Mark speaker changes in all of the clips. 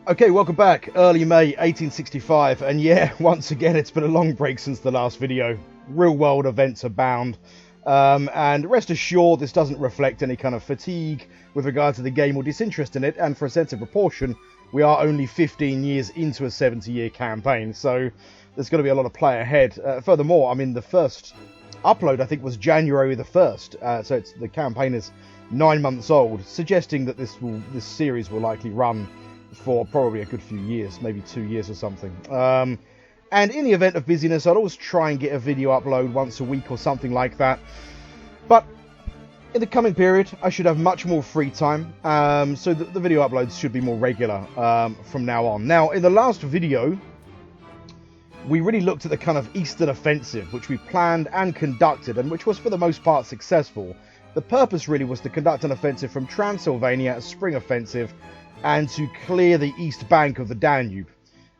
Speaker 1: Okay, welcome back. Early May 1865, and yeah, once again, it's been a long break since the last video. Real world events abound, and rest assured, this doesn't reflect any kind of fatigue with regard to the game or disinterest in it, and for a sense of proportion, we are only 15 years into a 70-year campaign, so there's going to be a lot of play ahead. Furthermore, I mean, the first upload, I think, was January the 1st, so the campaign is 9 months old, suggesting that this series will likely run for probably a good few years, maybe 2 years or something. And in the event of busyness, I'd always try and get a video upload once a week or something like that. But in the coming period, I should have much more free time, so the video uploads should be more regular from now on. Now, in the last video, we really looked at the kind of Eastern Offensive, which we planned and conducted, and which was for the most part successful. The purpose really was to conduct an offensive from Transylvania, a spring offensive, and to clear the east bank of the Danube,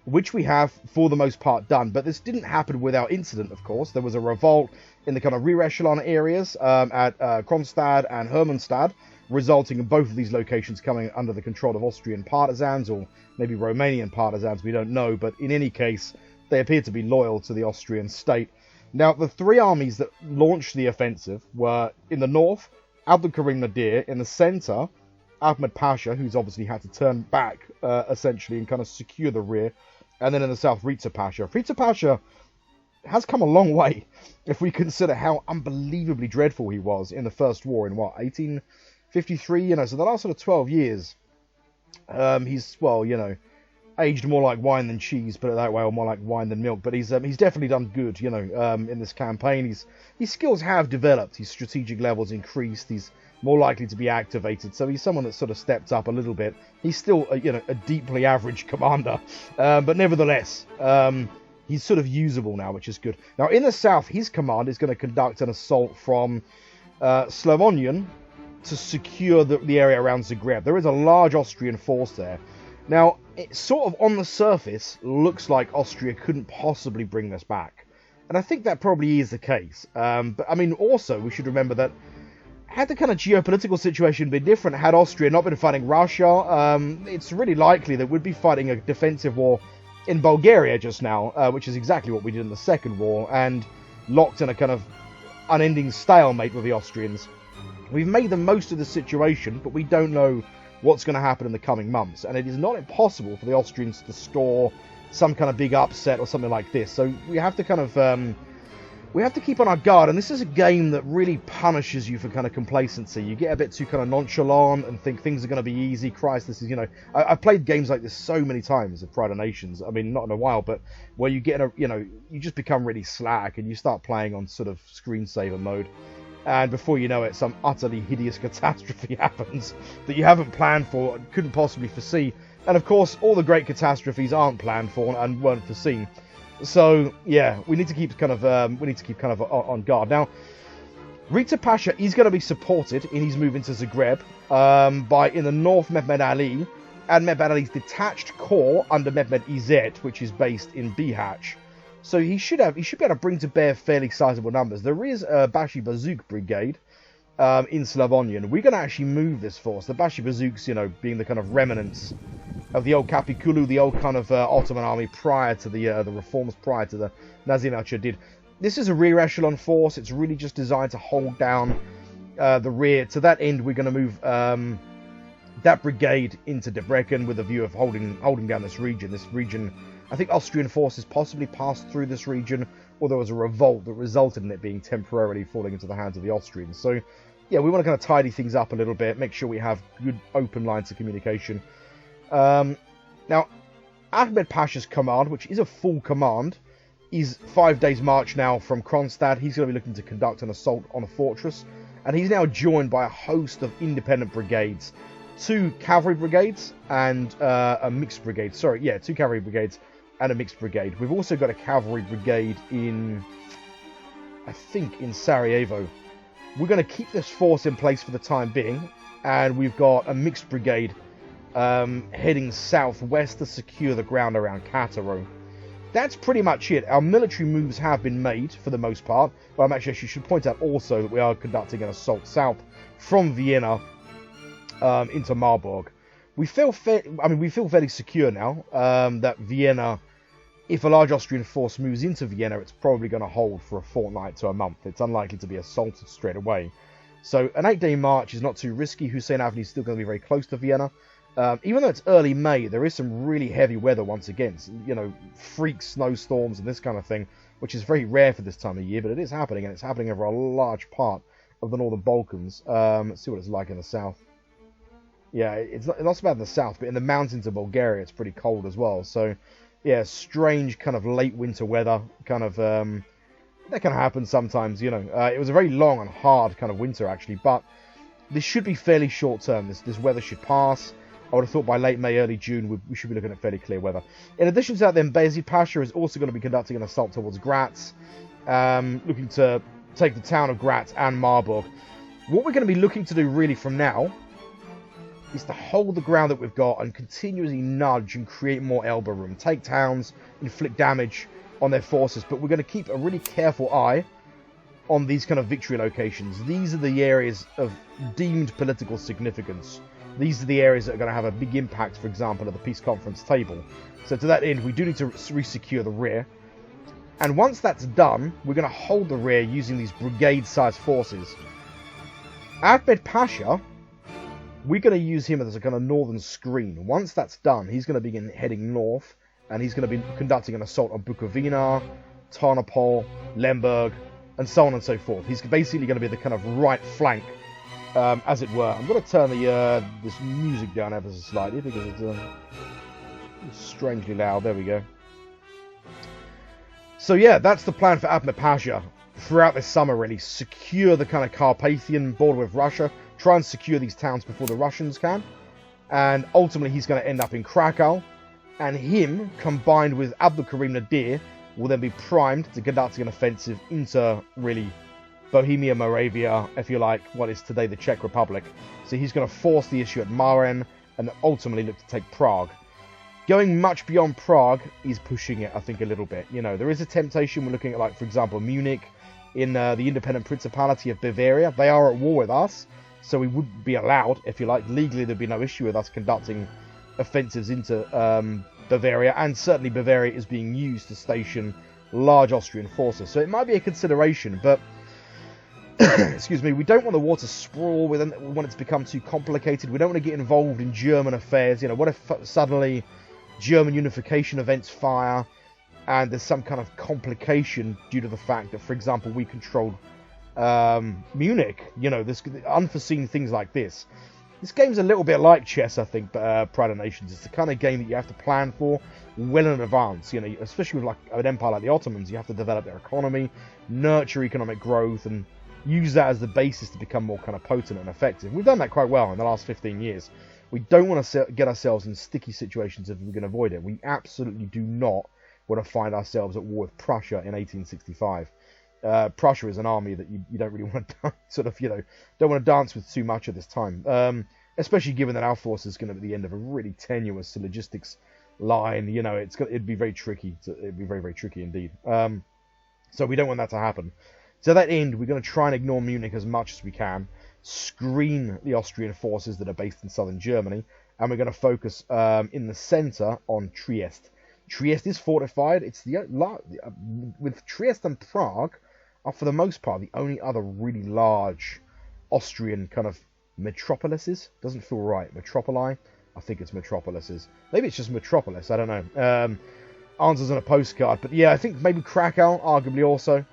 Speaker 1: which we have for the most part done. But this didn't happen without incident, of course. There was a revolt in the kind of rear echelon areas at Kronstadt and Hermannstadt, resulting in both of these locations coming under the control of Austrian partisans, or maybe Romanian partisans, we don't know. But in any case, they appear to be loyal to the Austrian state. Now, the three armies that launched the offensive were in the north, Abdülkerim Nadir; in the centre, Ahmed Pasha, who's obviously had to turn back, essentially, and kind of secure the rear. And then in the south, Riza Pasha. Riza Pasha has come a long way, if we consider how unbelievably dreadful he was in the First War in, 1853? So the last sort of 12 years, he's, aged more like wine than cheese, put it that way, or more like wine than milk. But he's definitely done good, in this campaign. His skills have developed. His strategic levels increased. He's more likely to be activated. So he's someone that sort of stepped up a little bit. He's still, a deeply average commander. But nevertheless, he's sort of usable now, which is good. Now, in the south, his command is going to conduct an assault from Slavonian to secure the area around Zagreb. There is a large Austrian force there. Now, it sort of, on the surface, looks like Austria couldn't possibly bring this back. And I think that probably is the case. But, I mean, also, we should remember that had the kind of geopolitical situation been different, had Austria not been fighting Russia, it's really likely that we'd be fighting a defensive war in Bulgaria just now, which is exactly what we did in the Second War, and locked in a kind of unending stalemate with the Austrians. We've made the most of the situation, but we don't know what's going to happen in the coming months, and it is not impossible for the Austrians to store some kind of big upset or something like this. So we have to kind of we have to keep on our guard, and this is a game that really punishes you for kind of complacency. You get a bit too kind of nonchalant and think things are going to be easy. Christ, this is, I've played games like this so many times at Pride of Nations. I mean, not in a while, but where you get you just become really slack and you start playing on sort of screensaver mode. And before you know it, some utterly hideous catastrophe happens that you haven't planned for and couldn't possibly foresee. And of course, all the great catastrophes aren't planned for and weren't foreseen. So yeah, we need to keep kind of on guard. Now, Riza Pasha is going to be supported in his move into Zagreb by, in the north, Mehmed Ali and Mehmed Ali's detached corps under Mehmed Izzet, which is based in Bihać. So he should be able to bring to bear fairly sizable numbers. There is a Bashi Bazouk brigade in Slavonian. We're going to actually move this force. The Bashi Bazouks, being the kind of remnants of the old Capiculu, the old kind of Ottoman army prior to the reforms, prior to the Nazim al-Shadid. This is a rear echelon force. It's really just designed to hold down the rear. To that end, we're going to move that brigade into Debrecen with a view of holding down this region. This region, I think Austrian forces possibly passed through this region, or there was a revolt that resulted in it being temporarily falling into the hands of the Austrians. So, yeah, we want to kind of tidy things up a little bit, make sure we have good open lines of communication. Now, Ahmed Pasha's command, which is a full command, is 5 days' march now from Kronstadt. He's going to be looking to conduct an assault on a fortress, and he's now joined by a host of independent brigades. 2 cavalry brigades and a mixed brigade. 2 cavalry brigades and a mixed brigade. We've also got a cavalry brigade in Sarajevo. We're going to keep this force in place for the time being, and we've got a mixed brigade heading southwest to secure the ground around Kataro. That's pretty much it. Our military moves have been made for the most part, but I should point out also that we are conducting an assault south from Vienna into Marburg. we feel fairly secure now that Vienna, if a large Austrian force moves into Vienna, it's probably going to hold for a fortnight to a month. It's unlikely to be assaulted straight away. So an 8-day march is not too risky. Hussein Avenue is still going to be very close to Vienna. Even though it's early May, there is some really heavy weather once again. You know, freak snowstorms and this kind of thing, which is very rare for this time of year, but it is happening, and it's happening over a large part of the northern Balkans. Let's see what it's like in the south. Yeah, it's not so bad in the south, but in the mountains of Bulgaria, it's pretty cold as well. So, yeah, strange kind of late winter weather, kind of, that can happen sometimes, you know. It was a very long and hard kind of winter, actually, but this should be fairly short term. This weather should pass. I would have thought by late May, early June, we should be looking at fairly clear weather. In addition to that, then, Beyazid Pasha is also going to be conducting an assault towards Graz, looking to take the town of Graz and Marburg. What we're going to be looking to do really from now is to hold the ground that we've got and continuously nudge and create more elbow room. Take towns, inflict damage on their forces, but we're going to keep a really careful eye on these kind of victory locations. These are the areas of deemed political significance. These are the areas that are going to have a big impact, for example, at the peace conference table. So to that end, we do need to re-secure the rear. And once that's done, we're going to hold the rear using these brigade-sized forces. Ahmed Pasha, we're going to use him as a kind of northern screen. Once that's done, he's going to begin heading north, and he's going to be conducting an assault on Bukovina, Tarnopol, Lemberg, and so on and so forth. He's basically going to be the kind of right flank, as it were. I'm going to turn this music down ever so slightly because it's strangely loud. There we go. So yeah, that's the plan for Ahmed Pasha throughout this summer, really. Secure the kind of Carpathian border with Russia. Try and secure these towns before the Russians can. And ultimately, he's going to end up in Krakow. And him, combined with Abdul Karim Nadir, will then be primed to conduct an offensive into, really, Bohemia, Moravia, if you like, what is today the Czech Republic. So he's going to force the issue at Maren and ultimately look to take Prague. Going much beyond Prague is pushing it, I think, a little bit. You know, there is a temptation. We're looking at, like, for example, Munich in the independent Principality of Bavaria. They are at war with us, so we would be allowed, if you like. Legally, there'd be no issue with us conducting offensives into Bavaria, and certainly Bavaria is being used to station large Austrian forces. So it might be a consideration, but excuse me, we don't want the war to sprawl. We don't want it to become too complicated. We don't want to get involved in German affairs. You know, what if suddenly German unification events fire and there's some kind of complication due to the fact that, for example, we controlled Munich? You know, there's unforeseen things like this. This game's a little bit like chess, I think, Pride of Nations. It's the kind of game that you have to plan for well in advance. You know, especially with like an empire like the Ottomans, you have to develop their economy, nurture economic growth, and use that as the basis to become more kind of potent and effective. We've done that quite well in the last 15 years. We don't want to get ourselves in sticky situations if we can avoid it. We absolutely do not want to find ourselves at war with Prussia in 1865. Prussia is an army that you don't really want to sort of, you know, don't want to dance with too much at this time. Especially given that our force is going to be at the end of a really tenuous logistics line. You know, it'd be very tricky. It'd be very, very tricky indeed. So we don't want that to happen. To that end, we're going to try and ignore Munich as much as we can, screen the Austrian forces that are based in southern Germany, and we're going to focus in the centre on Trieste. Trieste is fortified. It's with Trieste and Prague are, for the most part, the only other really large Austrian kind of metropolises. Doesn't feel right. Metropoli? I think it's metropolises. Maybe it's just metropolis. I don't know. Answers on a postcard. But yeah, I think maybe Krakow, arguably also.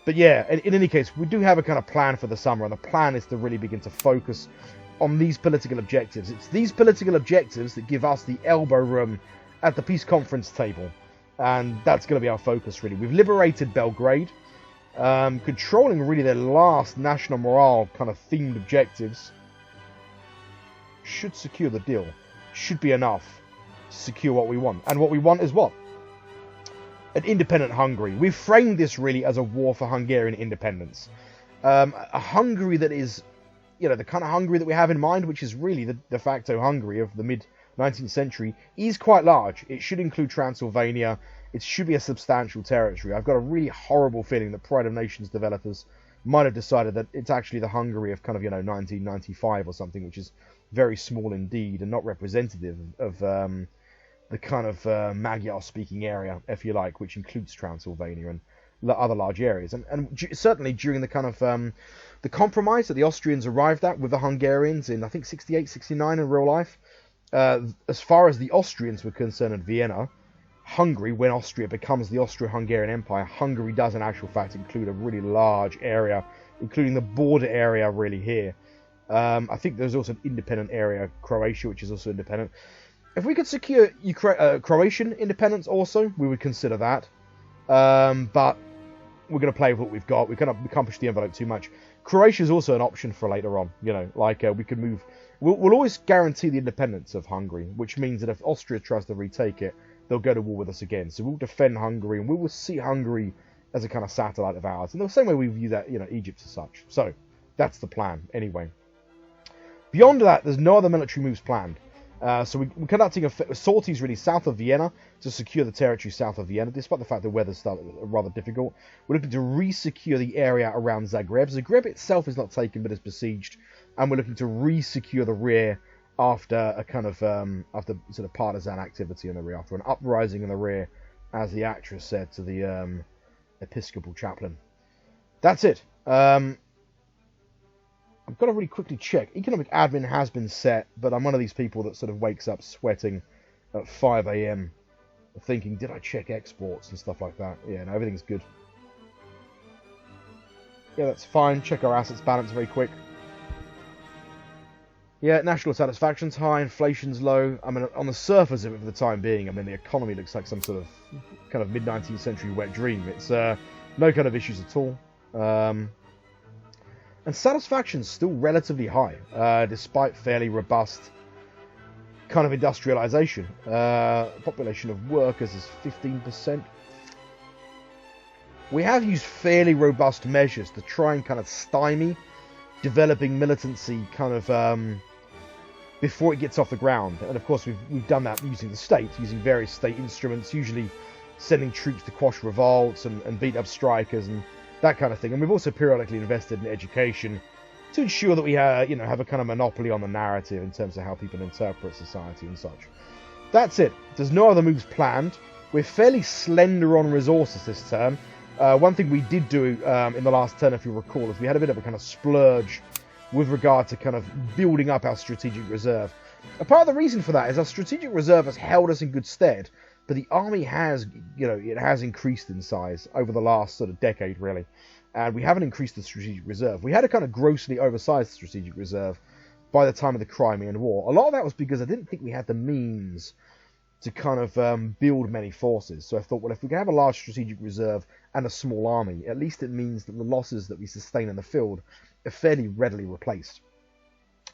Speaker 1: But yeah, in any case, we do have a kind of plan for the summer, and the plan is to really begin to focus on these political objectives. It's these political objectives that give us the elbow room at the peace conference table, and that's going to be our focus, really. We've liberated Belgrade, controlling really their last national morale kind of themed objectives. Should secure the deal. Should be enough to secure what we want. And what we want is what? An independent Hungary. We've framed this really as a war for Hungarian independence. A Hungary that is, you know, the kind of Hungary that we have in mind, which is really the de facto Hungary of the mid-19th century, is quite large. It should include Transylvania. It should be a substantial territory. I've got a really horrible feeling that Pride of Nations developers might have decided that it's actually the Hungary of kind of, you know, 1995 or something, which is very small indeed, and not representative of the kind of Magyar-speaking area, if you like, which includes Transylvania and other large areas. And certainly during the kind of the compromise that the Austrians arrived at with the Hungarians in, I think, 68, 69 in real life, as far as the Austrians were concerned in Vienna, Hungary, when Austria becomes the Austro-Hungarian Empire, Hungary does in actual fact include a really large area, including the border area really here. I think there's also an independent area, Croatia, which is also independent. If we could secure Croatian independence also, we would consider that. But we're going to play with what we've got. We can't push the envelope too much. Croatia is also an option for later on. You know, like we could move. We'll always guarantee the independence of Hungary, which means that if Austria tries to retake it, they'll go to war with us again. So we'll defend Hungary, and we will see Hungary as a kind of satellite of ours, in the same way we view that, you know, Egypt as such. So that's the plan, anyway. Beyond that, there's no other military moves planned. So we're conducting sorties really south of Vienna to secure the territory south of Vienna, despite the fact the weather's rather difficult. We're looking to re-secure the area around Zagreb. Zagreb itself is not taken, but is besieged, and we're looking to re-secure the rear after a kind of after sort of partisan activity in the rear, after an uprising in the rear, as the actress said to the Episcopal chaplain. That's it. I've got to really quickly check. Economic admin has been set, but I'm one of these people that sort of wakes up sweating at 5 a.m. thinking, did I check exports and stuff like that? Yeah, no, everything's good. Yeah, that's fine. Check our assets balance very quick. Yeah, national satisfaction's high, inflation's low. I mean, on the surface of it for the time being, I mean, the economy looks like some sort of kind of mid-19th century wet dream. It's no kind of issues at all. And satisfaction's still relatively high, despite fairly robust kind of industrialization. Population of workers is 15%. We have used fairly robust measures to try and kind of stymie developing militancy kind of before it gets off the ground. And of course we've done that using the state, using various state instruments, usually sending troops to quash revolts and beat up strikers and that kind of thing. And we've also periodically invested in education to ensure that we have a kind of monopoly on the narrative in terms of how people interpret society and such. That's it. There's no other moves planned. We're fairly slender on resources this term. One thing we did do in the last turn, if you recall, is we had a bit of a kind of splurge with regard to kind of building up our strategic reserve. A part of the reason for that is our strategic reserve has held us in good stead, but the army has, it has increased in size over the last sort of decade, really. And we haven't increased the strategic reserve. We had a kind of grossly oversized strategic reserve by the time of the Crimean War. A lot of that was because I didn't think we had the means to kind of build many forces. So I thought, well, if we can have a large strategic reserve and a small army, at least it means that the losses that we sustain in the field are fairly readily replaced.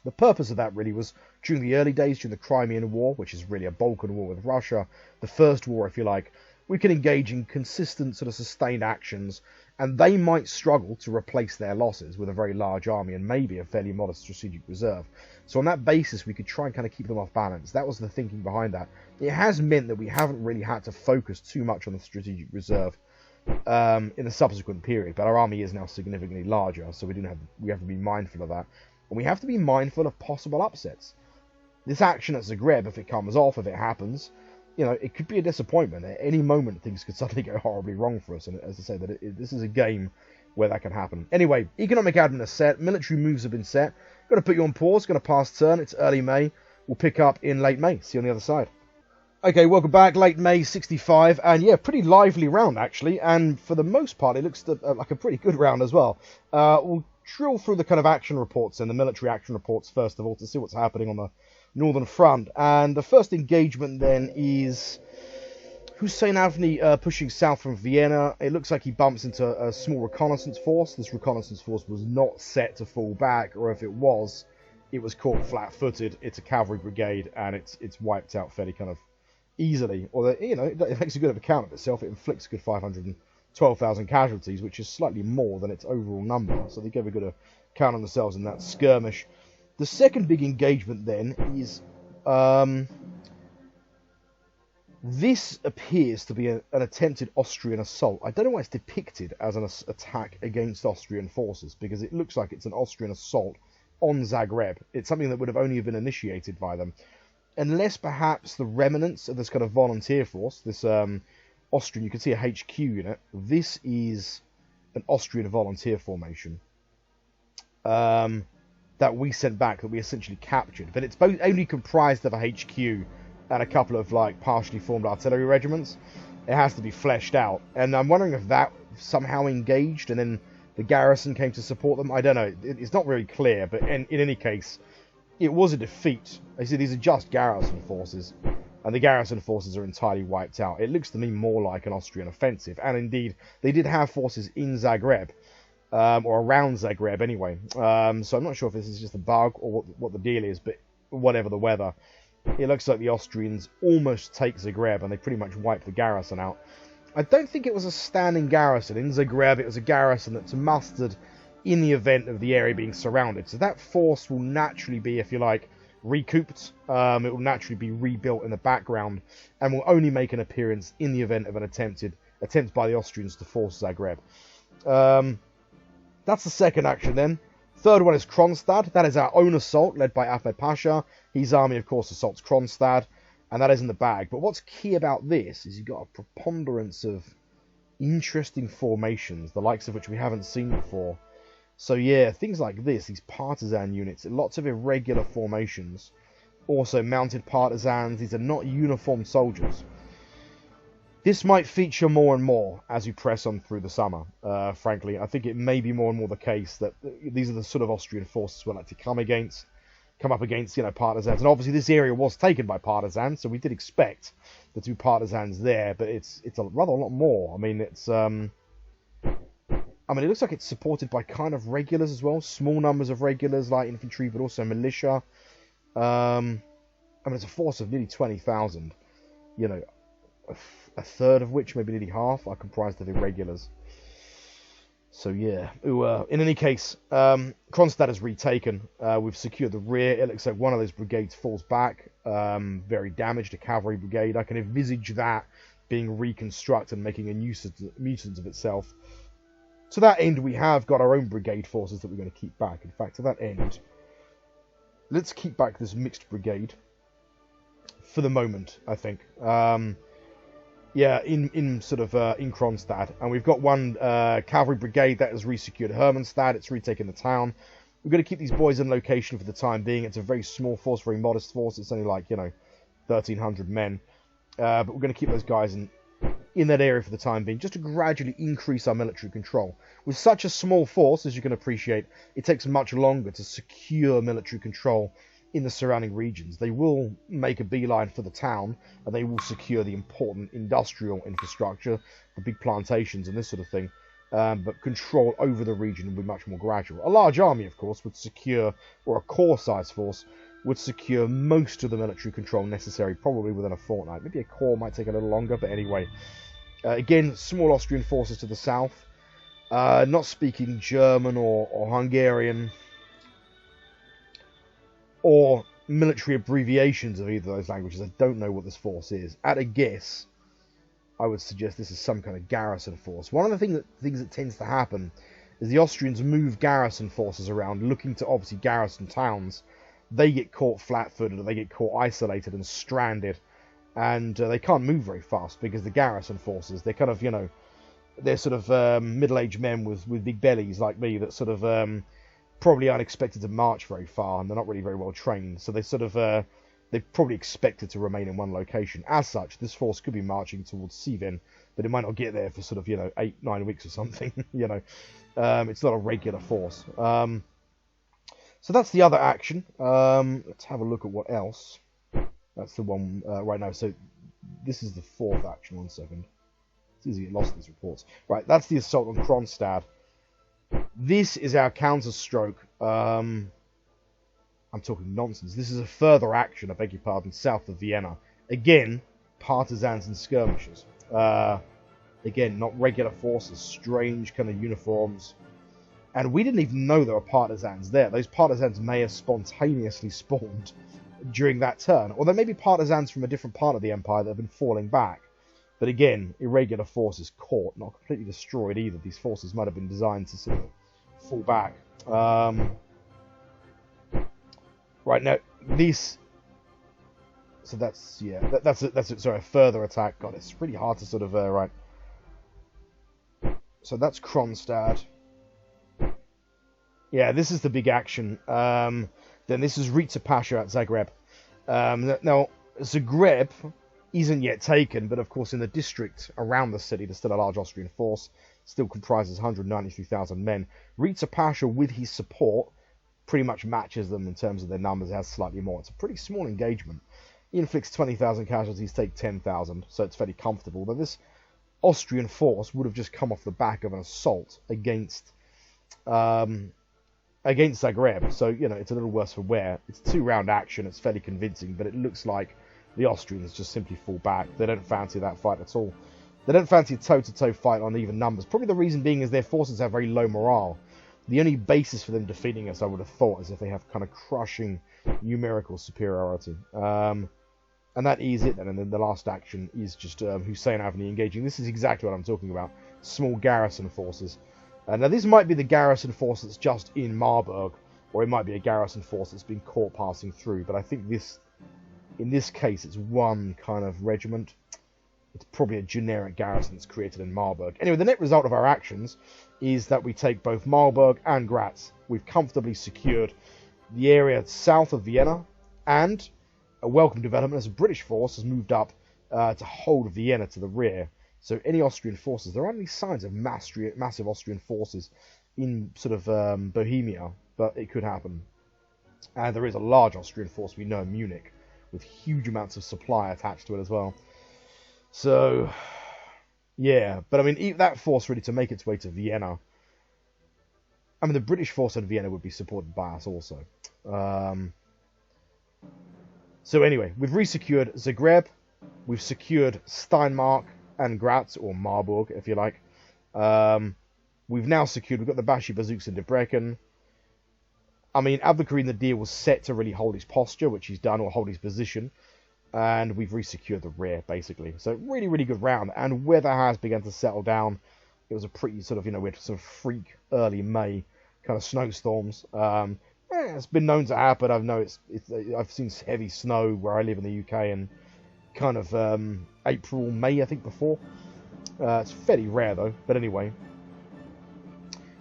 Speaker 1: The purpose of that really was during the early days, during the Crimean War, which is really a Balkan war with Russia, the first war, if you like, we can engage in consistent sort of sustained actions, and they might struggle to replace their losses with a very large army and maybe a fairly modest strategic reserve. So on that basis, we could try and kind of keep them off balance. That was the thinking behind that. It has meant that we haven't really had to focus too much on the strategic reserve in the subsequent period, but our army is now significantly larger, so we have to be mindful of that. And we have to be mindful of possible upsets. This action at Zagreb, if it comes off, if it happens, it could be a disappointment. At any moment, things could suddenly go horribly wrong for us. And as I say, this is a game where that can happen. Anyway, economic admin is set. Military moves have been set. Got to put you on pause. Got to pass turn. It's early May. We'll pick up in late May. See you on the other side. Okay, welcome back. Late May 65. And yeah, pretty lively round, actually. And for the most part, it looks like a pretty good round as well. We'll drill through the kind of action reports and the military action reports first of all to see what's happening on the Northern Front. And the first engagement then is Hussein Avni pushing south from Vienna. It looks like he bumps into a small reconnaissance force. This reconnaissance force was not set to fall back, or if it was caught flat-footed. It's a cavalry brigade, and it's wiped out fairly kind of easily. Although, it makes a good account of itself. It inflicts a good 512,000 casualties, which is slightly more than its overall number. So they gave a good account on themselves in that skirmish. The second big engagement then is, this appears to be an attempted Austrian assault. I don't know why it's depicted as an attack against Austrian forces, because it looks like it's an Austrian assault on Zagreb. It's something that would have only been initiated by them. Unless perhaps the remnants of this kind of volunteer force, this Austrian, you can see a HQ unit. This is an Austrian volunteer formation that we sent back, that we essentially captured. But it's both only comprised of a HQ and a couple of like partially formed artillery regiments. It has to be fleshed out. And I'm wondering if that somehow engaged and then the garrison came to support them. I don't know. It's not really clear, but in any case, it was a defeat. I see these are just garrison forces, and the garrison forces are entirely wiped out. It looks to me more like an Austrian offensive, and indeed, they did have forces in Zagreb, or around Zagreb anyway. So I'm not sure if this is just a bug or what the deal is, but whatever the weather, it looks like the Austrians almost take Zagreb, and they pretty much wipe the garrison out. I don't think it was a standing garrison. In Zagreb, it was a garrison that's mustered in the event of the area being surrounded. So that force will naturally be, if you like, recouped. It will naturally be rebuilt in the background and will only make an appearance in the event of an attempt by the Austrians to force Zagreb. That's the second action then. Third one is Kronstadt. That is our own assault led by Ahmed Pasha. His army, of course, assaults Kronstadt, and that is in the bag. But what's key about this is you've got a preponderance of interesting formations, the likes of which we haven't seen before. So yeah, things like this, these partisan units, lots of irregular formations, also mounted partisans. These are not uniformed soldiers. This might feature more and more as we press on through the summer, frankly. I think it may be more and more the case that these are the sort of Austrian forces we like to come up against, you know, partisans. And obviously this area was taken by partisans, so we did expect there to be partisans there, but it's a rather a lot more. I mean, it looks like it's supported by kind of regulars as well. Small numbers of regulars, light infantry, but also militia. It's a force of nearly 20,000. You know, a third of which, maybe nearly half, are comprised of irregulars. So yeah. In any case, Kronstadt is retaken. We've secured the rear. It looks like one of those brigades falls back. Very damaged, a cavalry brigade. I can envisage that being reconstructed and making a nuisance of itself. To that end, we have got our own brigade forces that we're going to keep back. In fact, to that end, let's keep back this mixed brigade for the moment, I think. In Kronstadt. And we've got one cavalry brigade that has resecured Hermannstadt. It's retaken the town. We're going to keep these boys in location for the time being. It's a very small force, very modest force. It's only like, 1,300 men. But we're going to keep those guys in that area for the time being, just to gradually increase our military control. With such a small force, as you can appreciate, it takes much longer to secure military control in the surrounding regions. They will make a beeline for the town, and they will secure the important industrial infrastructure, the big plantations and this sort of thing, but control over the region will be much more gradual. A large army, of course, would secure, or a corps-sized force, would secure most of the military control necessary, probably within a fortnight. Maybe a corps might take a little longer, but anyway. Again, small Austrian forces to the south, not speaking German or Hungarian, or military abbreviations of either of those languages. I don't know what this force is. At a guess, I would suggest this is some kind of garrison force. One of the things that tends to happen is the Austrians move garrison forces around, looking to obviously garrison towns. They get caught flat-footed, or they get caught isolated and stranded, and they can't move very fast because the garrison forces, they're kind of, they're sort of middle-aged men with big bellies like me that sort of probably aren't expected to march very far, and they're not really very well trained, so they sort of they're probably expected to remain in one location. As such, this force could be marching towards Sivin, but it might not get there for sort of 8-9 weeks or something. It's not a regular force. So that's the other action. Let's have a look at what else. That's the one right now. So this is the fourth action. 1 second. It's easy to get lost in these reports. Right, that's the assault on Kronstadt. This is our counterstroke. I'm talking nonsense. This is a further action, I beg your pardon, south of Vienna. Again, partisans and skirmishers. Again, not regular forces, strange kind of uniforms. And we didn't even know there were partisans there. Those partisans may have spontaneously spawned during that turn. Or there may be partisans from a different part of the empire that have been falling back. But again, irregular forces caught, not completely destroyed either. These forces might have been designed to sort of fall back. Right, now, this... So that's, yeah, sorry, a further attack. God, it's really hard to sort of, right. So that's Kronstadt. Yeah, this is the big action. Then this is Riza Pasha at Zagreb. Now, Zagreb isn't yet taken, but of course in the district around the city, there's still a large Austrian force. Still comprises 193,000 men. Riza Pasha, with his support, pretty much matches them in terms of their numbers. It has slightly more. It's a pretty small engagement. He inflicts 20,000 casualties, take 10,000, so it's fairly comfortable. But this Austrian force would have just come off the back of an assault against Zagreb, so you know it's a little worse for wear. It's a 2-round action. It's fairly convincing, but it looks like the Austrians just simply fall back. They don't fancy that fight at all. They don't fancy a toe-to-toe fight on even numbers. Probably the reason being is their forces have very low morale. The only basis for them defeating us, I would have thought, is if they have kind of crushing numerical superiority. And that is it then. And then the last action is just Hussein Avenue engaging. This is exactly what I'm talking about. Small garrison forces. Now this might be the garrison force that's just in Marburg, or it might be a garrison force that's been caught passing through. But I think in this case, it's one kind of regiment. It's probably a generic garrison that's created in Marburg. Anyway, the net result of our actions is that we take both Marburg and Graz. We've comfortably secured the area south of Vienna, and a welcome development as a British force has moved up to hold Vienna to the rear. So any Austrian forces, there aren't any signs of massive Austrian forces in sort of Bohemia, but it could happen. And there is a large Austrian force we know in Munich, with huge amounts of supply attached to it as well. So, yeah, but I mean, that force really to make its way to Vienna, I mean, the British force in Vienna would be supported by us also. So anyway, we've resecured Zagreb, we've secured Steinmark and Graz, or Marburg, if you like. We've now secured, we've got the Bashi Bazooks in Debrecen. I mean, Abdelkarim Nadir was set to really hold his posture, which he's done, or hold his position. And we've resecured the rear, basically. So really, really good round. And weather has begun to settle down. It was a pretty sort of, we had sort of freak early May kind of snowstorms. It's been known to happen. I've seen heavy snow where I live in the UK and kind of April, May, I think, before. It's fairly rare, though. But anyway.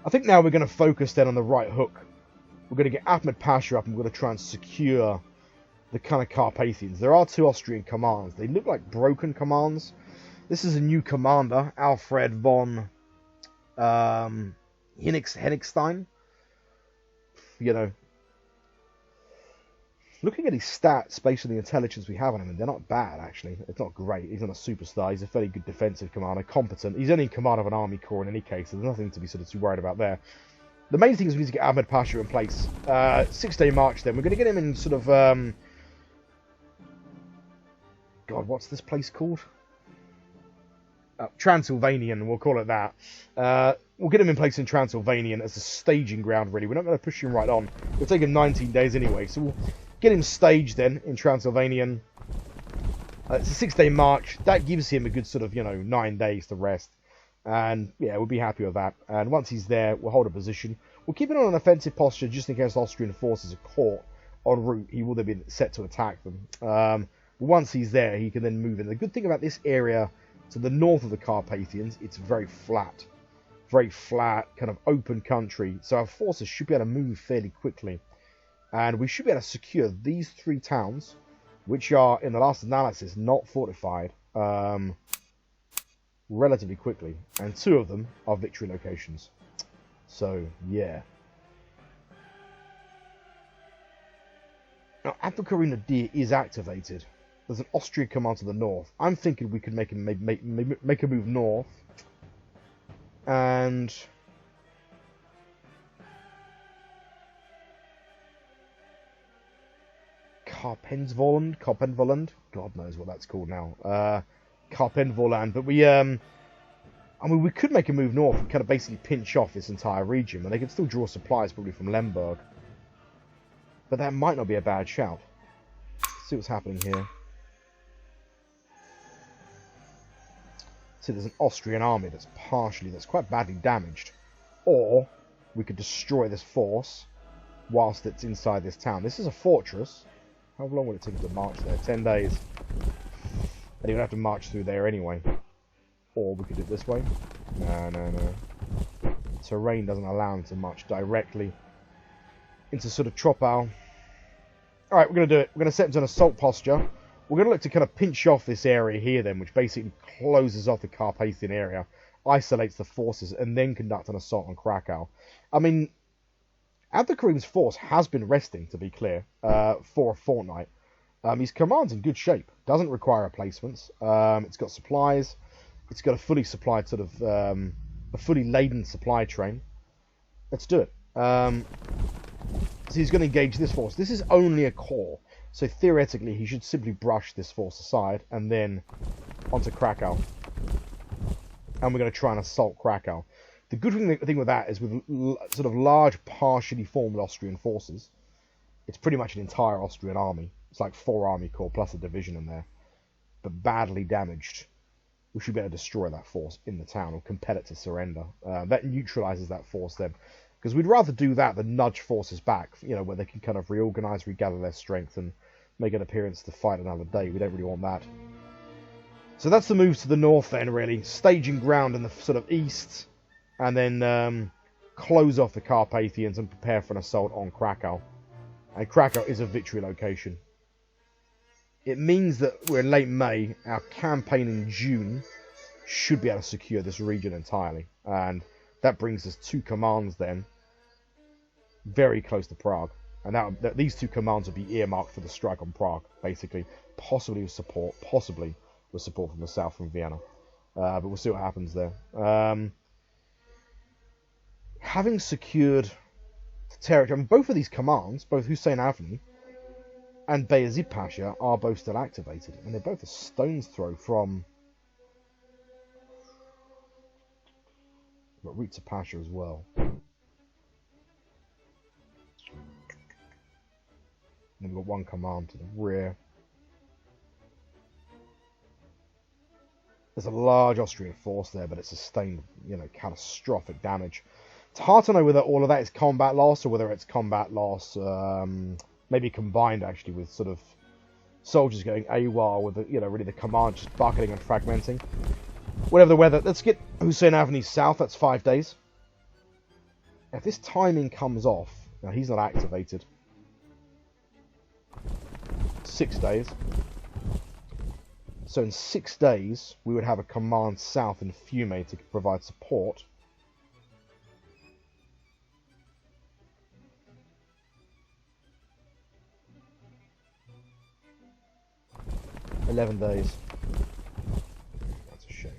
Speaker 1: I think now we're going to focus then on the right hook. We're going to get Ahmed Pasha up and we're going to try and secure the kind of Carpathians. There are 2 Austrian commands. They look like broken commands. This is a new commander, Alfred von Henigstein. Looking at his stats based on the intelligence we have on him, and they're not bad, actually. It's not great. He's not a superstar. He's a fairly good defensive commander, competent. He's only in command of an army corps in any case, so there's nothing to be sort of too worried about there. The main thing is we need to get Ahmed Pasha in place. 6-day march then. We're going to get him in sort of... God, what's this place called? Transylvanian, we'll call it that. We'll get him in place in Transylvanian as a staging ground, really. We're not going to push him right on. It'll take him 19 days anyway, so we'll get him staged then in Transylvanian. It's a 6-day march. That gives him a good sort of, 9 days to rest. And, yeah, we'll be happy with that. And once he's there, we'll hold a position. We'll keep it on an offensive posture just in case Austrian forces are caught en route. He will then be set to attack them. Once he's there, he can then move in. The good thing about this area to the north of the Carpathians, it's very flat, kind of open country. So our forces should be able to move fairly quickly. And we should be able to secure these 3 towns, which are, in the last analysis, not fortified, relatively quickly. And 2 of them are victory locations. So, yeah. Now, Abdelkarim Nadir is activated. There's an Austrian command to the north. I'm thinking we could make a move north. And... Karpenvoland? God knows what that's called now. Karpenvoland. But we, I mean, we could make a move north and kind of basically pinch off this entire region. And they could still draw supplies probably from Lemberg. But that might not be a bad shout. Let's see what's happening here. See, there's an Austrian army that's quite badly damaged. Or we could destroy this force whilst it's inside this town. This is a fortress. How long would it take to march there? 10 days. And you're going to have to march through there anyway. Or we could do it this way. No. Terrain doesn't allow him to march directly into sort of Tropau. Alright, we're going to do it. We're going to set him to an assault posture. We're going to look to kind of pinch off this area here then, which basically closes off the Carpathian area, isolates the forces, and then conduct an assault on Krakow. I mean, Abderkarim's force has been resting, to be clear, for a fortnight. His command's in good shape. Doesn't require replacements. It's got supplies. It's got a fully supplied sort of a fully laden supply train. Let's do it. So he's going to engage this force. This is only a corps, so theoretically he should simply brush this force aside and then onto Krakow. And we're going to try and assault Krakow. The good thing with that is with sort of large, partially formed Austrian forces, it's pretty much an entire Austrian army. It's like 4 army corps plus a division in there, but badly damaged. We should be able to destroy that force in the town or compel it to surrender. That neutralizes that force then. Because we'd rather do that than nudge forces back, you know, where they can kind of reorganize, regather their strength, and make an appearance to fight another day. We don't really want that. So that's the moves to the north then, really. Staging ground in the sort of east, and then close off the Carpathians and prepare for an assault on Krakow. And Krakow is a victory location. It means that we're in late May. Our campaign in June should be able to secure this region entirely. And that brings us 2 commands then, very close to Prague. And these 2 commands will be earmarked for the strike on Prague, basically. Possibly with support from the south, from Vienna. But we'll see what happens there. Having secured the territory, I mean, both of these commands, both Hussein Avni and Bayezid Pasha, are both still activated. And they're both a stone's throw from... but Rita Pasha as well. And we've got 1 command to the rear. There's a large Austrian force there, but it sustained, you know, catastrophic damage. It's hard to know whether all of that is combat loss or whether it's combat loss, maybe combined actually with sort of soldiers going AWOL with the, you know, really the command just bucketing and fragmenting. Whatever the weather, let's get Hussein Avni south. That's 5 days. If this timing comes off, now he's not activated. 6 days. So in 6 days, we would have a command south in Fiume to provide support. $11 days. That's a shame.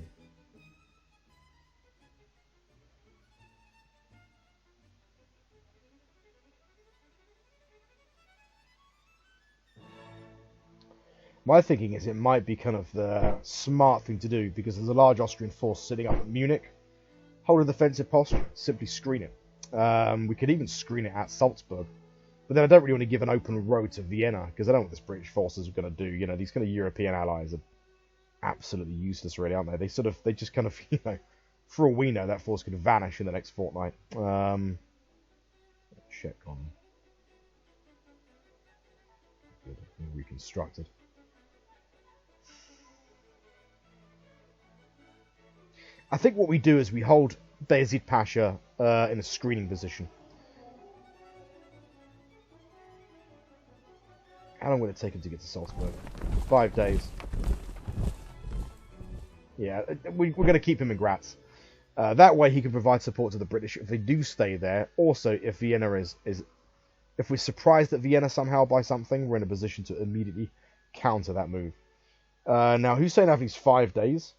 Speaker 1: My thinking is it might be kind of the smart thing to do because there's a large Austrian force sitting up at Munich. Hold a defensive posture, simply screen it. We could even screen it at Salzburg. But then I don't really want to give an open road to Vienna because I don't know what this British forces are going to do. You know, these kind of European allies are absolutely useless, really, aren't they? They just kind of, you know, for all we know, that force could vanish in the next fortnight. Check on. Good, reconstructed. I think what we do is we hold Bayezid Pasha in a screening position. How long will it take him to get to Salzburg? 5 days. Yeah, we're going to keep him in Graz. That way he can provide support to the British if they do stay there. Also, if Vienna if we're surprised at Vienna somehow by something, we're in a position to immediately counter that move. Now, Hussein Avni's 5 days.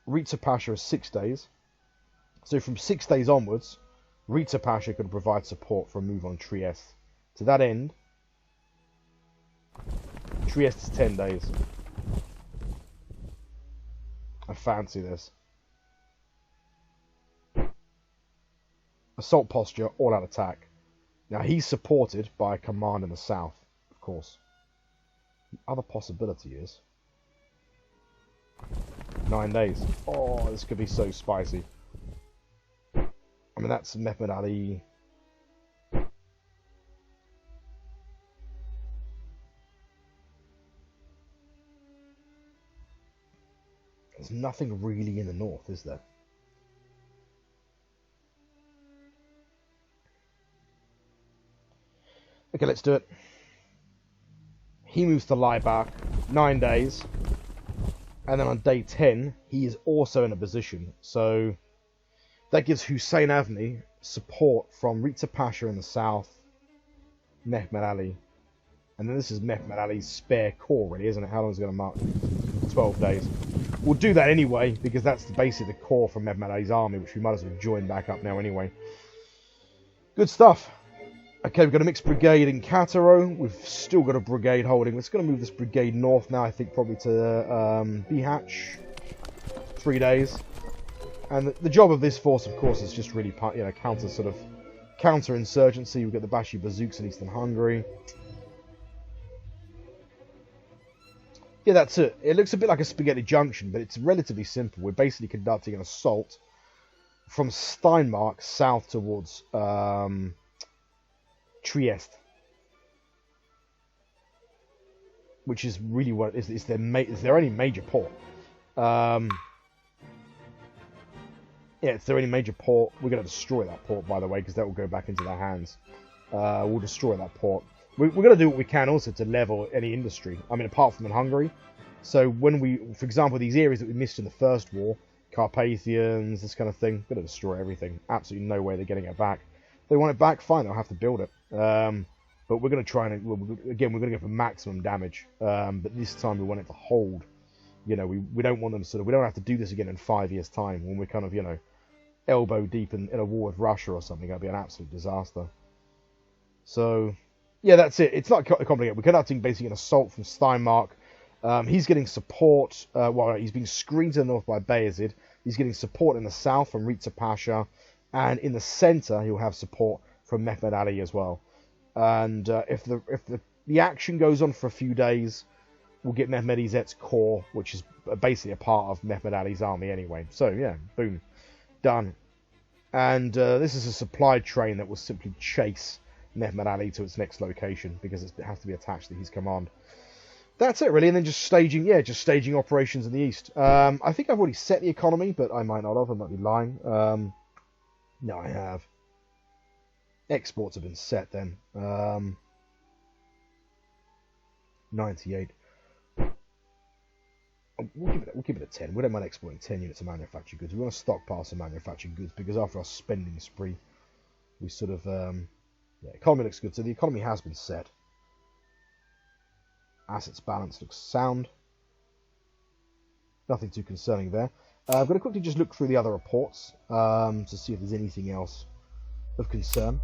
Speaker 1: Rita Pasha is 6 days. So from 6 days onwards, Rita Pasha could provide support for a move on Trieste. To that end, Trieste is 10 days. I fancy this. Assault posture, all-out attack. Now he's supported by a command in the south, of course. The other possibility is 9 days. Oh, this could be so spicy. I mean, that's Mehmed Ali. There's nothing really in the north, is there? Okay, let's do it. He moves to Laibach, 9 days. And then on day 10, he is also in a position. So that gives Hussein Avni support from Riza Pasha in the south, Mehmed Ali. And then this is Mehmed Ali's spare corps, really, isn't it? How long is it going to march? 12 days. We'll do that anyway, because that's basically the core from Mehmed Ali's army, which we might as well join back up now anyway. Good stuff. Okay, we've got a mixed brigade in Kataro. We've still got a brigade holding. We're just going to move this brigade north now, I think, probably to Bihać. 3 days. And the job of this force, of course, is just really, counter-insurgency. We've got the Bashi Bazooks in eastern Hungary. Yeah, that's it. It looks a bit like a spaghetti junction, but it's relatively simple. We're basically conducting an assault from Steinmark south towards Trieste, which is really what it is. It's their only major port. Yeah, it's their only major port. We're going to destroy that port, by the way, because that will go back into their hands. We'll destroy that port. We're going to do what we can also to level any industry. I mean, apart from in Hungary. So when we, for example, these areas that we missed in the first war, Carpathians, this kind of thing, we're going to destroy everything. Absolutely no way they're getting it back. If they want it back, fine, they'll have to build it. But we're going to try and, again, we're going to go for maximum damage. But this time we want it to hold. You know, we don't want them to we don't have to do this again in 5 years' time when we're kind of, elbow deep in a war with Russia or something. That'd be an absolute disaster. So, yeah, that's it. It's not complicated. We're conducting basically an assault from Steinmark. He's getting support. He's being screened to the north by Bayezid. He's getting support in the south from Riza Pasha. And in the centre, he'll have support from Mehmed Ali as well. And if the action goes on for a few days, we'll get Mehmed Izzet's corps, which is basically a part of Mehmed Ali's army anyway. So, yeah, boom. Done. And this is a supply train that will simply chase Mehmed Ali to its next location because it has to be attached to his command. That's it, really. And then just staging operations in the east. I think I've already set the economy, but I might not have. I might be lying. No, I have. Exports have been set then. 98. We'll give it a 10. We don't mind exporting 10 units of manufactured goods. We want to stockpile some manufactured goods because after our spending spree, we sort of... economy looks good. So the economy has been set. Assets balance looks sound. Nothing too concerning there. I'm going to quickly just look through the other reports to see if there's anything else of concern.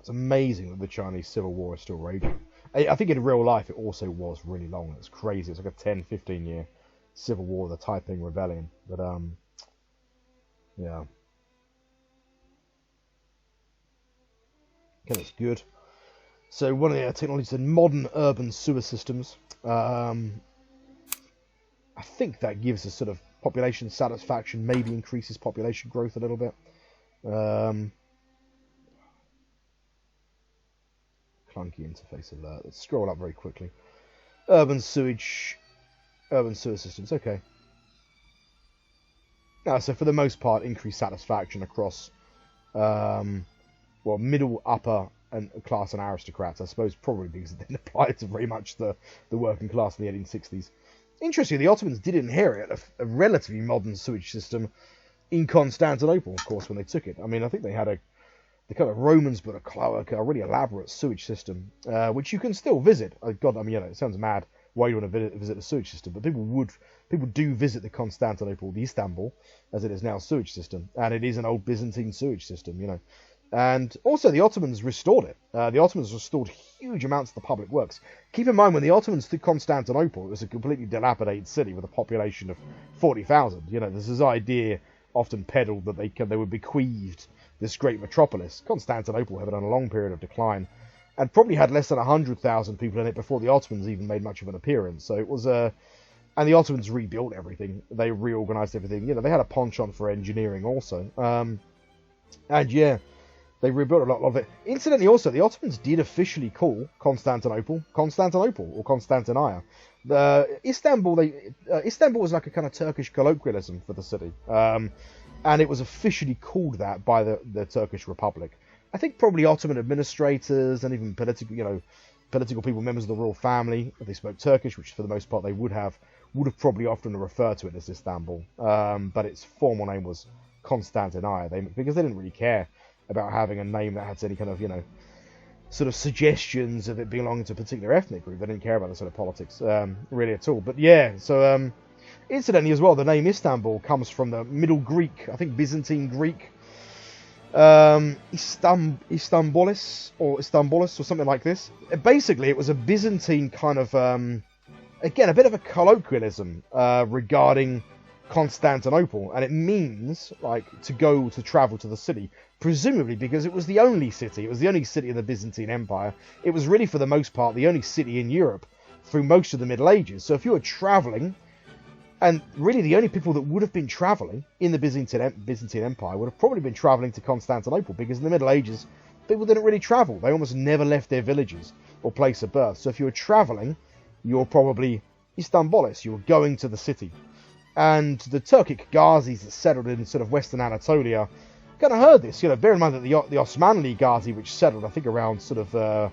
Speaker 1: It's amazing that the Chinese Civil War is still raging. I think in real life it also was really long. It's crazy. It's like a 10-15 year civil war, the Taiping Rebellion. But yeah. Okay, that's good. So one of the technologies in modern urban sewer systems. I think that gives us sort of population satisfaction, maybe increases population growth a little bit. Clunky interface alert. Let's scroll up very quickly. Urban sewer systems. Okay. So for the most part, increased satisfaction across, middle, upper, and class and aristocrats. I suppose probably because it didn't apply to very much the working class in the 1860s. Interestingly, the Ottomans did inherit a relatively modern sewage system in Constantinople, of course, when they took it. I mean, I think they had the kind of Romans but a really elaborate sewage system, which you can still visit. It sounds mad why you want to visit a sewage system, but people do visit the Constantinople, the Istanbul, as it is now, sewage system, and it is an old Byzantine sewage system, And also the Ottomans restored it. The Ottomans restored huge amounts of the public works. Keep in mind, when the Ottomans took Constantinople, it was a completely dilapidated city with a population of 40,000. There's this idea often peddled that they were bequeathed this great metropolis. Constantinople had been on a long period of decline. and probably had less than 100,000 people in it before the Ottomans even made much of an appearance. So it was and the Ottomans rebuilt everything. They reorganized everything. You know, they had a penchant for engineering also. And yeah, they rebuilt a lot of it. Incidentally, also, the Ottomans did officially call Constantinople or Constantinia. Istanbul was like a kind of Turkish colloquialism for the city. And it was officially called that by the Turkish Republic. I think probably Ottoman administrators and even political people, members of the royal family, if they spoke Turkish, which for the most part they would have probably often referred to it as Istanbul. But its formal name was Constantinia, because they didn't really care about having a name that had any kind of, sort of suggestions of it belonging to a particular ethnic group. They didn't care about the sort of politics, really at all. But yeah, so incidentally as well, the name Istanbul comes from the Middle Greek, I think Byzantine Greek, Istanbulis or something like this. Basically, it was a Byzantine kind of, again, a bit of a colloquialism regarding Constantinople, and it means like to travel to the city, presumably because it was the only city in the Byzantine Empire. It was really, for the most part, the only city in Europe through most of the Middle Ages. So if you were traveling, and really the only people that would have been traveling in the Byzantine Empire would have probably been traveling to Constantinople, because in the Middle Ages people didn't really travel. They almost never left their villages or place of birth. So if you were traveling, you were probably Istanbulis, you were going to the city. And the Turkic Ghazis that settled in sort of Western Anatolia kind of heard this. Bear in mind that the Osmanli Ghazi, which settled, I think, around sort of around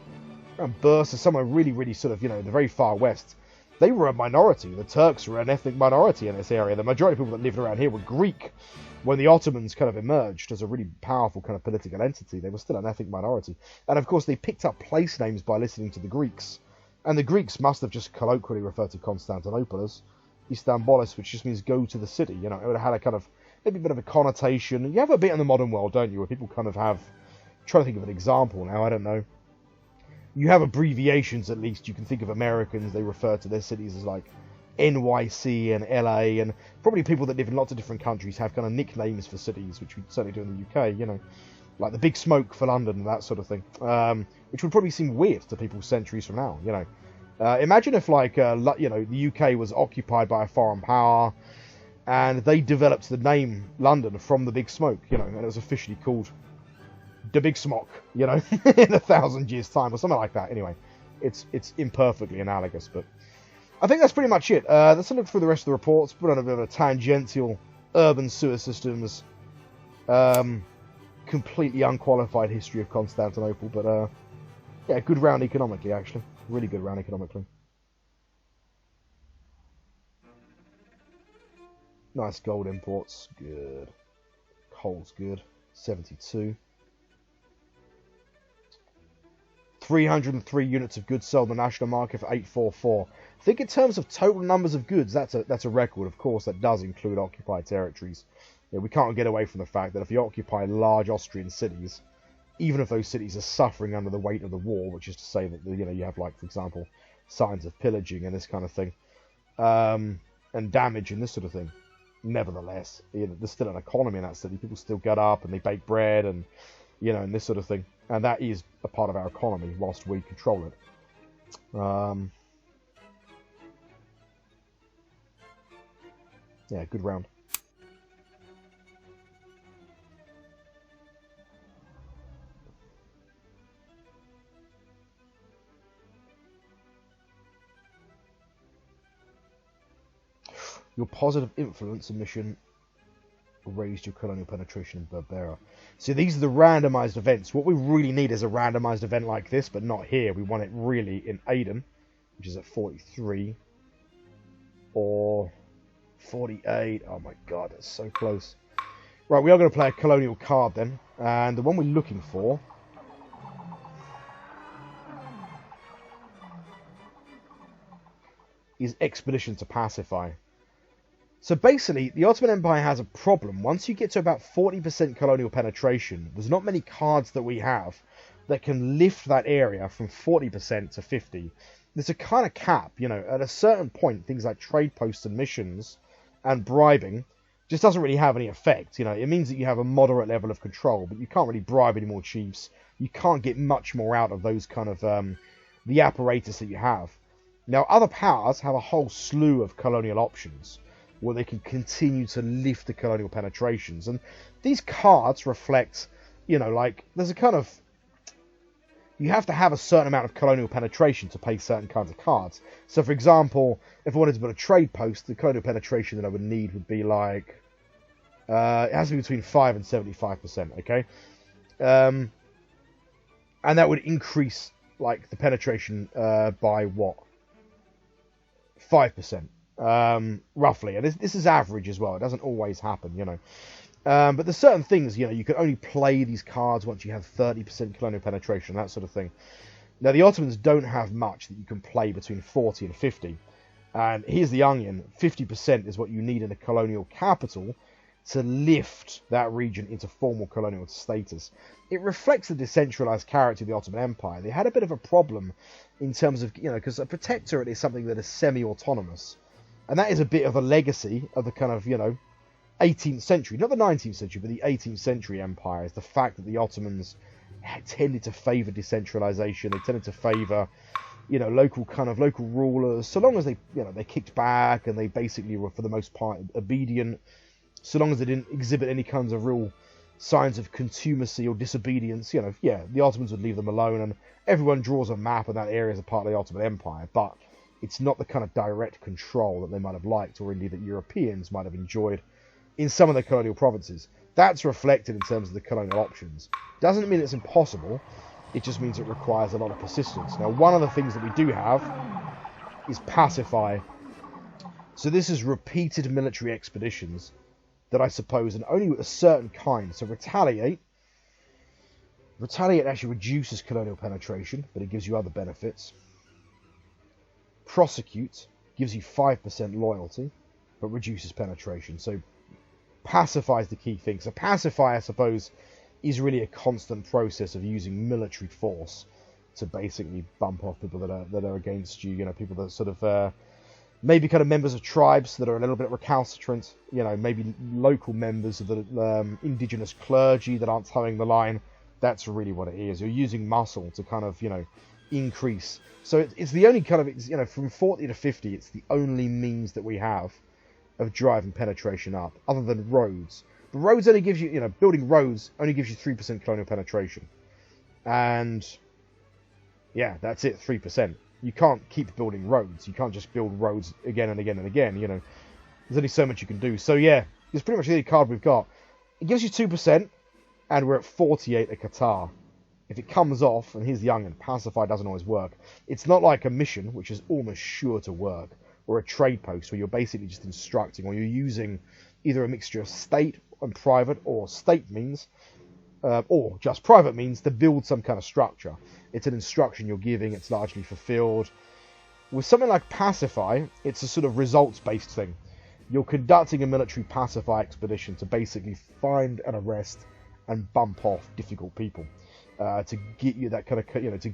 Speaker 1: Bursa, somewhere really, really sort of, the very far west, they were a minority. The Turks were an ethnic minority in this area. The majority of people that lived around here were Greek. When the Ottomans kind of emerged as a really powerful kind of political entity, they were still an ethnic minority. And of course, they picked up place names by listening to the Greeks. And the Greeks must have just colloquially referred to Constantinople as Istanbulis, which just means go to the city. It would have had a kind of, maybe a bit of a connotation. You have a bit in the modern world, don't you, where people kind of have, I'm trying to think of an example now, I don't know. You have abbreviations, at least. You can think of Americans, they refer to their cities as like NYC and LA, and probably people that live in lots of different countries have kind of nicknames for cities, which we certainly do in the UK, like the Big Smoke for London and that sort of thing, which would probably seem weird to people centuries from now, Imagine if, like, the UK was occupied by a foreign power, and they developed the name London from the Big Smoke, and it was officially called the Big Smoke, in 1,000 years' time, or something like that. Anyway, it's imperfectly analogous, but I think that's pretty much it. Let's look through the rest of the reports, put on a bit of a tangential urban sewer systems, completely unqualified history of Constantinople, but yeah, good round economically, actually. Really good round economically. Nice gold imports. Good. Coal's good. 72. 303 units of goods sold on the national market for 844. I think in terms of total numbers of goods, that's a record. Of course, that does include occupied territories. We can't get away from the fact that if you occupy large Austrian cities, even if those cities are suffering under the weight of the war, which is to say that, you have, like, for example, signs of pillaging and this kind of thing, and damage and this sort of thing, nevertheless, there's still an economy in that city. People still get up and they bake bread and, and this sort of thing. And that is a part of our economy whilst we control it. Yeah, good round. Your positive influence emission raised your colonial penetration in Berbera. So these are the randomized events. What we really need is a randomized event like this, but not here. We want it really in Aden, which is at 43. Or 48. Oh my god, that's so close. Right, we are going to play a colonial card then. And the one we're looking for is Expedition to Pacify. So basically, the Ottoman Empire has a problem. Once you get to about 40% colonial penetration, there's not many cards that we have that can lift that area from 40% to 50. There's a kind of cap, at a certain point, things like trade posts and missions and bribing just doesn't really have any effect. You know, it means that you have a moderate level of control, but you can't really bribe any more chiefs. You can't get much more out of those kind of the apparatus that you have. Now, other powers have a whole slew of colonial options where they can continue to lift the colonial penetrations, and these cards reflect, you know, like there's a kind of, you have to have a certain amount of colonial penetration to pay certain kinds of cards. So, for example, if I wanted to build a trade post, the colonial penetration that I would need would be like, it has to be between 5 and 75%, okay? And that would increase, like, the penetration by, what? 5%, roughly. And this is average as well. It doesn't always happen, you know. But there's certain things, you know, you can only play these cards once you have 30% colonial penetration, that sort of thing. Now, the Ottomans don't have much that you can play between 40 and 50. And here's the onion. 50% is what you need in a colonial capital to lift that region into formal colonial status. It reflects the decentralized character of the Ottoman Empire. They had a bit of a problem in terms of, you know, because a protectorate is something that is semi-autonomous. And that is a bit of a legacy of the kind of, you know, 18th century, not the 19th century, but the 18th century empire, is the fact that the Ottomans tended to favour decentralisation. They tended to favour, you know, local rulers, so long as they, you know, they kicked back and they basically were for the most part obedient, so long as they didn't exhibit any kinds of real signs of contumacy or disobedience, you know, yeah, the Ottomans would leave them alone, and everyone draws a map of that area as a part of the Ottoman Empire, but it's not the kind of direct control that they might have liked, or indeed that Europeans might have enjoyed in some of the colonial provinces. That's reflected in terms of the colonial options. Doesn't mean it's impossible, it just means it requires a lot of persistence. Now, one of the things that we do have is pacify. So this is repeated military expeditions that I suppose, and only with a certain kind. So retaliate actually reduces colonial penetration, but it gives you other benefits. Prosecute gives you 5% loyalty, but reduces penetration. So pacify is the key thing. So pacify, I suppose, is really a constant process of using military force to basically bump off people that are against you. You know, people that sort of maybe kind of members of tribes that are a little bit recalcitrant. You know, maybe local members of the indigenous clergy that aren't towing the line. That's really what it is. You're using muscle to kind of, you know, increase. So it's the only kind of, you know, from 40 to 50, it's the only means that we have of driving penetration up, other than roads. But roads only gives you, you know, building roads only gives you 3% colonial penetration. And yeah, that's it, 3%. You can't keep building roads. You can't just build roads again and again and again, you know. There's only so much you can do. So yeah, it's pretty much the only card we've got. It gives you 2%, and we're at 48 at Qatar. If it comes off, and here's the onion, pacify doesn't always work. It's not like a mission, which is almost sure to work, or a trade post where you're basically just instructing, or you're using either a mixture of state and private, or state means, or just private means to build some kind of structure. It's an instruction you're giving, it's largely fulfilled. With something like pacify, it's a sort of results-based thing. You're conducting a military pacify expedition to basically find and arrest and bump off difficult people, to get you that kind of, you know, to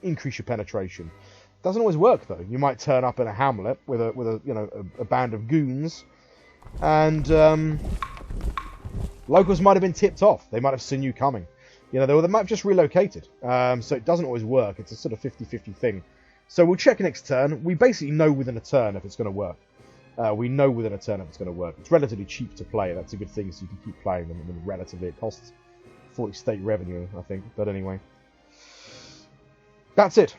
Speaker 1: increase your penetration. Doesn't always work though. You might turn up in a hamlet with a you know, a band of goons, and locals might have been tipped off. They might have seen you coming. You know, they might have just relocated. So it doesn't always work. It's a sort of 50-50 thing. So we'll check next turn. We basically know within a turn if it's going to work. We know within a turn if it's going to work. It's relatively cheap to play. That's a good thing, so you can keep playing them. And relatively, it costs 40 state revenue, I think. But anyway, that's it.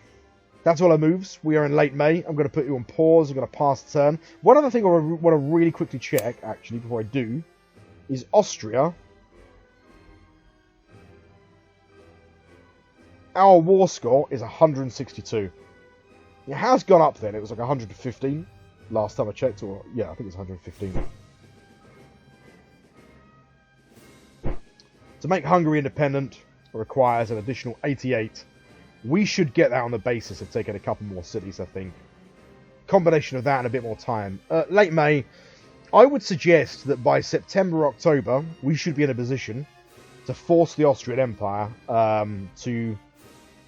Speaker 1: That's all our moves. We are in late May. I'm going to put you on pause. I'm going to pass the turn. One other thing I want to really quickly check, actually, before I do, is Austria. Our war score is 162. It has gone up then. It was like 115 last time I checked. Or yeah, I think it's 115. To make Hungary independent requires an additional 88. We should get that on the basis of taking a couple more cities, I think. Combination of that and a bit more time. Late May, I would suggest that by September, October, we should be in a position to force the Austrian Empire to,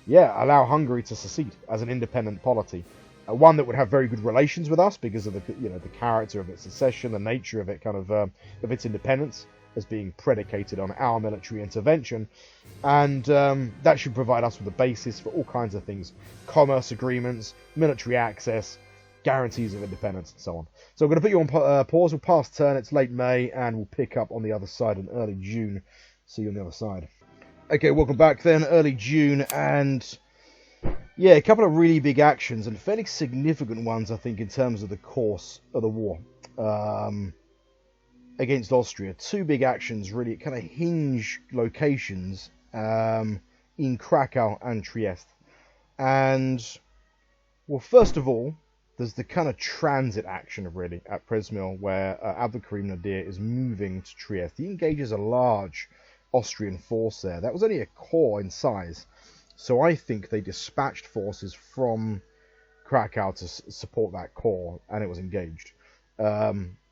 Speaker 1: yeah, allow Hungary to secede as an independent polity. one that would have very good relations with us because of the character of its secession, the nature of it, kind of its independence as being predicated on our military intervention, and that should provide us with a basis for all kinds of things: commerce agreements, military access, guarantees of independence, and so on. So I'm going to put you on pause. We'll pass turn. It's late May, and we'll pick up on the other side in early June. See you on the other side. Okay, welcome back then. Early June, and yeah, a couple of really big actions and fairly significant ones, I think, in terms of the course of the war against Austria. Two big actions, really, kind of hinge locations in Krakow and Trieste. And, well, first of all, there's the kind of transit action, really, at Przemyśl, where Abdulkarim Nadir is moving to Trieste. He engages a large Austrian force there. That was only a corps in size. So I think they dispatched forces from Krakow to support that corps, and it was engaged.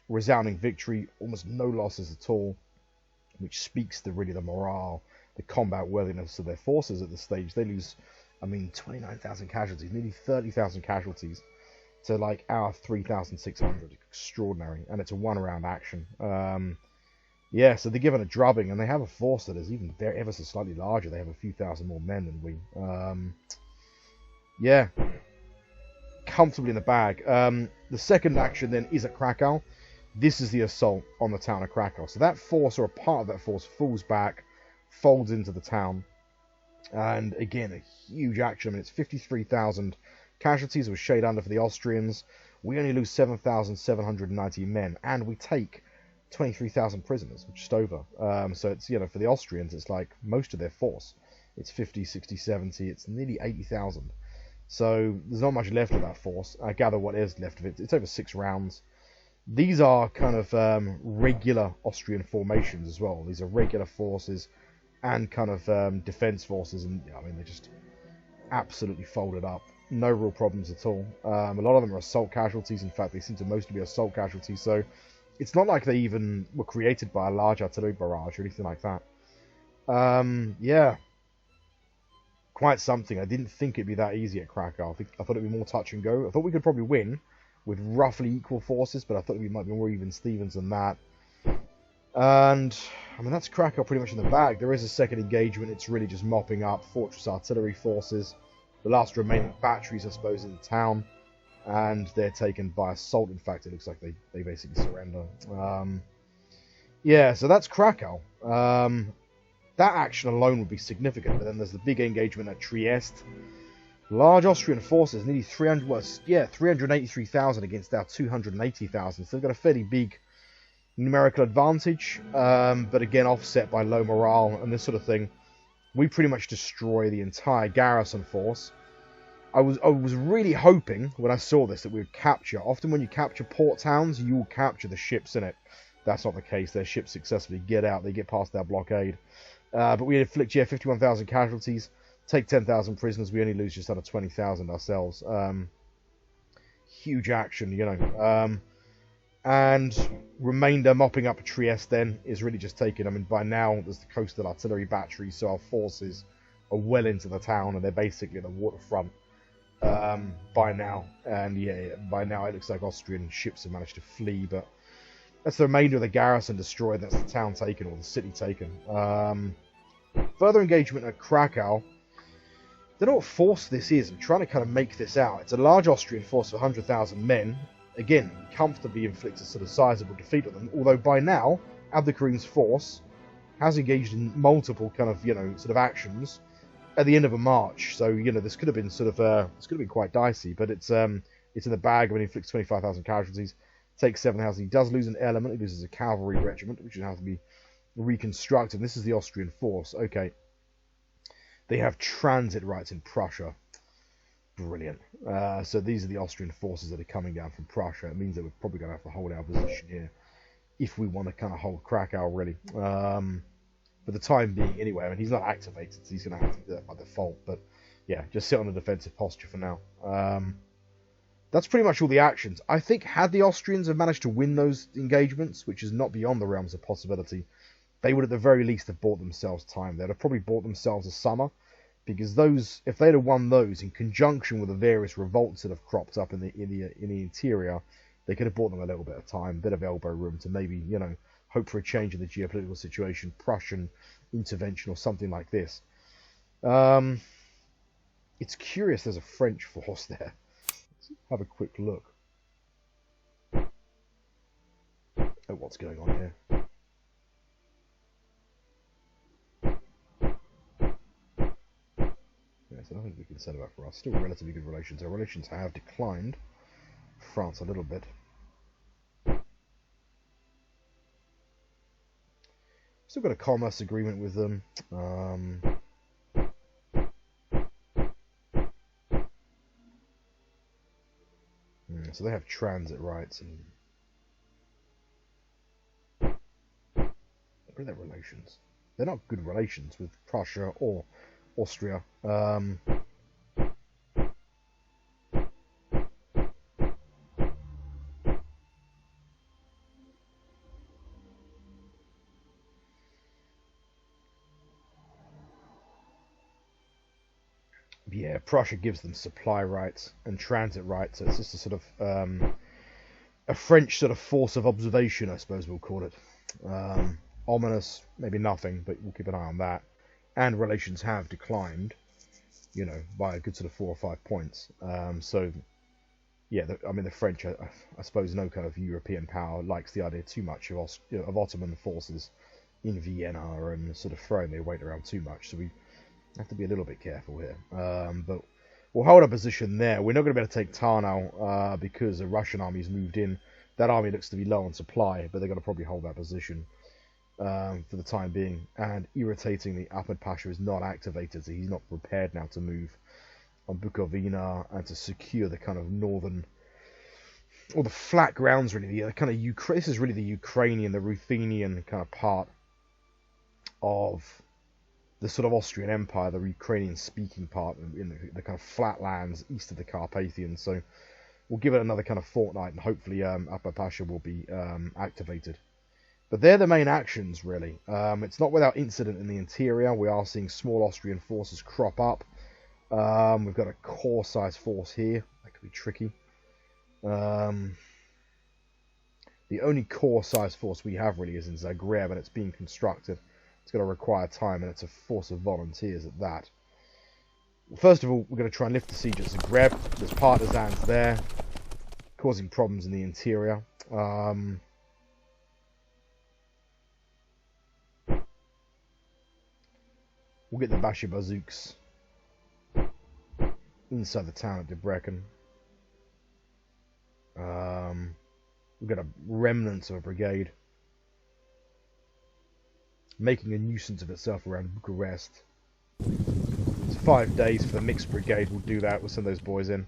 Speaker 1: Resounding victory, almost no losses at all, which speaks to really the morale, the combat worthiness of their forces at this stage. They lose, 29,000 casualties, nearly 30,000 casualties to like our 3,600. Extraordinary, and it's a one-round action. Yeah, so they're given a drubbing, and they have a force that is even ever so slightly larger. They have a few thousand more men than we. Yeah, comfortably in the bag. The second action then is at Krakow. This is the assault on the town of Krakow. So that force, or a part of that force, falls back, folds into the town. And again, a huge action. It's 53,000 casualties with shade under for the Austrians. We only lose 7,790 men, and we take 23,000 prisoners, just over. So it's, for the Austrians, it's like most of their force. It's 50, 60, 70, it's nearly 80,000. So there's not much left of that force. I gather what is left of it. It's over 6 rounds. These are kind of regular Austrian formations as well. These are regular forces and kind of defense forces, and they're just absolutely folded up. No real problems at all. A lot of them are assault casualties. In fact, they seem to mostly be assault casualties. So it's not like they even were created by a large artillery barrage or anything like that. Yeah, quite something. I didn't think it'd be that easy at Krakow. I thought it'd be more touch and go. I thought we could probably win with roughly equal forces, but I thought we might be more even Stevens than that. And that's Krakow pretty much in the bag. There is a second engagement. It's really just mopping up fortress artillery forces, the last remaining batteries, I suppose, in the town, and they're taken by assault. In fact, it looks like they basically surrender. Yeah, so that's Krakow. That action alone would be significant, but then there's the big engagement at Trieste. Large Austrian forces, nearly 383,000 against our 280,000. So they've got a fairly big numerical advantage, but again offset by low morale and this sort of thing. We pretty much destroy the entire garrison force. I was really hoping when I saw this that we would capture. Often when you capture port towns, you will capture the ships in it. That's not the case. Their ships successfully get out. They get past their blockade. But we inflict 51,000 casualties. Take 10,000 prisoners. We only lose just under 20,000 ourselves. Huge action, and remainder mopping up Trieste then is really just taken. by now there's the coastal artillery battery, so our forces are well into the town and they're basically at the waterfront by now. And by now it looks like Austrian ships have managed to flee, but that's the remainder of the garrison destroyed. That's the town taken, or the city taken. Further engagement at Krakow. I don't know what force this is. I'm trying to kind of make this out. It's a large Austrian force of 100,000 men. Again, comfortably inflicts a sort of sizable defeat on them. Although by now, Abdulkarim's force has engaged in multiple kind of, sort of actions at the end of a march. So, this could have been this could have been quite dicey. But it's in the bag. He inflicts 25,000 casualties, takes 7,000. He does lose an element. He loses a cavalry regiment, which would have to be reconstructed. This is the Austrian force. Okay. They have transit rights in Prussia. Brilliant. So these are the Austrian forces that are coming down from Prussia. It means that we're probably going to have to hold our position here if we want to kind of hold Krakow, really. For the time being, anyway. He's not activated, so he's going to have to do that by default. But, yeah, just sit on a defensive posture for now. That's pretty much all the actions. I think had the Austrians have managed to win those engagements, which is not beyond the realms of possibility, they would at the very least have bought themselves time. They'd have probably bought themselves a summer because those, if they'd have won those in conjunction with the various revolts that have cropped up in the interior, they could have bought them a little bit of time, a bit of elbow room to maybe, you know, hope for a change in the geopolitical situation, Prussian intervention or something like this. It's curious there's a French force there. Let's have a quick look at what's going on here. Yes, I don't think we can say that for us. Still relatively good relations. Our relations have declined. France a little bit. Still got a commerce agreement with them. So they have transit rights and what are their relations? They're not good relations with Prussia or Austria. Yeah, Prussia gives them supply rights and transit rights. So it's just a sort of a French sort of force of observation, I suppose we'll call it. Ominous, maybe nothing, but we'll keep an eye on that. And relations have declined, you know, by a good sort of 4 or 5 points. So, yeah, I mean, the French, I suppose no kind of European power likes the idea too much of Ottoman forces in Vienna and sort of throwing their weight around too much. So we have to be a little bit careful here. But we'll hold our position there. We're not going to be able to take Tarnow because the Russian army's moved in. That army looks to be low on supply, but they're going to probably hold that position for the time being. And irritatingly, Ahmed Pasha is not activated, so he's not prepared now to move on Bukovina and to secure the kind of northern, or the flat grounds really. The kind of this is really the Ukrainian, the Ruthenian kind of part of the sort of Austrian Empire, the Ukrainian-speaking part in the kind of flat lands east of the Carpathians. So we'll give it another kind of fortnight, and hopefully Ahmed Pasha will be activated. But they're the main actions, really. It's not without incident in the interior. We are seeing small Austrian forces crop up. We've got a core-sized force here. That could be tricky. The only core-sized force we have, really, is in Zagreb, and it's being constructed. It's going to require time, and it's a force of volunteers at that. First of all, we're going to try and lift the siege at Zagreb. There's partisans there, causing problems in the interior. We'll get the Bashi Bazooks inside the town of Debrecen. We've got a remnant of a brigade making a nuisance of itself around Bucharest. It's 5 days for the mixed brigade. We'll do that. We'll send those boys in.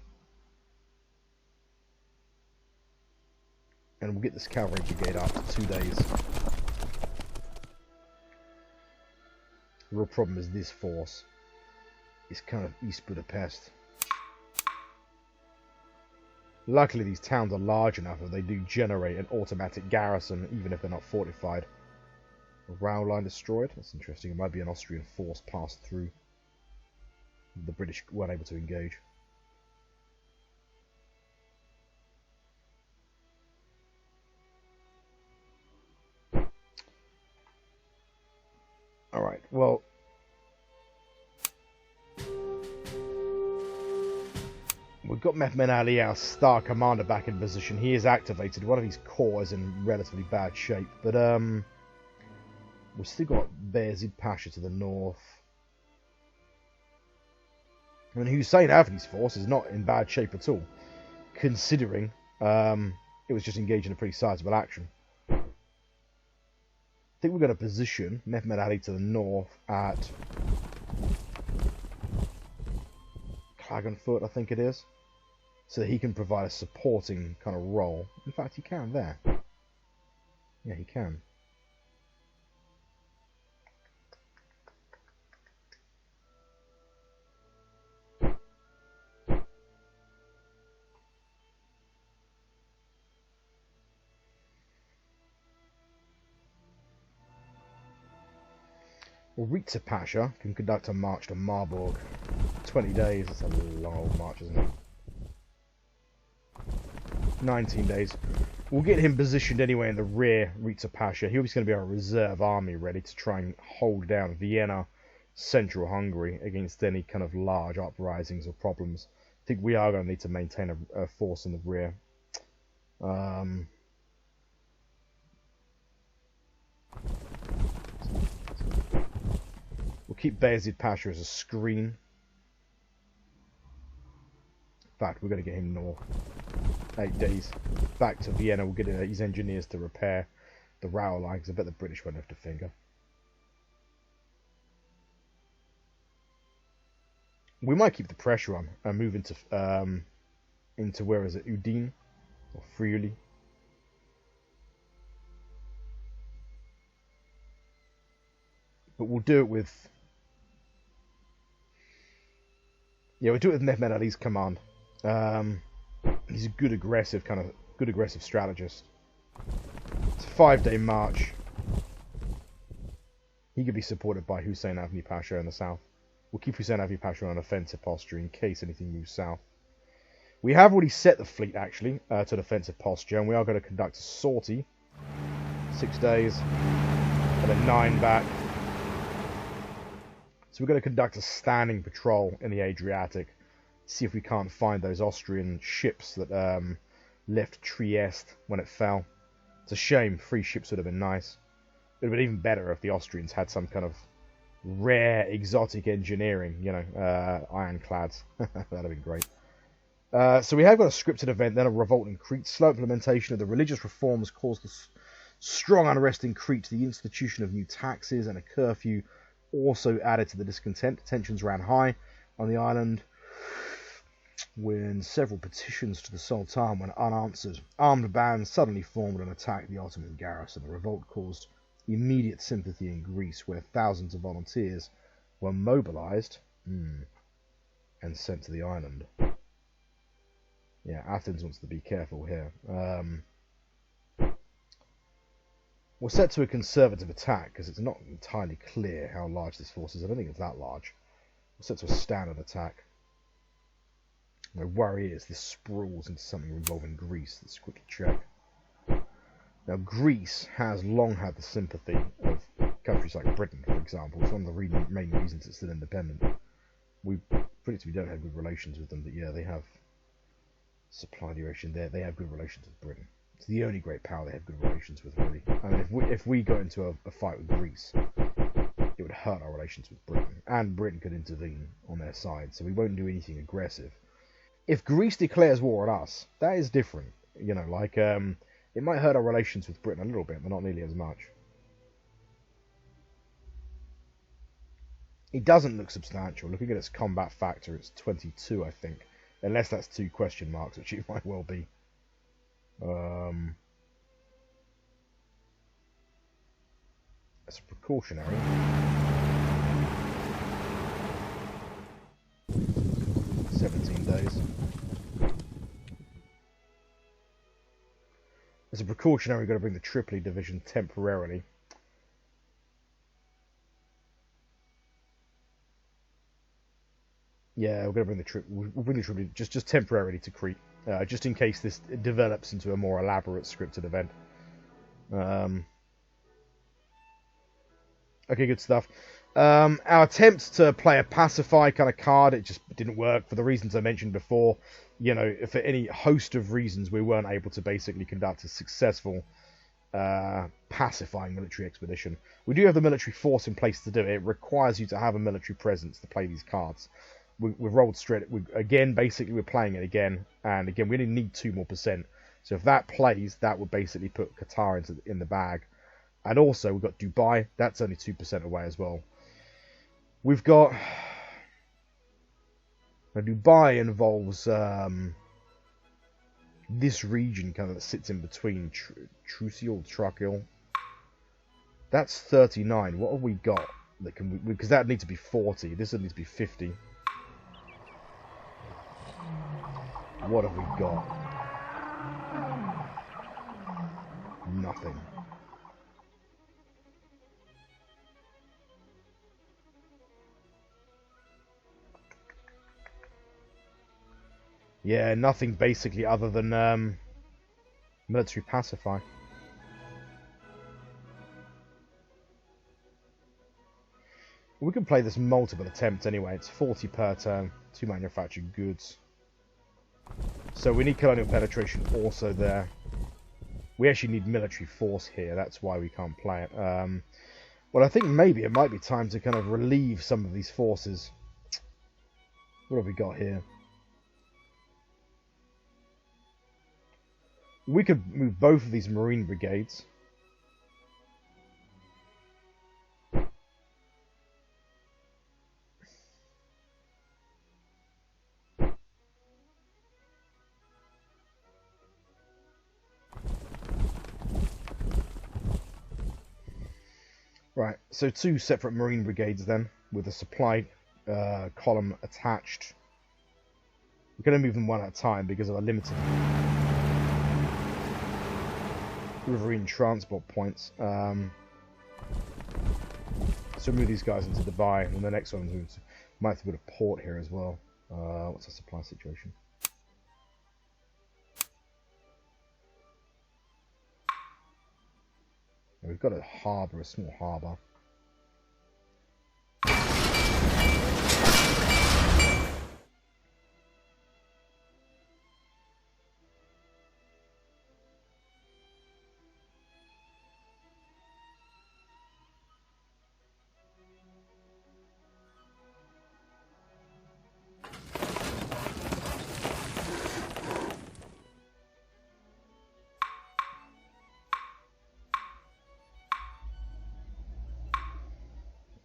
Speaker 1: And we'll get this cavalry brigade after 2 days. The real problem is this force is kind of East Budapest. Luckily these towns are large enough that they do generate an automatic garrison, even if they're not fortified. A rail line destroyed. That's interesting. It might be an Austrian force passed through. The British weren't able to engage. Alright, well, we've got Mehmed Ali, our star commander, back in position. He is activated. One of his corps is in relatively bad shape, but we've still got Bayezid Pasha to the north. I mean, Hussein Avni's force is not in bad shape at all, considering it was just engaged in a pretty sizable action. I think we're going to position Mehmed Ali to the north at Klagenfurt, I think it is, so that he can provide a supporting kind of role. In fact, he can there. Yeah, he can. Well, Ritza Pasha can conduct a march to Marburg. 20 days, that's a long old march, isn't it? 19 days. We'll get him positioned anyway in the rear, Ritza Pasha. He's going to be our reserve army ready to try and hold down Vienna, central Hungary, against any kind of large uprisings or problems. I think we are going to need to maintain a force in the rear. We'll keep Bayezid Pasha as a screen. In fact, we're going to get him north. 8 days. Back to Vienna. We'll get his engineers to repair the rail line, because I bet the British won't lift a finger. We might keep the pressure on and move into where is it? Udine or Friuli. But we'll do it with we'll do it with Mehmed Ali's command. He's a good aggressive strategist. It's a 5-day march. He could be supported by Hussein Avni Pasha in the south. We'll keep Hussein Avni Pasha on an offensive posture in case anything moves south. We have already set the fleet actually to defensive posture, and we are going to conduct a sortie. 6 days, and then 9 back. So we're going to conduct a standing patrol in the Adriatic. See if we can't find those Austrian ships that left Trieste when it fell. It's a shame. 3 ships would have been nice. It would have been even better if the Austrians had some kind of rare exotic engineering, you know, ironclads. That'd have been great. So we have got a scripted event, then a revolt in Crete. Slow implementation of the religious reforms caused a strong unrest in Crete. The institution of new taxes and a curfew also added to the discontent. Tensions ran high on the island when several petitions to the Sultan went unanswered. Armed bands suddenly formed and attacked the Ottoman garrison. The revolt caused immediate sympathy in Greece, where thousands of volunteers were mobilized and sent to the island. Yeah, Athens wants to be careful here. We're set to a conservative attack because it's not entirely clear how large this force is. I don't think it's that large. We're set to a standard attack. My worry is this sprawls into something involving Greece. Let's quickly check. Now, Greece has long had the sympathy of countries like Britain, for example. It's one of the main reasons it's still independent. We predictably don't have good relations with them, but yeah, they have supply duration there. They have good relations with Britain. It's the only great power they have good relations with, really. I mean, if we got into a fight with Greece, it would hurt our relations with Britain, and Britain could intervene on their side, so we won't do anything aggressive. If Greece declares war on us, that is different. You know, like, it might hurt our relations with Britain a little bit, but not nearly as much. It doesn't look substantial. Looking at its combat factor, it's 22, I think. Unless that's 2 question marks, which it might well be. That's precautionary. As a precautionary, we're going to bring the Tripoli division temporarily. Yeah, we're going to bring we'll bring the Tripoli just temporarily to Crete, just in case this develops into a more elaborate scripted event. Okay, good stuff. Our attempt to play a pacify kind of card, it just didn't work for the reasons I mentioned before. You know, for any host of reasons, we weren't able to basically conduct a successful pacifying military expedition. We do have the military force in place to do it. It requires you to have a military presence to play these cards. We've rolled straight. Again, basically, we're playing it again. And again, we only need 2% more. So if that plays, that would basically put Qatar in the bag. And also, we've got Dubai. That's only 2% away as well. We've got... Now, Dubai involves this region kind of that sits in between Trucial, Trucial. That's 39. What have we got? That can because that needs to be 40. This would need to be 50. What have we got? Nothing. Yeah, nothing basically other than military pacify. We can play this multiple attempts anyway. It's 40 per turn, 2 manufactured goods. So we need colonial penetration also there. We actually need military force here. That's why we can't play it. Well, I think maybe it might be time to kind of relieve some of these forces. What have we got here? We could move both of these marine brigades. Right, so 2 separate marine brigades then, with a supply column attached. We're going to move them one at a time because of our limited riverine transport points. So move these guys into Dubai, and the next one's moved to, might have to put a port here as well. What's the supply situation? We've got a harbour, a small harbour.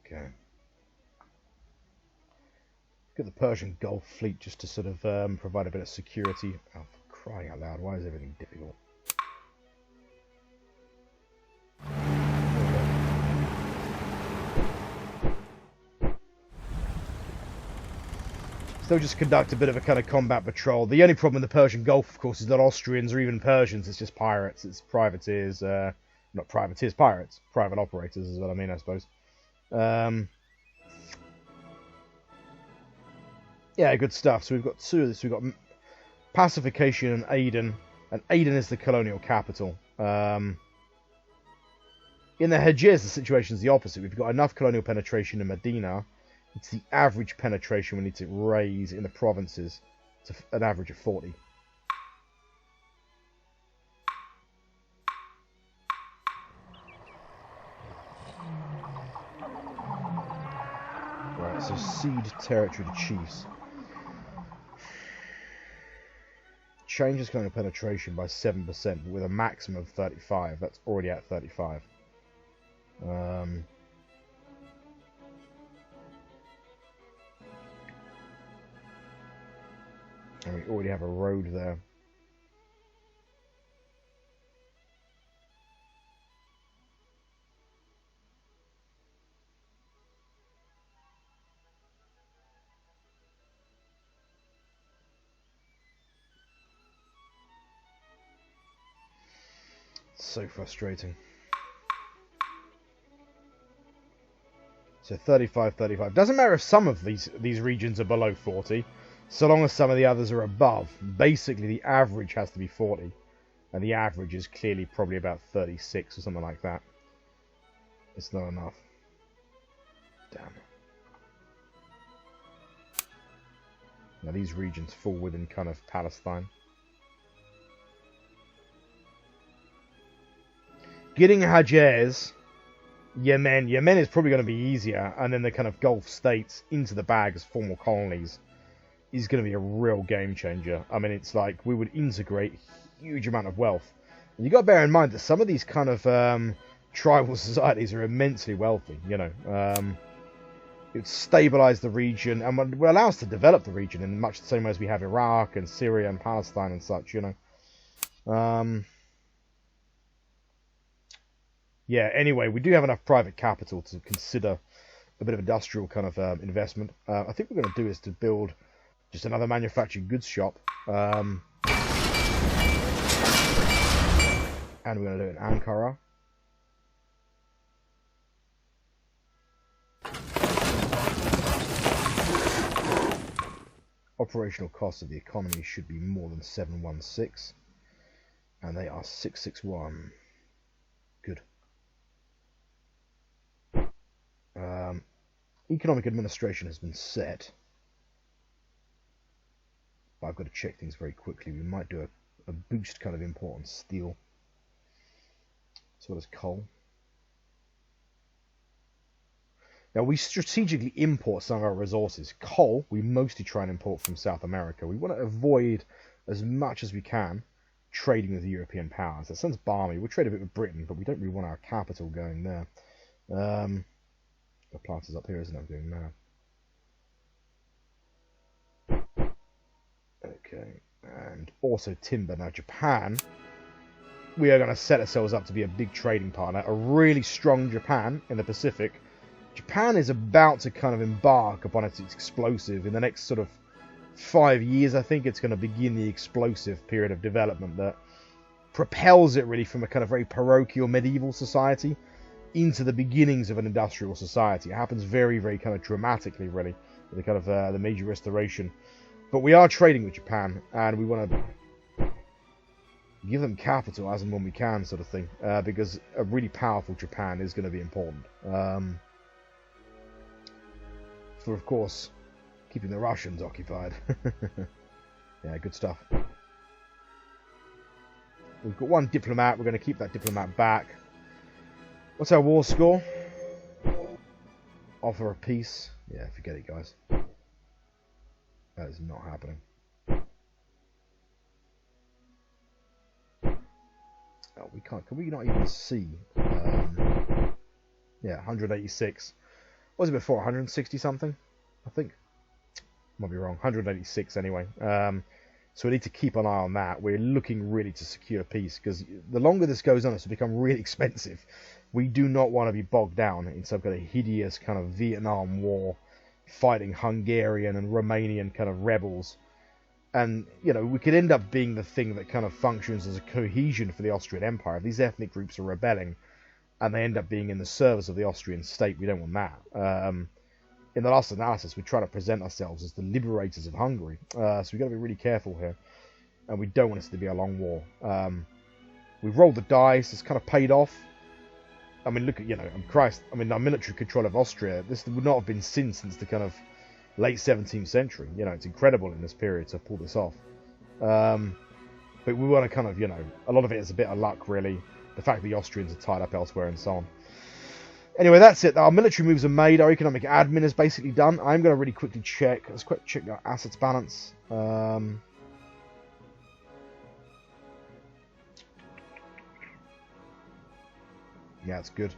Speaker 1: Okay. Got the Persian Gulf Fleet just to sort of provide a bit of security. Oh, for crying out loud, why is everything difficult? So they'll just conduct a bit of a kind of combat patrol. The only problem in the Persian Gulf, of course, is not Austrians or even Persians. It's just pirates. It's privateers. Not privateers, pirates. Private operators is what I mean, I suppose. Yeah, good stuff. So we've got 2 of this. We've got pacification and Aden. And Aden is the colonial capital. In the Hejaz, the situation is the opposite. We've got enough colonial penetration in Medina. It's the average penetration we need to raise in the provinces to an average of 40. Right, so cede territory to chiefs. Changes colonial penetration by 7% with a maximum of 35. That's already at 35. And we already have a road there. So frustrating. So 35, 35. Doesn't matter if some of these regions are below 40. So long as some of the others are above, basically the average has to be 40. And the average is clearly probably about 36 or something like that. It's not enough. Damn. Now these regions fall within kind of Palestine. Getting Hejaz, Yemen is probably going to be easier. And then the kind of Gulf states into the bag as formal colonies is going to be a real game changer. I mean, it's like we would integrate a huge amount of wealth. And you got to bear in mind that some of these kind of tribal societies are immensely wealthy. You know, it would stabilize the region and would allow us to develop the region in much the same way as we have Iraq and Syria and Palestine and such. You know. Yeah. Anyway, we do have enough private capital to consider a bit of industrial kind of investment. I think what we're going to do is to build just another manufactured goods shop. And we're going to do it in Ankara. operational costs of the economy should be more than 716, and they are 661. Good. Economic administration has been set, but I've got to check things very quickly. We might do a boost kind of import on steel. So what is coal? Now, we strategically import some of our resources. Coal, we mostly try and import from South America. We want to avoid, as much as we can, trading with the European powers. That sounds balmy. We'll trade a bit with Britain, but we don't really want our capital going there. The plant is up here, isn't it? I'm doing now. Okay, and also timber. Now, Japan, we are going to set ourselves up to be a big trading partner. A really strong Japan in the Pacific. Japan is about to kind of embark upon its explosive. In the next sort of 5 years, I think it's going to begin the explosive period of development that propels it really from a kind of very parochial medieval society into the beginnings of an industrial society. It happens very, very kind of dramatically, really, with the kind of the Meiji Restoration. But we are trading with Japan, and we want to give them capital as and when we can, sort of thing, because a really powerful Japan is going to be important. For, of course, keeping the Russians occupied. Yeah, good stuff. We've got one diplomat. We're going to keep that diplomat back. What's our war score? Offer a peace. Yeah, forget it, guys. That is not happening. Oh, we can't. Can we not even see? Yeah, 186. What was it before? 160 something? I think. Might be wrong. 186 anyway. So we need to keep an eye on that. We're looking really to secure peace, because the longer this goes on, it's become really expensive. We do not want to be bogged down in some kind of hideous kind of Vietnam War, fighting Hungarian and Romanian kind of rebels. And, you know, we could end up being the thing that kind of functions as a cohesion for the Austrian Empire. If these ethnic groups are rebelling and they end up being in the service of the Austrian state, we don't want that. In the last analysis, we try to present ourselves as the liberators of Hungary. So we've got to be really careful here. And we don't want this to be a long war. We've rolled the dice. It's kind of paid off. I mean, look at, you know, Christ. I mean, our military control of Austria, this would not have been seen since the kind of late 17th century. You know, it's incredible in this period to pull this off. But we want to kind of, you know, a lot of it is a bit of luck, really. The fact that the Austrians are tied up elsewhere and so on. Anyway, that's it. Our military moves are made. Our economic admin is basically done. I'm going to really quickly check. Let's quick check our assets balance. Yeah, it's good.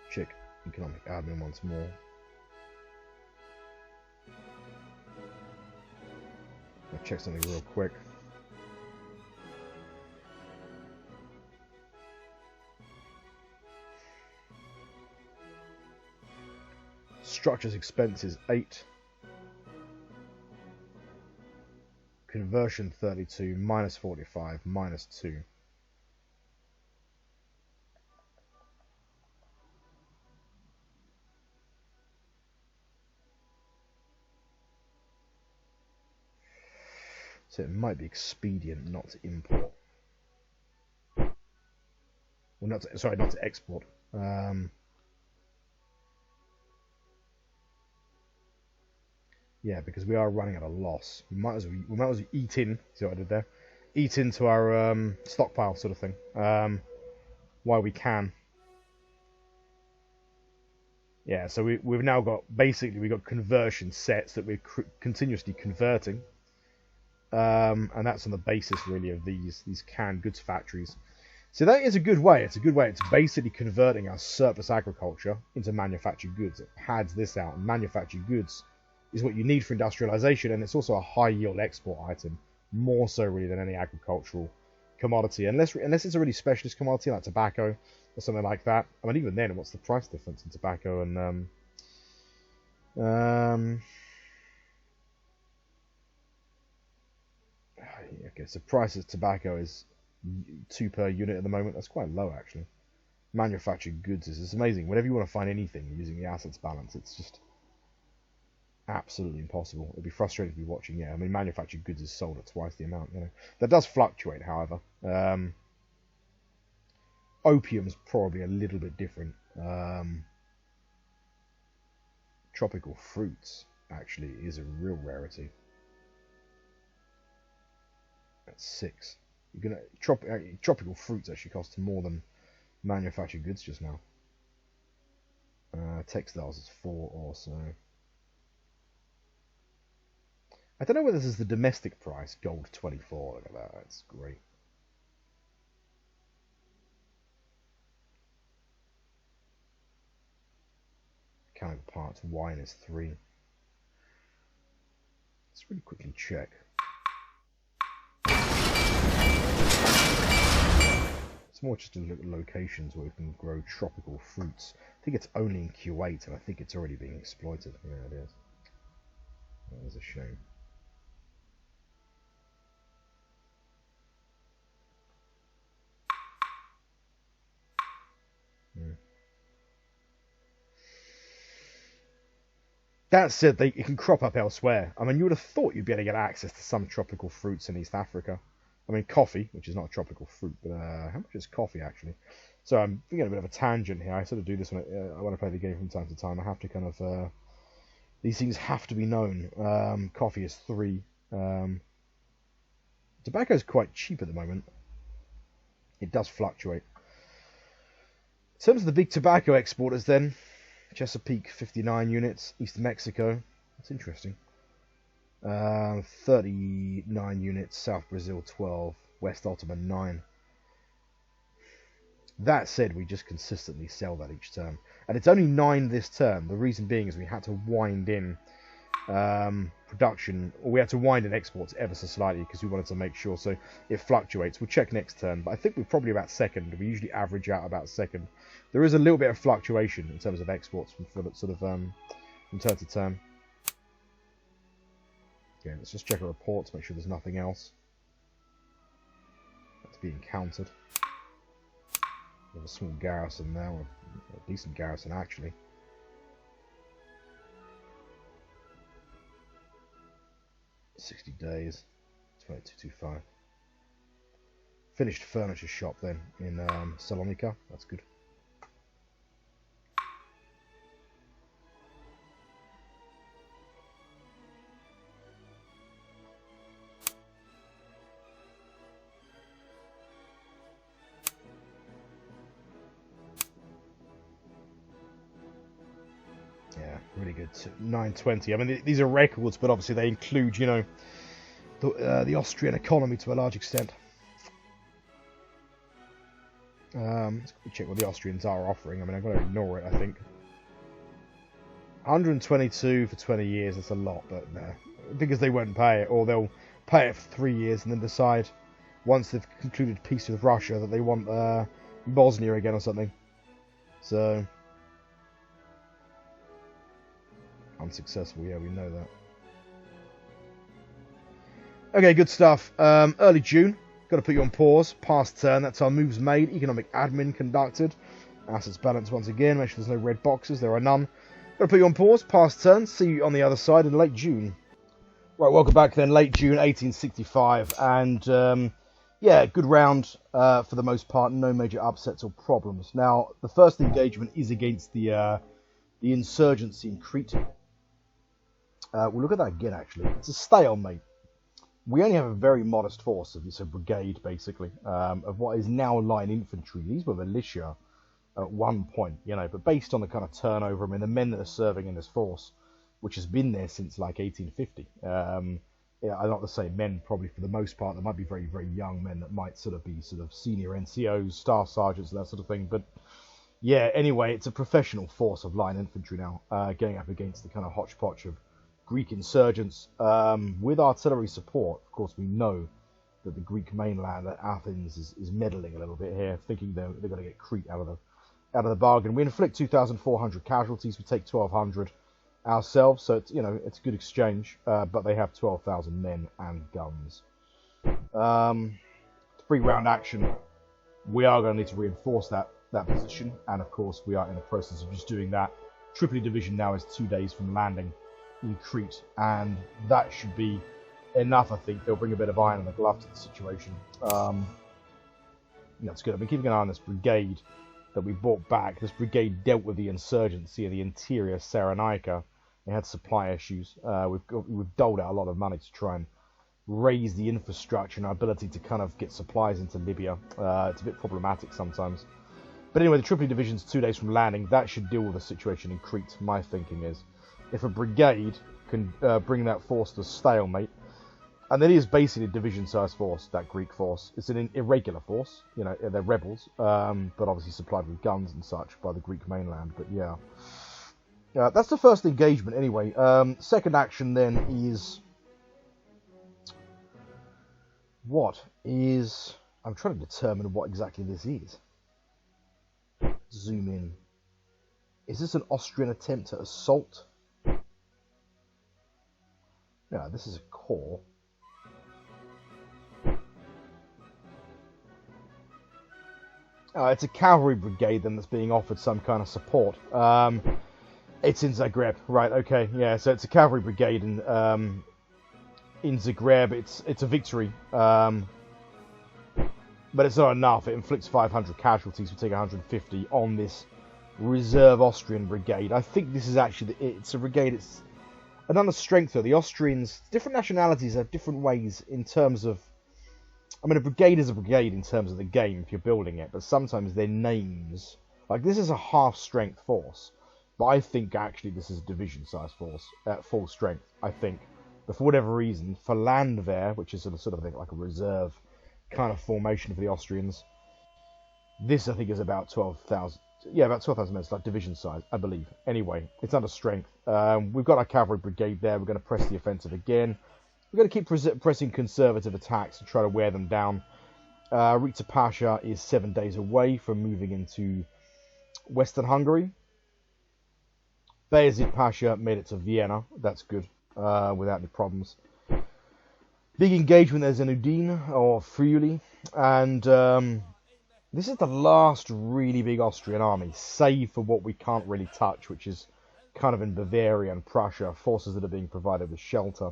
Speaker 1: Check economic admin once more. I'll check something real quick. Structures expenses 8. Conversion 32, minus 45, minus 2. So it might be expedient not to import. Well, not to export. Yeah, because we are running at a loss. We might as well eat in. See what I did there? Eat into our stockpile, sort of thing. While we can. Yeah, so we've now got we've got conversion sets that we're continuously converting. And that's on the basis really of these canned goods factories. So that is a good way. It's a good way. It's basically converting our surplus agriculture into manufactured goods. It pads this out, and manufactured goods is what you need for industrialization, and it's also a high yield export item, more so really than any agricultural commodity, unless it's a really specialist commodity like tobacco or something like that. I mean, even then, what's the price difference in tobacco and okay, so price of tobacco is 2 per unit at the moment. That's quite low, actually. Manufactured goods is amazing. Whenever you want to find anything using the assets balance, it's just absolutely impossible. It'd be frustrating to be watching. Yeah, I mean, manufactured goods is sold at twice the amount. You know, that does fluctuate, however. Opium's probably a little bit different. Tropical fruits actually is a real rarity. That's 6. You're gonna tropical fruits actually cost more than manufactured goods just now. Textiles is 4 also. I don't know whether this is the domestic price. Gold 24. Look at that. That's great. Chemical parts. Wine is 3. Let's really quickly check. It's more just to look at locations where we can grow tropical fruits. I think it's only in Kuwait, and I think it's already being exploited. Yeah, it is. That is a shame. That said, it can crop up elsewhere. I mean, you would have thought you'd be able to get access to some tropical fruits in East Africa. I mean, coffee, which is not a tropical fruit, but how much is coffee, actually? So I'm getting a bit of a tangent here. I sort of do this when I want to play the game from time to time. I have to kind of... these things have to be known. Coffee is 3. Tobacco is quite cheap at the moment. It does fluctuate. In terms of the big tobacco exporters, then... Chesapeake, 59 units. East Mexico, that's interesting. 39 units. South Brazil, 12. West Ottoman, 9. That said, we just consistently sell that each term. And it's only 9 this term. The reason being is we had to wind in production, or we had to wind in exports ever so slightly because we wanted to make sure. So it fluctuates. We'll check next term, but I think we're probably about second. We usually average out about second. There is a little bit of fluctuation in terms of exports from sort of from term to term. Okay, let's just check our reports, make sure there's nothing else that's being counted. We have a small garrison now, or a decent garrison actually. $60 days, 2225. Finished furniture shop then in Salonika. That's good. Yeah, really good. 920. I mean, these are records, but obviously they include, you know, the Austrian economy to a large extent. Let's check what the Austrians are offering. I mean, I'm going to ignore it, I think. 122 for 20 years, that's a lot, but because they won't pay it, or they'll pay it for 3 years and then decide, once they've concluded peace with Russia, that they want Bosnia again or something. So... unsuccessful, yeah, we know that. Okay, good stuff. Early June, got to put you on pause. Past turn, that's our moves made. Economic admin conducted. Assets balanced once again. Make sure there's no red boxes. There are none. Got to put you on pause. Past turn. See you on the other side in late June. Right, welcome back then. Late June 1865. And, yeah, good round for the most part. No major upsets or problems. Now, the first engagement is against the insurgency in Crete. We'll look at that again, actually. It's a stalemate. We only have a very modest force. It's a brigade, basically, of what is now line infantry. These were militia at one point, you know, but based on the kind of turnover, I mean, the men that are serving in this force, which has been there since, like, 1850. Yeah, I'm not to say men, probably, for the most part. There might be very, very young men that might sort of be sort of senior NCOs, staff sergeants, that sort of thing, but... yeah, anyway, it's a professional force of line infantry now, going up against the kind of hodgepodge of Greek insurgents with artillery support. Of course, we know that the Greek mainland at Athens is meddling a little bit here, thinking they're going to get Crete out of the bargain. We inflict 2,400 casualties. We take 1,200 ourselves, so it's, you know, it's a good exchange. But they have 12,000 men and guns. 3-round action. We are going to need to reinforce that position, and of course we are in the process of just doing that. Tripoli division now is 2 days from landing in Crete, and that should be enough. I think they'll bring a bit of iron in the glove to the situation. That's good. I've been keeping an eye on this brigade that we brought back. This brigade dealt with the insurgency of the interior Cyrenaica. They had supply issues. We've doled out a lot of money to try and raise the infrastructure and our ability to kind of get supplies into Libya. It's a bit problematic sometimes. But anyway, the Tripoli Division's 2 days from landing. That should deal with the situation in Crete. My thinking is, if a brigade can bring that force to stalemate, and it is basically a division-sized force, that Greek force. It's an irregular force, they're rebels, but obviously supplied with guns and such by the Greek mainland, but yeah. That's the first engagement anyway. Second action then is... I'm trying to determine what exactly this is. Zoom in. Is this an Austrian attempt to assault? Yeah, this is a corps. It's a cavalry brigade then that's being offered some kind of support. It's in Zagreb, right? Okay, yeah. So it's a cavalry brigade in Zagreb. It's a victory, but it's not enough. It inflicts 500 casualties. We take 150 on this reserve Austrian brigade. I think this is actually it's a brigade. It's another strength though. The Austrians, different nationalities have different ways in terms of. I mean, a brigade is a brigade in terms of the game if you're building it, but sometimes their names, like this is a half-strength force, but I think actually this is a division-sized force at full strength, I think. But for whatever reason, for Landwehr, which is sort of like a reserve kind of formation for the Austrians, this I think is about 12,000. Yeah, about 12,000 men. It's like division size, I believe. Anyway, it's under strength. We've got our cavalry brigade there. We're going to press the offensive again. We're going to keep pressing conservative attacks to try to wear them down. Rita Pasha is 7 days away from moving into Western Hungary. Bayezid Pasha made it to Vienna. That's good, without any problems. Big engagement there's in Udine, or Friuli. And this is the last really big Austrian army, save for what we can't really touch, which is kind of in Bavaria and Prussia, forces that are being provided with shelter.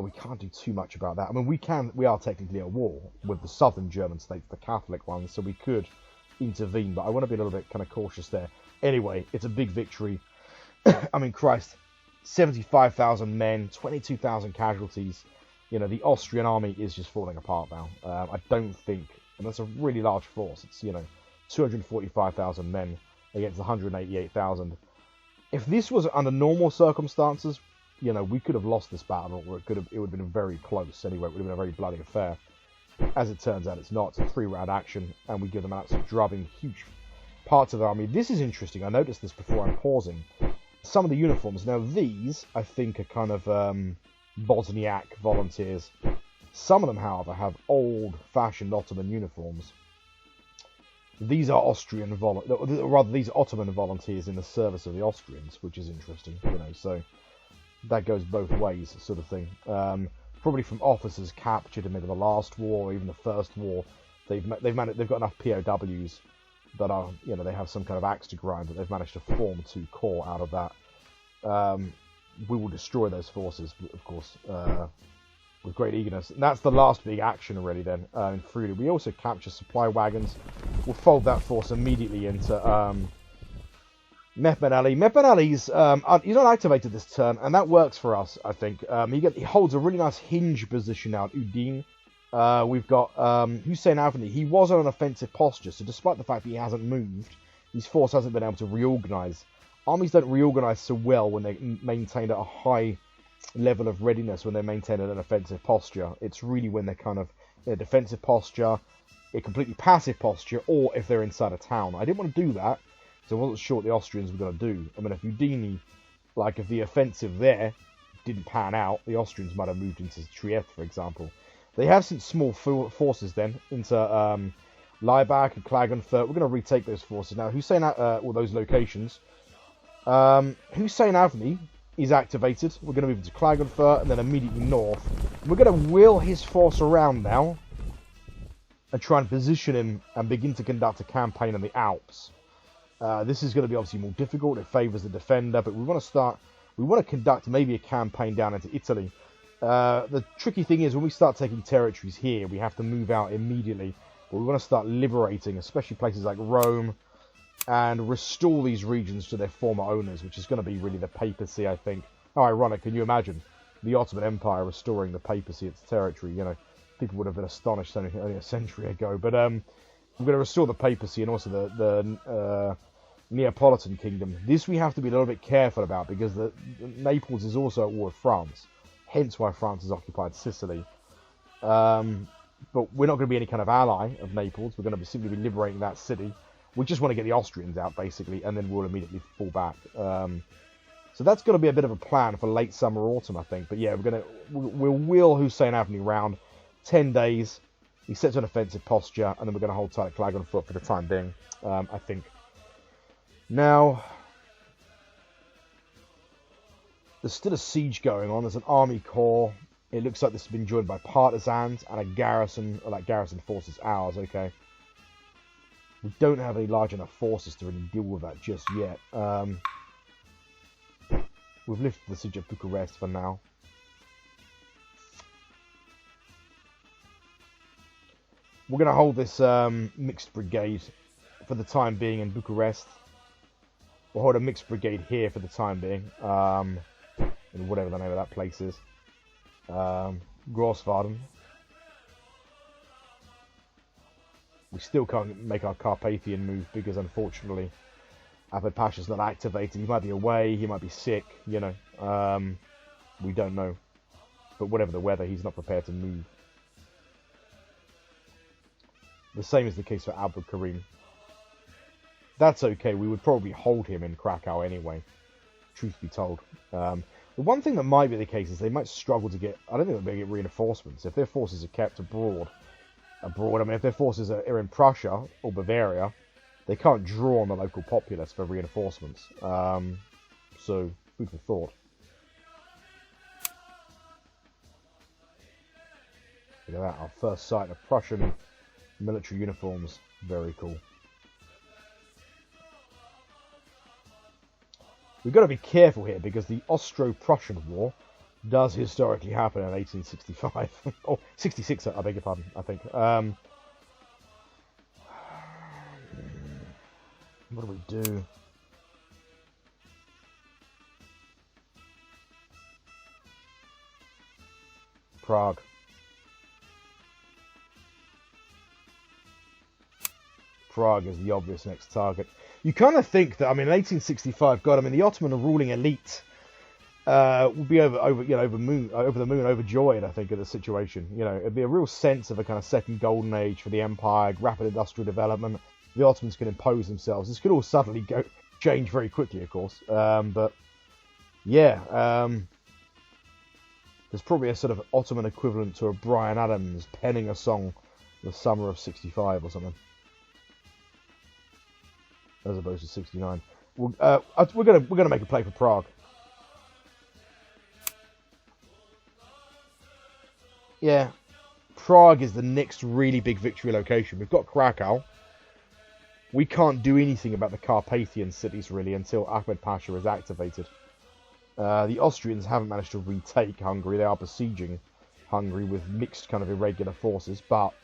Speaker 1: We can't do too much about that. I mean, we are technically at war with the southern German states, the Catholic ones, so we could intervene, but I want to be a little bit kind of cautious there. Anyway, it's a big victory. I mean, Christ, 75,000 men, 22,000 casualties. The Austrian army is just falling apart now. I don't think, and that's a really large force. It's, 245,000 men against 188,000. If this was under normal circumstances, we could have lost this battle, or it would have been very close anyway. It would have been a very bloody affair. As it turns out, it's not. It's a 3-round action, and we give them an absolute drubbing, huge parts of the army. This is interesting. I noticed this before I'm pausing. Some of the uniforms. Now, these, I think, are kind of Bosniak volunteers. Some of them, however, have old-fashioned Ottoman uniforms. These are these are Ottoman volunteers in the service of the Austrians, which is interesting, so that goes both ways, sort of thing. Probably from officers captured in maybe the last war or even the first war. They've got enough POWs that are, they have some kind of axe to grind, that they've managed to form 2 corps out of that. We will destroy those forces, of course, with great eagerness. And that's the last big action already then in Friuli. We also capture supply wagons. We'll fold that force immediately into Mehmed Ali. Mehmed Ali's he's not activated this turn, and that works for us, I think. He holds a really nice hinge position now at Udine. We've got Hussein Avni. He was on an offensive posture, so despite the fact that he hasn't moved, his force hasn't been able to reorganize. Armies don't reorganize so well when they maintain at a high level of readiness, when they're maintained at an offensive posture. It's really when they're kind of in a defensive posture, a completely passive posture, or if they're inside a town. I didn't want to do that, so I wasn't sure what the Austrians were going to do. I mean, if Udine, if the offensive there didn't pan out, the Austrians might have moved into Trieste, for example. They have sent small forces then into Laibach and Klagenfurt. We're going to retake those forces now. Those locations. Hussein Avni is activated. We're going to move into Klagenfurt and then immediately north. We're going to wheel his force around now and try and position him and begin to conduct a campaign in the Alps. This is going to be obviously more difficult. It favours the defender, but we want to start We want to conduct maybe a campaign down into Italy. The tricky thing is when we start taking territories here, we have to move out immediately. But we want to start liberating, especially places like Rome, and restore these regions to their former owners, which is going to be really the papacy, I think. How ironic, can you imagine? The Ottoman Empire restoring the papacy its territory, you know. People would have been astonished only a century ago. But we're going to restore the papacy and also the Neapolitan kingdom. This we have to be a little bit careful about because the Naples is also at war with France. Hence why France has occupied Sicily. But we're not going to be any kind of ally of Naples. We're going to simply be liberating that city. We just want to get the Austrians out, basically, and then we'll immediately fall back. So that's going to be a bit of a plan for late summer, autumn, I think. But yeah, we'll wheel Hussein Avenue round 10 days. He sets an offensive posture, and then we're going to hold tight Klagenfurt foot for the time being, I think. Now, there's still a siege going on. There's an army corps. It looks like this has been joined by partisans and a garrison, or like garrison forces ours, okay. We don't have any large enough forces to really deal with that just yet. We've lifted the siege of Bucharest for now. We're going to hold this mixed brigade for the time being in Bucharest. We'll hold a mixed brigade here for the time being. In whatever the name of that place is. Grosswarden. We still can't make our Carpathian move because unfortunately Ahmed Pasha's not activated. He might be away, he might be sick, you know. We don't know. But whatever the weather, he's not prepared to move. The same is the case for Abdul Karim. That's okay, we would probably hold him in Krakow anyway, truth be told. The one thing that might be the case is they might struggle to get, I don't think they'll get reinforcements. If their forces are kept abroad, I mean, if their forces are in Prussia or Bavaria, they can't draw on the local populace for reinforcements. So, food for thought. Look at that, our first sight of Prussian military uniforms. Very cool. We've got to be careful here because the Austro-Prussian War does historically happen in 1865. Oh, 66, I beg your pardon, I think. What do we do? Prague. Prague is the obvious next target. You kind of think that, I mean, in 1865, God, I mean, the Ottoman ruling elite would be over the moon, overjoyed, I think, at the situation. You know, it'd be a real sense of a kind of second golden age for the empire, rapid industrial development. The Ottomans can impose themselves. This could all suddenly change very quickly, of course. But yeah, there's probably a sort of Ottoman equivalent to a Bryan Adams penning a song, the summer of '65 or something, as opposed to '69. We're gonna make a play for Prague. Yeah, Prague is the next really big victory location. We've got Krakow. We can't do anything about the Carpathian cities, really, until Ahmed Pasha is activated. The Austrians haven't managed to retake Hungary. They are besieging Hungary with mixed kind of irregular forces, but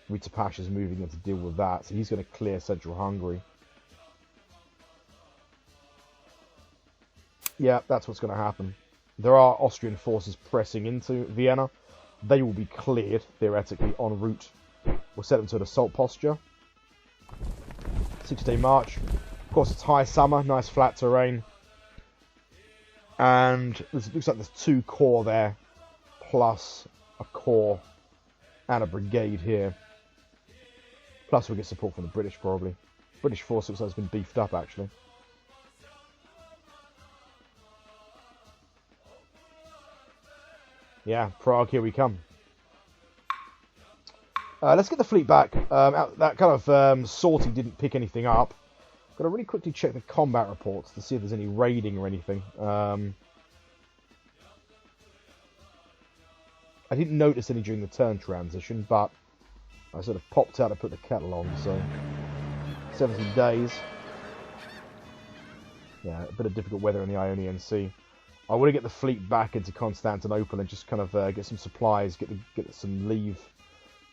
Speaker 1: Rita Pasha's moving in to deal with that, so he's going to clear central Hungary. Yeah, that's what's going to happen. There are Austrian forces pressing into Vienna. They will be cleared, theoretically, en route. We'll set them to an assault posture. 6-day march. Of course, it's high summer, nice flat terrain. And it looks like there's 2 corps there, plus a corps and a brigade here. Plus we'll get support from the British, probably. British force looks like it's been beefed up, actually. Yeah, Prague, here we come. Let's get the fleet back. That kind of sortie didn't pick anything up. Got to really quickly check the combat reports to see if there's any raiding or anything. I didn't notice any during the turn transition, but I sort of popped out to put the kettle on, so 17 days. Yeah, a bit of difficult weather in the Ionian Sea. I want to get the fleet back into Constantinople and just kind of get some supplies, get some leave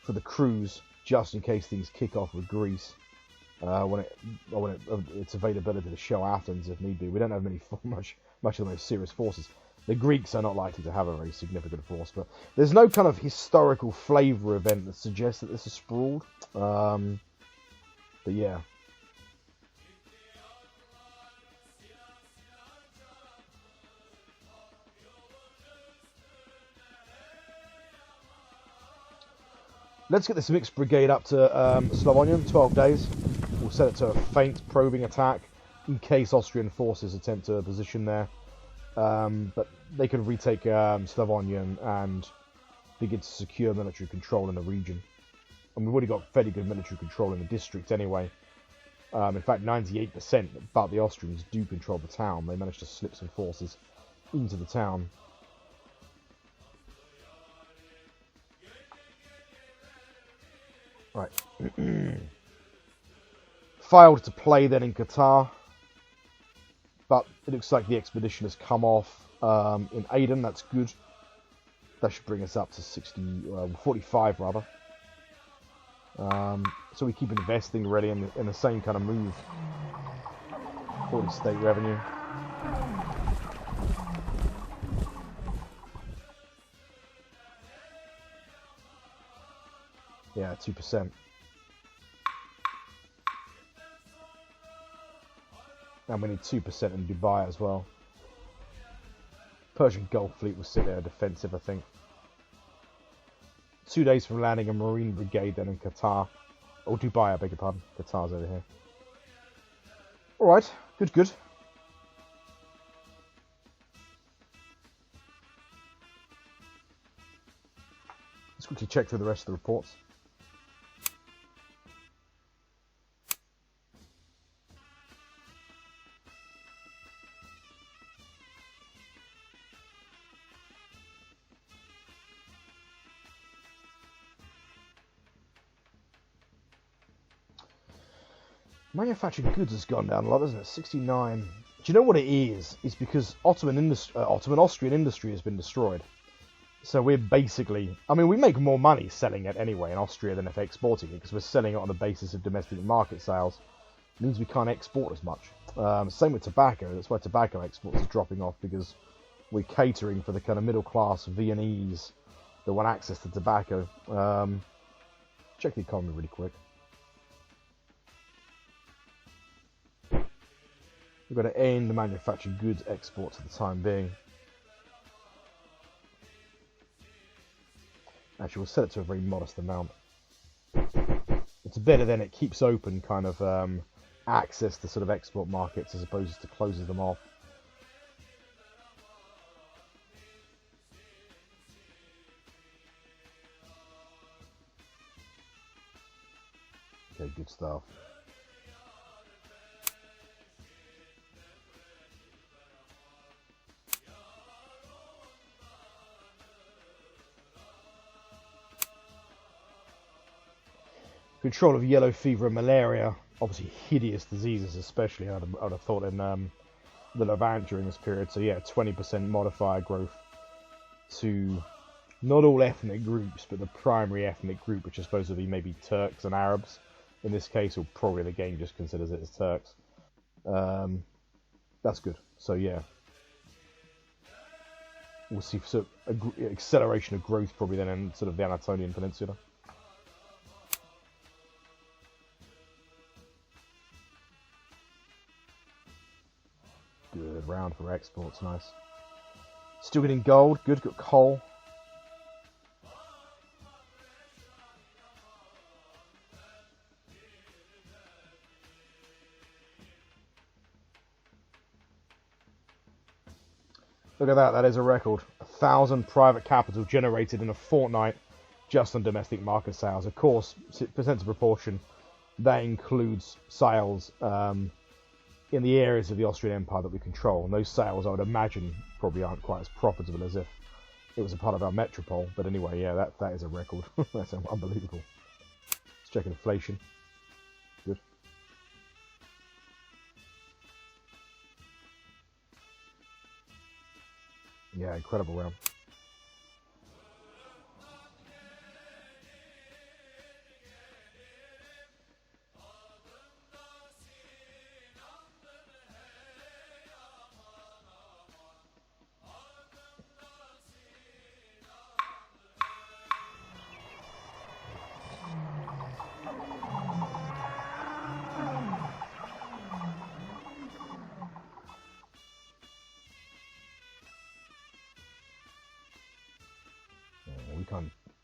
Speaker 1: for the cruise, just in case things kick off with Greece. I want its availability to show Athens if need be. We don't have much of the most serious forces. The Greeks are not likely to have a very significant force, but there's no kind of historical flavour event that suggests that this is sprawled. But yeah. Let's get this mixed brigade up to Slavonian, 12 days. We'll set it to a feint probing attack in case Austrian forces attempt to position there. But they can retake Slavonian and begin to secure military control in the region. And we've already got fairly good military control in the district anyway. In fact, 98%, but the Austrians do control the town. They managed to slip some forces into the town. Right. Failed to play then in Qatar. But it looks like the expedition has come off in Aden. That's good. That should bring us up to 45 rather. So we keep investing really in the same kind of move for the state revenue. Yeah, 2%. And we need 2% in Dubai as well. Persian Gulf Fleet will sit there defensive, I think. 2 days from landing a Marine Brigade then in Qatar. Oh, Dubai, I beg your pardon. Qatar's over here. Alright, good. Let's quickly check through the rest of the reports. Manufactured goods has gone down a lot, hasn't it? 69. Do you know what it is? It's because Austrian industry has been destroyed. So we're basically... I mean, we make more money selling it anyway in Austria than if exporting it, because we're selling it on the basis of domestic market sales. It means we can't export as much. Same with tobacco. That's why tobacco exports are dropping off, because we're catering for the kind of middle-class Viennese that want access to tobacco. Check the economy really quick. We're going to end the manufactured goods exports for the time being. Actually, we'll set it to a very modest amount. It's better than it keeps open kind of access to sort of export markets as opposed to closes them off. Okay, good stuff. Control of yellow fever and malaria, obviously hideous diseases, especially I'd have thought in the Levant during this period. So yeah, 20% modifier growth to not all ethnic groups, but the primary ethnic group, which is supposed to be maybe Turks and Arabs. In this case, or probably the game just considers it as Turks. That's good. So yeah, we'll see sort of acceleration of growth probably then in sort of the Anatolian Peninsula. Good round for exports, nice. Still getting gold, good, got coal. Look at that, that is a record. 1,000 private capital generated in a fortnight just on domestic market sales. Of course, percent of proportion, that includes sales in the areas of the Austrian Empire that we control. And those sales, I would imagine, probably aren't quite as profitable as if it was a part of our metropole. But anyway, yeah, that is a record. That's unbelievable. Let's check inflation. Good. Yeah, incredible round.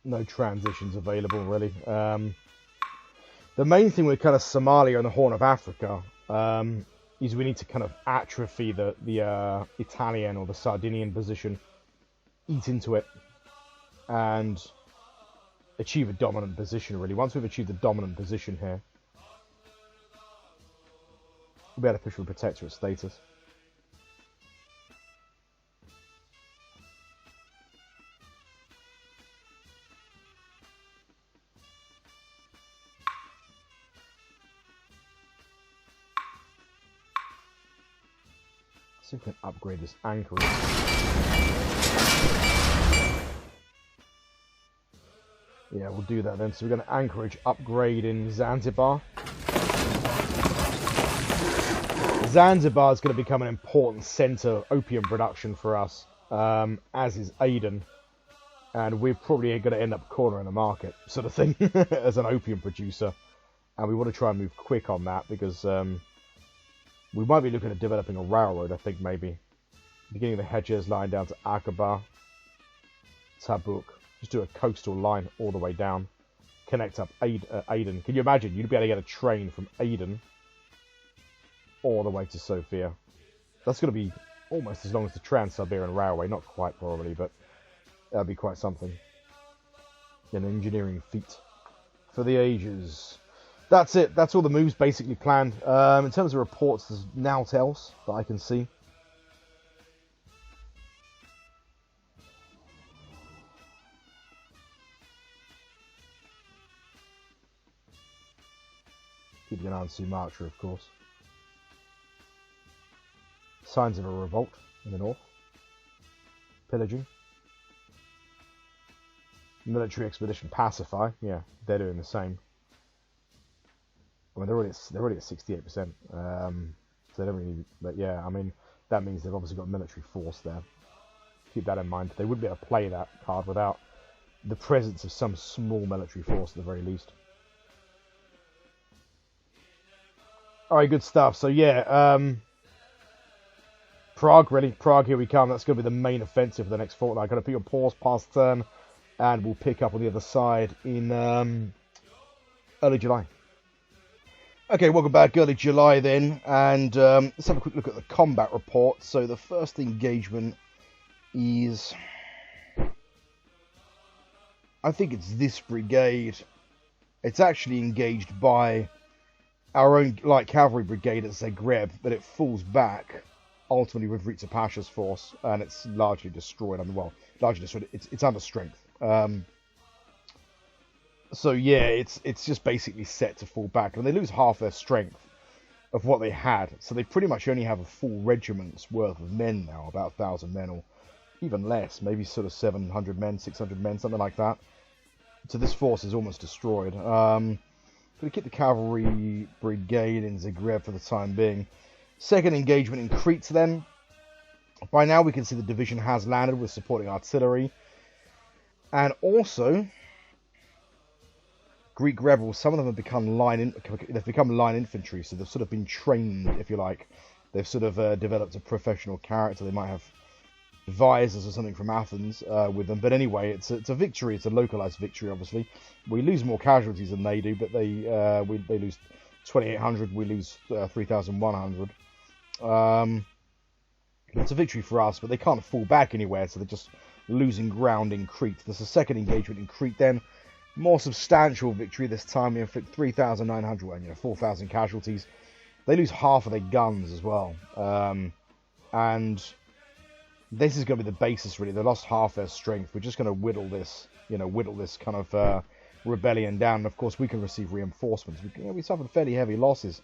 Speaker 1: No transitions available really. The main thing with kind of Somalia and the Horn of Africa is we need to kind of atrophy the Italian or the Sardinian position, eat into it, and achieve a dominant position really. Once we've achieved the dominant position here, we'll be able to push for protectorate status. See if we can upgrade this anchorage. Yeah, we'll do that then. So we're going to anchorage upgrade in Zanzibar. Zanzibar is going to become an important centre of opium production for us, as is Aden. And we're probably going to end up cornering the market, sort of thing, as an opium producer. And we want to try and move quick on that because we might be looking at developing a railroad, I think, maybe. Beginning of the Hejaz line down to Aqaba, Tabuk. Just do a coastal line all the way down. Connect up Aden. Can you imagine? You'd be able to get a train from Aden all the way to Sofia. That's going to be almost as long as the Trans-Siberian Railway. Not quite, probably, but that'd be quite something. An engineering feat for the ages. That's it. That's all the moves basically planned. In terms of reports, there's naught else that I can see. Keeping an eye on Sumatra, of course. Signs of a revolt in the north. Pillaging. Military expedition pacify. Yeah, they're doing the same. I mean, they're already at 68%. So they don't really. But yeah, I mean, that means they've obviously got military force there. Keep that in mind. They wouldn't be able to play that card without the presence of some small military force at the very least. Alright, good stuff. So yeah, Prague, ready? Prague, here we come. That's going to be the main offensive for the next fortnight. Going to put your pause past turn, and we'll pick up on the other side in early July. Okay, welcome back, early July then, and let's have a quick look at the combat report. So the first engagement is, I think it's this brigade. It's actually engaged by our own light cavalry brigade at Zagreb, but it falls back ultimately with Ritsa Pasha's force, and it's largely destroyed. I mean, well, largely destroyed. It's under strength. So yeah, it's just basically set to fall back, and they lose half their strength of what they had. So they pretty much only have a full regiment's worth of men now, about 1,000 men, or even less, maybe sort of 700 men, 600 men, something like that. So this force is almost destroyed. Going to keep the cavalry brigade in Zagreb for the time being. Second engagement in Crete then. By now we can see the division has landed with supporting artillery. And also, Greek rebels, some of them have become line infantry, so they've sort of been trained, if you like. They've sort of developed a professional character. They might have visors or something from Athens with them. But anyway, it's a victory. It's a localized victory, obviously. We lose more casualties than they do, but they lose 2,800. We lose 3,100. It's a victory for us, but they can't fall back anywhere, so they're just losing ground in Crete. There's a second engagement in Crete then. More substantial victory this time. We inflict 3,900 and 4,000 casualties. They lose half of their guns as well. And this is going to be the basis, really. They lost half their strength. We're just going to whittle this kind of rebellion down. And of course, we can receive reinforcements. We suffered fairly heavy losses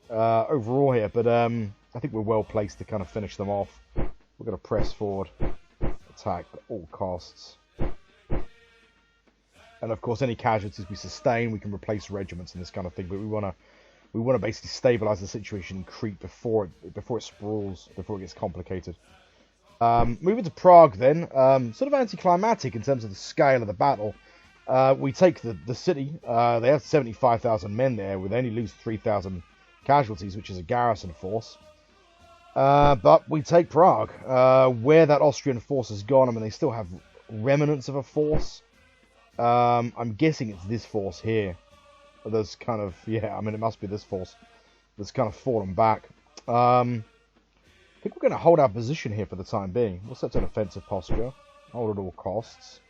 Speaker 1: overall here, but I think we're well placed to kind of finish them off. We're going to press forward. attack at all costs. And of course, any casualties we sustain, we can replace regiments and this kind of thing. But we want to basically stabilize the situation in Crete before it sprawls, before it gets complicated. Moving to Prague then, sort of anticlimactic in terms of the scale of the battle. We take the city. They have 75,000 men there. We only lose 3,000 casualties, which is a garrison force. But we take Prague. Where that Austrian force has gone, I mean, they still have remnants of a force. I'm guessing it's this force here. There's kind of, yeah, I mean, it must be this force that's kind of fallen back. I think we're going to hold our position here for the time being. We'll set an offensive posture. Hold at all costs.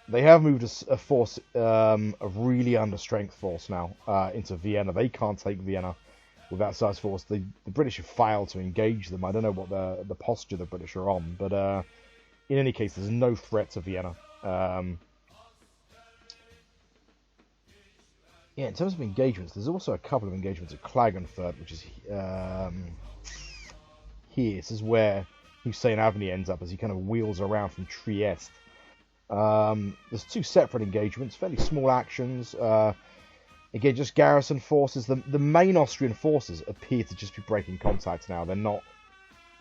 Speaker 1: They have moved a force, a really under-strength force now, into Vienna. They can't take Vienna with that size force. The British have failed to engage them. I don't know what the posture the British are on, but in any case, there's no threat to Vienna. Yeah, in terms of engagements, there's also a couple of engagements at Klagenfurt, which is here. This is where Hussein Avni ends up as he kind of wheels around from Trieste. There's two separate engagements, fairly small actions. Again, just garrison forces. The main Austrian forces appear to just be breaking contact now. They're not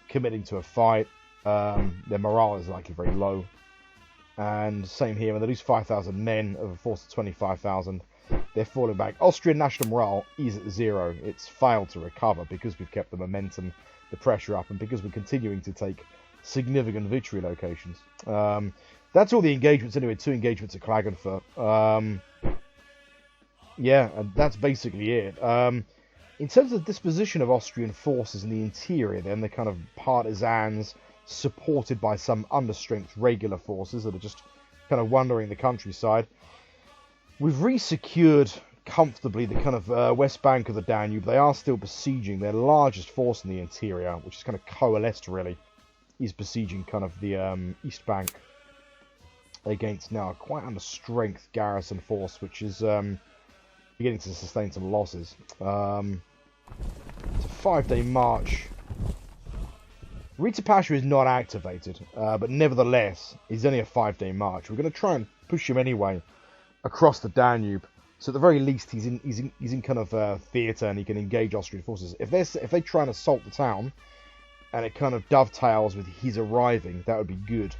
Speaker 1: committing to a fight. Their morale is likely very low. And same here, when they lose 5,000 men of a force of 25,000, they're falling back. Austrian national morale is at 0. It's failed to recover because we've kept the momentum, the pressure up, and because we're continuing to take significant victory locations. That's all the engagements anyway. 2 engagements at Klagenfurt. Yeah, and that's basically it. In terms of the disposition of Austrian forces in the interior, then, the kind of partisans supported by some understrength regular forces that are just kind of wandering the countryside. We've re-secured comfortably the kind of west bank of the Danube. They are still besieging. Their largest force in the interior, which is kind of coalesced really, is besieging kind of the east bank against now a quite under-strength garrison force, which is beginning to sustain some losses. It's a 5-day march. Rita Pasha is not activated, but nevertheless, it's only a 5-day march. We're going to try and push him anyway across the Danube. So at the very least, he's in kind of theatre and he can engage Austrian forces. If they try and assault the town, and it kind of dovetails with his arriving, that would be good.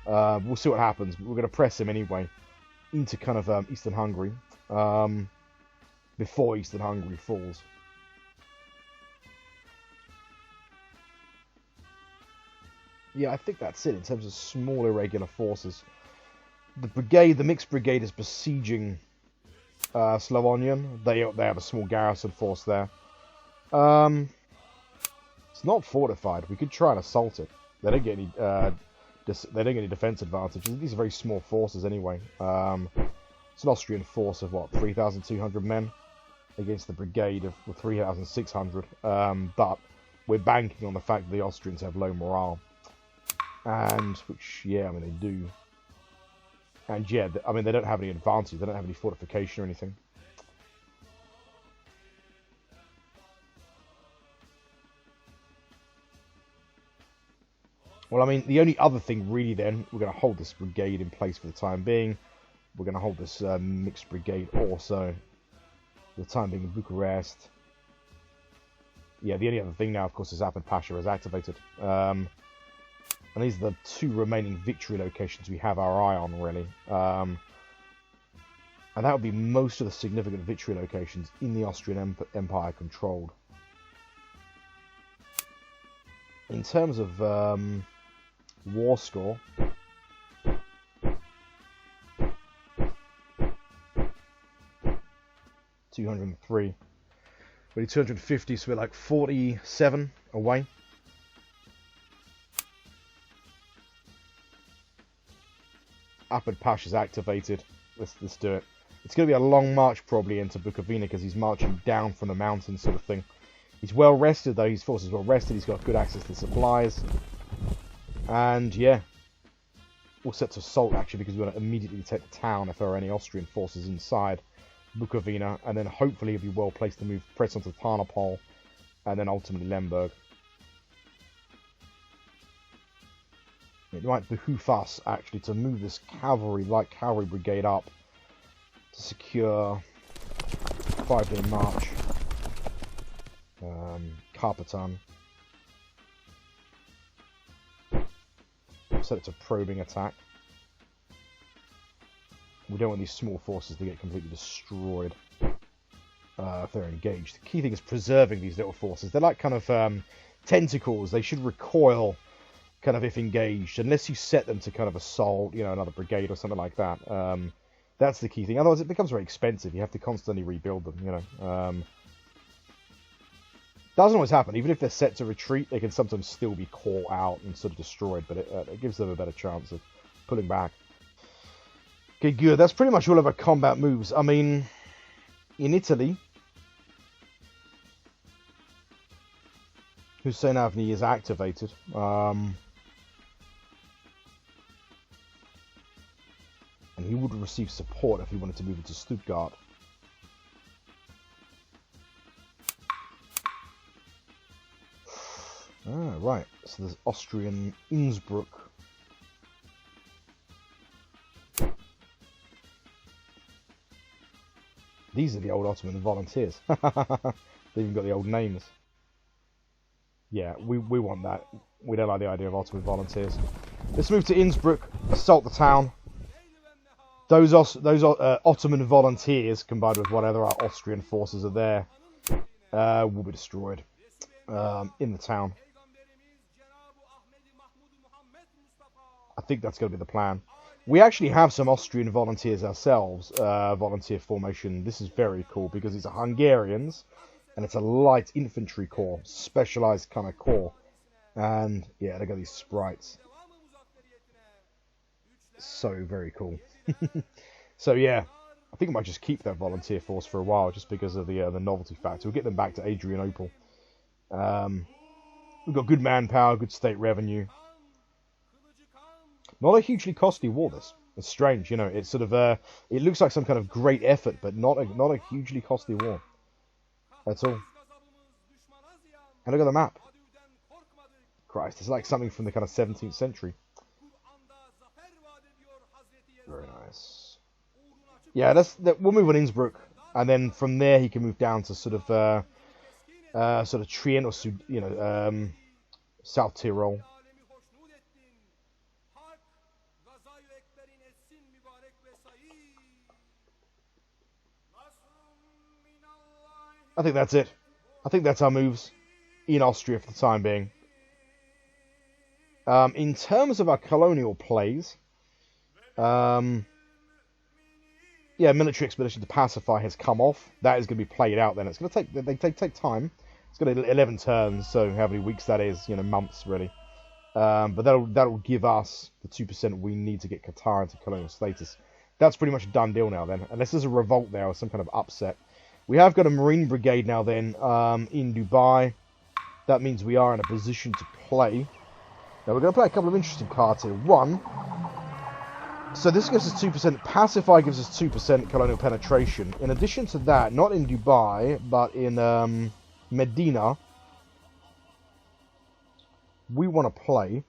Speaker 1: We'll see what happens. We're going to press him anyway into kind of Eastern Hungary before Eastern Hungary falls. Yeah, I think that's it in terms of small irregular forces. The mixed brigade is besieging Slavonian. They have a small garrison force there. It's not fortified. We could try and assault it. They don't get any defense advantages. These are very small forces anyway. It's an Austrian force of what, 3,200 men against the brigade of 3,600. But we're banking on the fact that the Austrians have low morale, and which, yeah, I mean they do. And yeah, I mean they don't have any advantage. They don't have any fortification or anything. Well, I mean, the only other thing really then, we're going to hold this brigade in place for the time being. We're going to hold this mixed brigade also for the time being in Bucharest. Yeah, the only other thing now, of course, is Ahmed Pasha is activated. And these are the 2 remaining victory locations we have our eye on, really. And that would be most of the significant victory locations in the Austrian Empire controlled. In terms of war score, (203). We need 250, so we're like 47 away. Ahmed Pasha's activated. Let's do it. It's going to be a long march probably into Bukovina because he's marching down from the mountains, sort of thing. He's well rested though. His force is well rested. He's got good access to supplies. And yeah, we're set to assault actually because we want to immediately take the town if there are any Austrian forces inside Bukovina, and then hopefully he'll be well placed to press onto Tarnopol, and then ultimately Lemberg. it might behoove us, actually, to move this light cavalry brigade up to secure 5-day march. Carpetan. Set it to probing attack. We don't want these small forces to get completely destroyed if they're engaged. The key thing is preserving these little forces. They're like kind of tentacles. They should recoil kind of if engaged, unless you set them to kind of assault, you know, another brigade or something like that. That's the key thing. Otherwise, it becomes very expensive. You have to constantly rebuild them, you know. Doesn't always happen. Even if they're set to retreat, they can sometimes still be caught out and sort of destroyed, but it gives them a better chance of pulling back. Okay, good. That's pretty much all of our combat moves. I mean, in Italy, Hussein Avni is activated. And he would receive support if he wanted to move into Stuttgart. Ah, right. So there's Austrian Innsbruck. These are the old Ottoman volunteers. They've even got the old names. Yeah, we want that. We don't like the idea of Ottoman volunteers. Let's move to Innsbruck, assault the town. Those Ottoman volunteers, combined with whatever our Austrian forces are there, will be destroyed in the town. I think that's going to be the plan. We actually have some Austrian volunteers ourselves, volunteer formation. This is very cool because these are Hungarians, and it's a light infantry corps, specialized kind of corps. And yeah, look at these sprites. So very cool. So yeah, I think I might just keep that volunteer force for a while, just because of the novelty factor. We'll get them back to Adrianople. We've got good manpower, good state revenue. Not a hugely costly war, this. It's strange, you know. It's sort of it looks like some kind of great effort, but not a hugely costly war. That's all. And look at the map. Christ, it's like something from the kind of 17th century. Very nice. Yeah, we'll move on Innsbruck, and then from there he can move down to sort of Trient or South Tyrol. I think that's it. I think that's our moves in Austria for the time being. In terms of our colonial plays, yeah, military expedition to pacify has come off. That is going to be played out then. It's going to take time. It's going to be 11 turns, so how many weeks that is, you know, months really. But that'll give us the 2% we need to get Qatar into colonial status. That's pretty much a done deal now then, unless there's a revolt there or some kind of upset. We have got a Marine Brigade now then in Dubai. That means we are in a position to play. Now we're going to play a couple of interesting cards here. One, so this gives us 2%. Pacify gives us 2% colonial penetration. In addition to that, not in Dubai, but in Medina, we want to play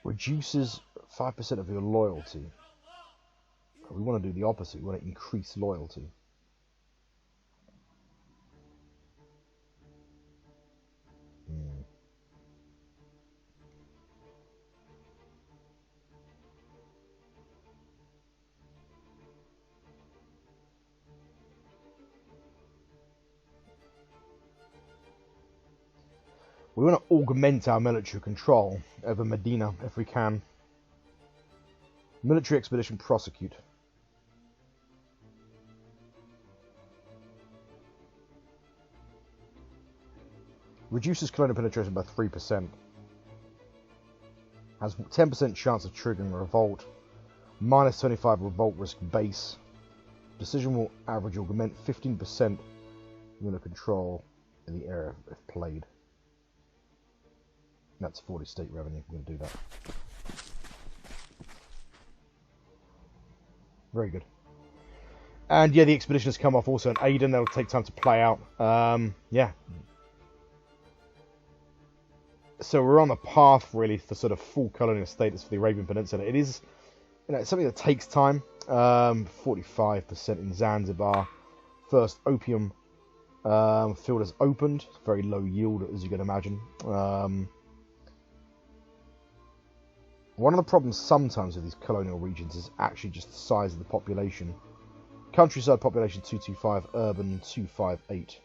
Speaker 1: reduces 5% of your loyalty. We want to do the opposite. We want to increase loyalty. We want to augment our military control over Medina if we can. Military expedition prosecute. Reduces colonial penetration by 3%. Has 10% chance of triggering a revolt. Minus 25 revolt risk base. Decision will average augment 15% unit control in the area if played. That's 40 state revenue. We're going to do that. Very good. And yeah, the expedition has come off also in Aden. That'll take time to play out. Yeah. So we're on the path really for sort of full colonial status for the Arabian Peninsula. It is, it's something that takes time. 45% in Zanzibar. First opium field has opened. Very low yield, as you can imagine. One of the problems sometimes with these colonial regions is actually just the size of the population. Countryside population 225, urban 258.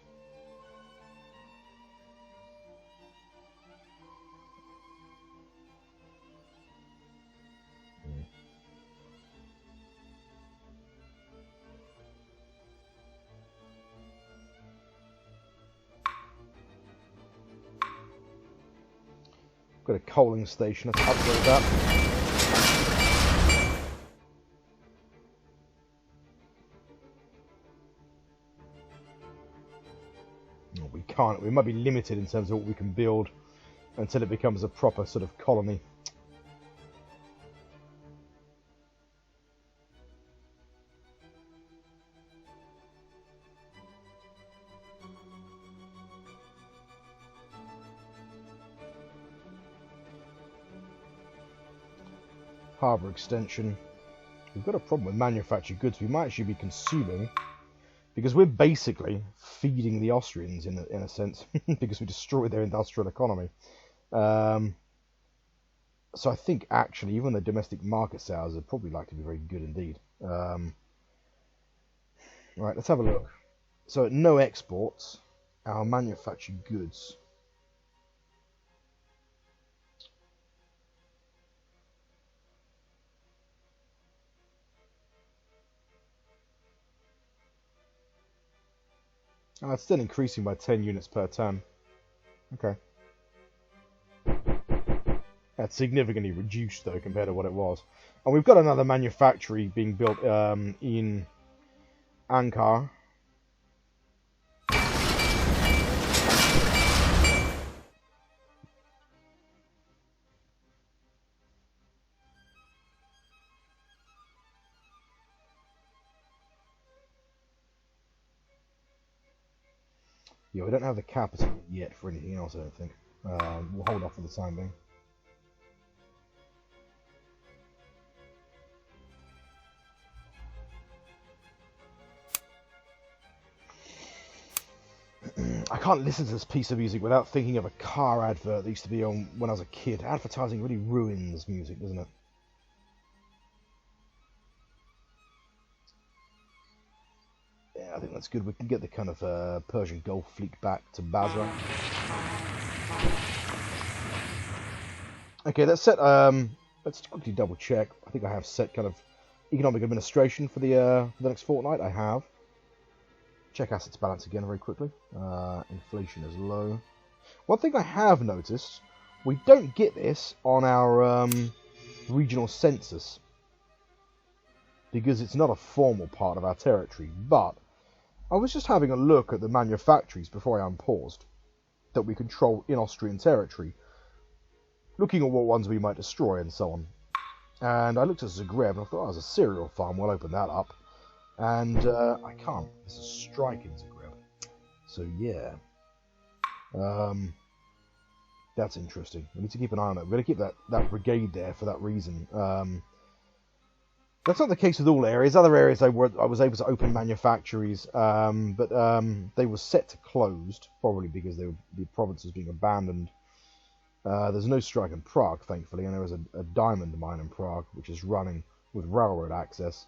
Speaker 1: Got a coaling station, let's upgrade that. No, we can't, we might be limited in terms of what we can build until it becomes a proper sort of colony. Harbour extension. We've got a problem with manufactured goods we might actually be consuming, because we're basically feeding the Austrians in a sense, because we destroyed their industrial economy. So I think actually even the domestic market sales would probably like to be very good indeed. Right, let's have a look. So at no exports, our manufactured goods. Oh, it's still increasing by 10 units per turn. Okay. That's significantly reduced, though, compared to what it was. And we've got another manufactory being built in Ankara. Yeah, we don't have the capital yet for anything else, I don't think. We'll hold off for the time being. I can't listen to this piece of music without thinking of a car advert that used to be on when I was a kid. Advertising really ruins music, doesn't it? Yeah, I think that's good. We can get the kind of Persian Gulf fleet back to Basra. Okay, let's set. Let's quickly double check. I think I have set kind of economic administration for the next fortnight. I have. Check assets balance again very quickly. Inflation is low. One thing I have noticed, we don't get this on our regional census because it's not a formal part of our territory. But I was just having a look at the manufactories before I unpaused that we control in Austrian territory, looking at what ones we might destroy and so on. And I looked at Zagreb and I thought, oh, there's a cereal farm, we'll open that up. And I can't. There's a strike in Zagreb. So yeah. That's interesting. We need to keep an eye on that. We're going to keep that brigade there for that reason. That's not the case with all areas. Other areas I was able to open manufactories, but they were set to closed, probably because the province was being abandoned. There's no strike in Prague, thankfully, and there is a diamond mine in Prague, which is running with railroad access.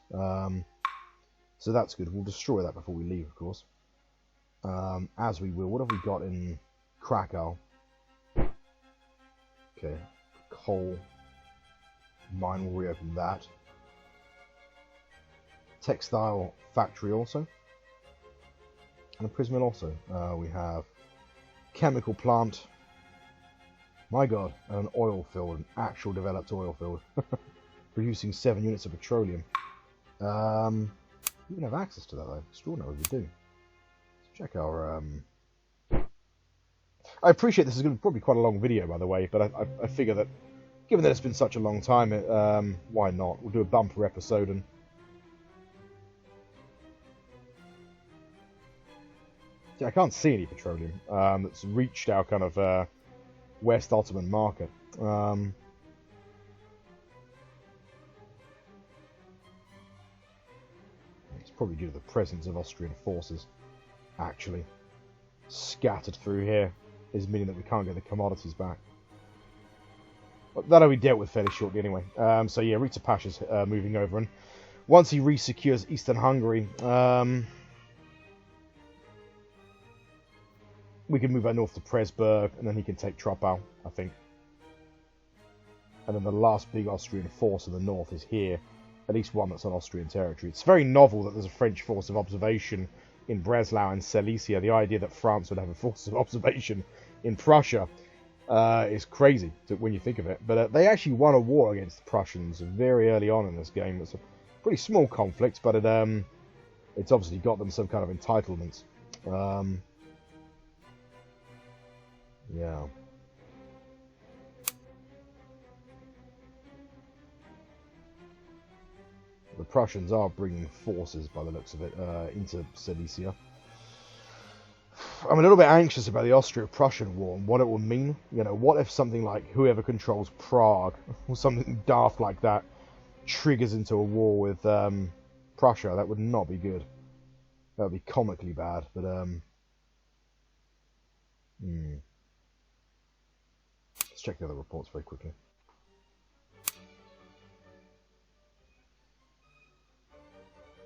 Speaker 1: So that's good. We'll destroy that before we leave, of course. As we will. What have we got in Krakow? Okay. Coal mine, will reopen that. Textile factory also. And a prism mill also. We have chemical plant. My god, an oil field, an actual developed oil field. Producing 7 units of petroleum. We can have access to that though. Extraordinary, we do. Let's check our... I appreciate this is going to be probably quite a long video, by the way, but I figure that, given that it's been such a long time, why not? We'll do a bumper episode and... See, I can't see any petroleum that's reached our kind of West Ottoman market. It's probably due to the presence of Austrian forces, actually. Scattered through here is meaning that we can't get the commodities back. But that'll be dealt with fairly shortly anyway. So yeah, Rita Pasha's moving over, and once he resecures Eastern Hungary, we can move out north to Presburg, and then he can take Troppau, I think. And then the last big Austrian force in the north is here, at least one that's on Austrian territory. It's very novel that there's a French force of observation in Breslau and Silesia. The idea that France would have a force of observation in Prussia is crazy when you think of it. But they actually won a war against the Prussians very early on in this game. It's a pretty small conflict, but it's obviously got them some kind of entitlements. Yeah. The Prussians are bringing forces, by the looks of it, into Silesia. I'm a little bit anxious about the Austro-Prussian war and what it will mean. You know, what if something like whoever controls Prague or something daft like that triggers into a war with Prussia? That would not be good. That would be comically bad. But let's check the other reports very quickly.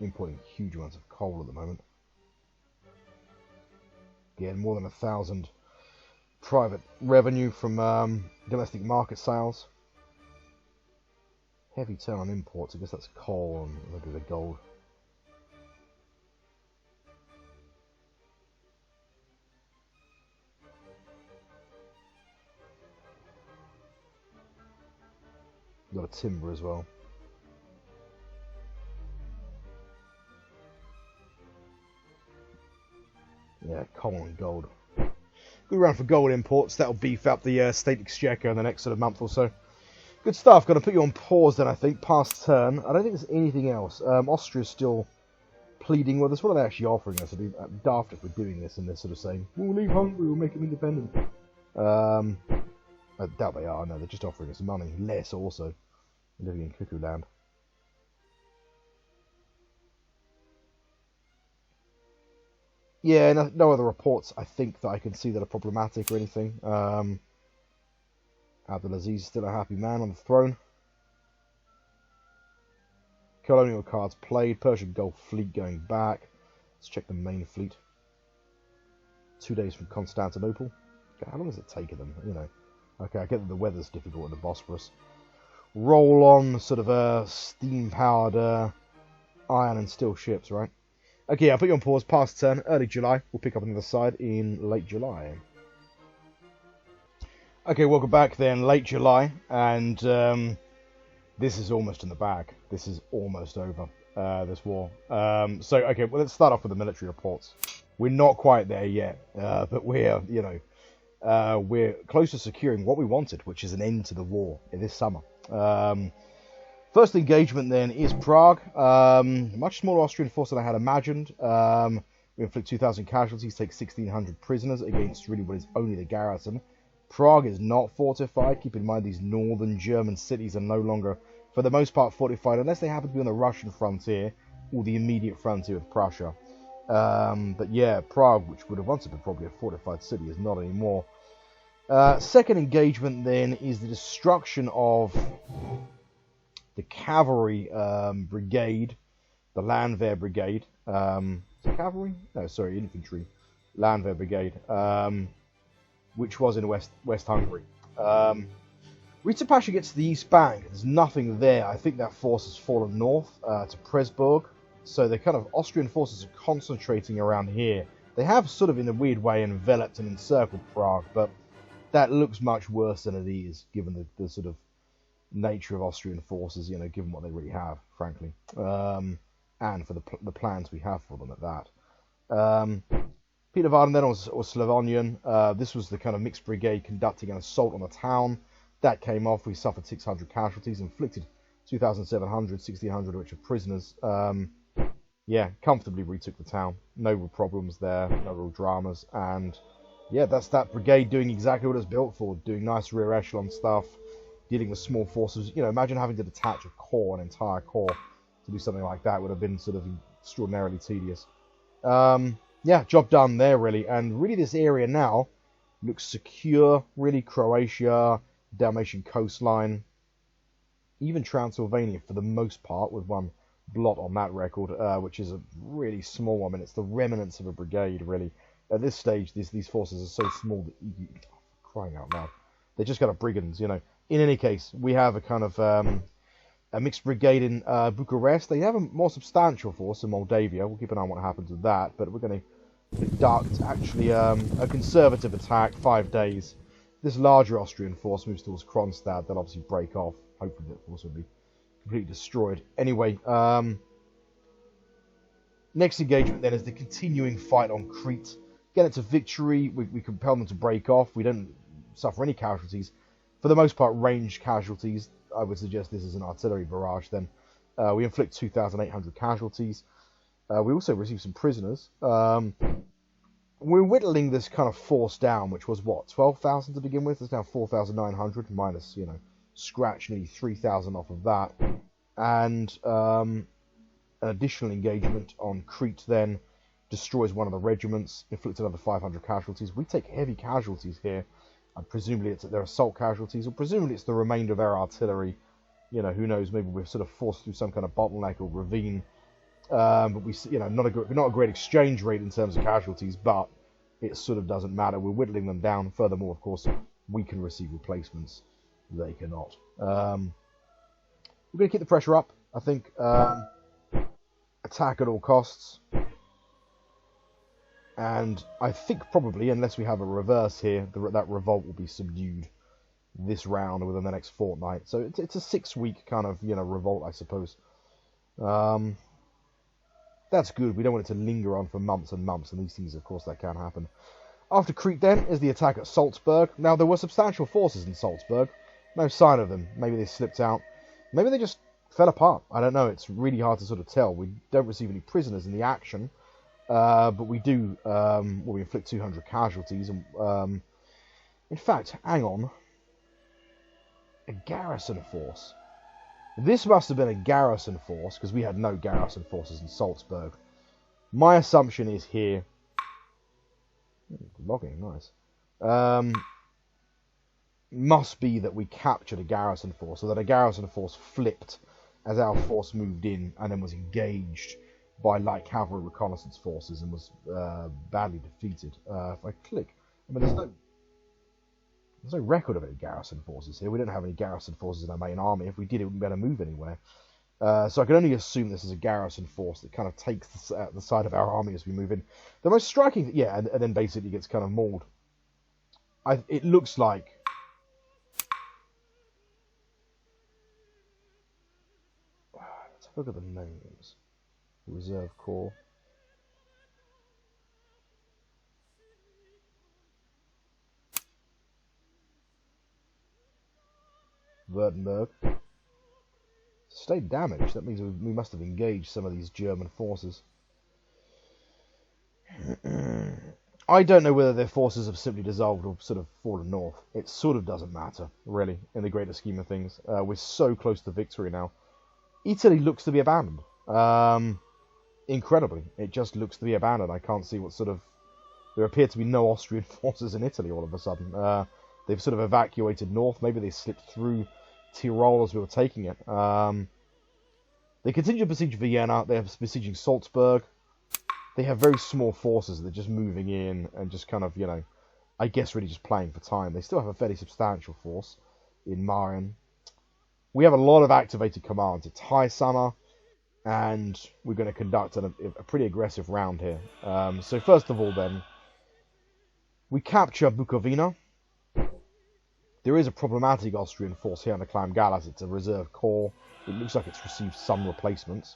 Speaker 1: Importing huge amounts of coal at the moment. Again, more than 1,000 private revenue from domestic market sales. Heavy turn on imports. I guess that's coal and a little bit of gold. A lot of timber as well. Yeah, coal and gold. Good round for gold imports. That'll beef up the state exchequer in the next sort of month or so. Good stuff. Going to put you on pause then, I think. Past turn. I don't think there's anything else. Austria's still pleading with us. What are they actually offering us? It'd be daft if we're doing this and they're sort of saying, we'll leave Hungary, we'll make them independent. I doubt they are. No, they're just offering us money. Less also. Living in cuckoo land. Yeah, no other reports, I think, that I can see that are problematic or anything. Abdulaziz is still a happy man on the throne. Colonial cards played. Persian Gulf fleet going back. Let's check the main fleet. 2 days from Constantinople. Okay, how long has it taken them? You know. Okay, I get that the weather's difficult in the Bosporus. Roll on sort of steam-powered iron and steel ships, right? Okay, I'll put you on pause. Past turn, early July. We'll pick up on the other side in late July. Okay, welcome back then. Late July, and this is almost in the bag. This is almost over, this war. So, okay, well, let's start off with the military reports. We're not quite there yet, but we're, you know, we're close to securing what we wanted, which is an end to the war this summer. First engagement then is Prague. Much smaller Austrian force than I had imagined. We inflict 2,000 casualties, take 1,600 prisoners against really what is only the garrison. Prague is not fortified. Keep in mind these northern German cities are no longer, for the most part, fortified unless they happen to be on the Russian frontier or the immediate frontier with Prussia. But yeah, Prague, which would have once been probably a fortified city, is not anymore. Second engagement then is the destruction of the cavalry brigade, the Landwehr brigade. Is it cavalry? No, sorry, infantry. Landwehr brigade, which was in West Hungary. Rita Pasha gets to the East Bank. There's nothing there. I think that force has fallen north to Presburg. So the kind of Austrian forces are concentrating around here. They have sort of, in a weird way, enveloped and encircled Prague, but that looks much worse than it is, given the sort of nature of Austrian forces, you know, given what they really have, frankly, and for the plans we have for them at that. Peter Varden then was Slavonian. This was the kind of mixed brigade conducting an assault on the town. That came off. We suffered 600 casualties, inflicted 2,700, 1,600 of which are prisoners. Yeah, comfortably retook the town. No real problems there, no real dramas, and yeah, that's that brigade doing exactly what it's built for, doing nice rear echelon stuff, dealing with small forces. You know, imagine having to detach a corps, an entire corps, to do something like that. Would have been sort of extraordinarily tedious. Yeah, job done there, really. And really, this area now looks secure. Really, Croatia, Dalmatian coastline, even Transylvania for the most part, with one blot on that record, which is a really small one. I mean, it's the remnants of a brigade, really. At this stage, these forces are so small that crying out loud, they're just kind of brigands, you know. In any case, we have a kind of a mixed brigade in Bucharest. They have a more substantial force in Moldavia. We'll keep an eye on what happens with that, but we're going to conduct actually a conservative attack, 5 days. This larger Austrian force moves towards Kronstadt. They'll obviously break off. Hopefully that force will be completely destroyed. Anyway, next engagement then is the continuing fight on Crete. Again, it's a victory. We compel them to break off. We don't suffer any casualties. For the most part, ranged casualties. I would suggest this is an artillery barrage then. We inflict 2,800 casualties. We also receive some prisoners. We're whittling this kind of force down, which was, what, 12,000 to begin with? It's now 4,900, minus, you know, scratch nearly 3,000 off of that. And an additional engagement on Crete then destroys one of the regiments, inflicts another 500 casualties. We take heavy casualties here. And presumably it's their assault casualties, or presumably it's the remainder of their artillery. You know, who knows? Maybe we're sort of forced through some kind of bottleneck or ravine. But we, you know, not a great exchange rate in terms of casualties, but it sort of doesn't matter. We're whittling them down. Furthermore, of course, we can receive replacements. They cannot. We're going to keep the pressure up. I think attack at all costs. And I think probably, unless we have a reverse here, that revolt will be subdued this round within the next fortnight. So it's a 6-week kind of, you know, revolt, I suppose. That's good. We don't want it to linger on for months and months, and these things, of course, that can happen. After Crete, then, is the attack at Salzburg. Now, there were substantial forces in Salzburg. No sign of them. Maybe they slipped out. Maybe they just fell apart. I don't know. It's really hard to sort of tell. We don't receive any prisoners in the action. But we do, we inflict 200 casualties. And, in fact, hang on. A garrison force. This must have been a garrison force, because we had no garrison forces in Salzburg. My assumption is here... Logging, nice. Must be that we captured a garrison force, so that a garrison force flipped as our force moved in, and then was engaged by light cavalry reconnaissance forces and was badly defeated. If I click, I mean, there's no record of any garrison forces here. We don't have any garrison forces in our main army. If we did, it wouldn't be able to move anywhere. So I can only assume this is a garrison force that kind of takes the side of our army as we move in. The most striking, yeah, and then basically gets kind of mauled. It looks like... Let's have a look at the names. Reserve Corps. Württemberg. Sustained damage. That means we must have engaged some of these German forces. I don't know whether their forces have simply dissolved or sort of fallen north. It sort of doesn't matter, really, in the greater scheme of things. We're so close to victory now. Italy looks to be abandoned. Incredibly, it just looks to be abandoned. I can't see what sort of... There appear to be no Austrian forces in Italy all of a sudden. They've sort of evacuated north. Maybe they slipped through Tyrol as we were taking it. They continue to besiege Vienna. They're besieging Salzburg. They have very small forces that are just moving in and just kind of, you know, I guess really just playing for time. They still have a fairly substantial force in Marin. We have a lot of activated commands. It's high summer, and we're going to conduct a pretty aggressive round here. So first of all, then, we capture Bukovina. There is a problematic Austrian force here on the Clan Gallas. It's a reserve corps. It looks like it's received some replacements.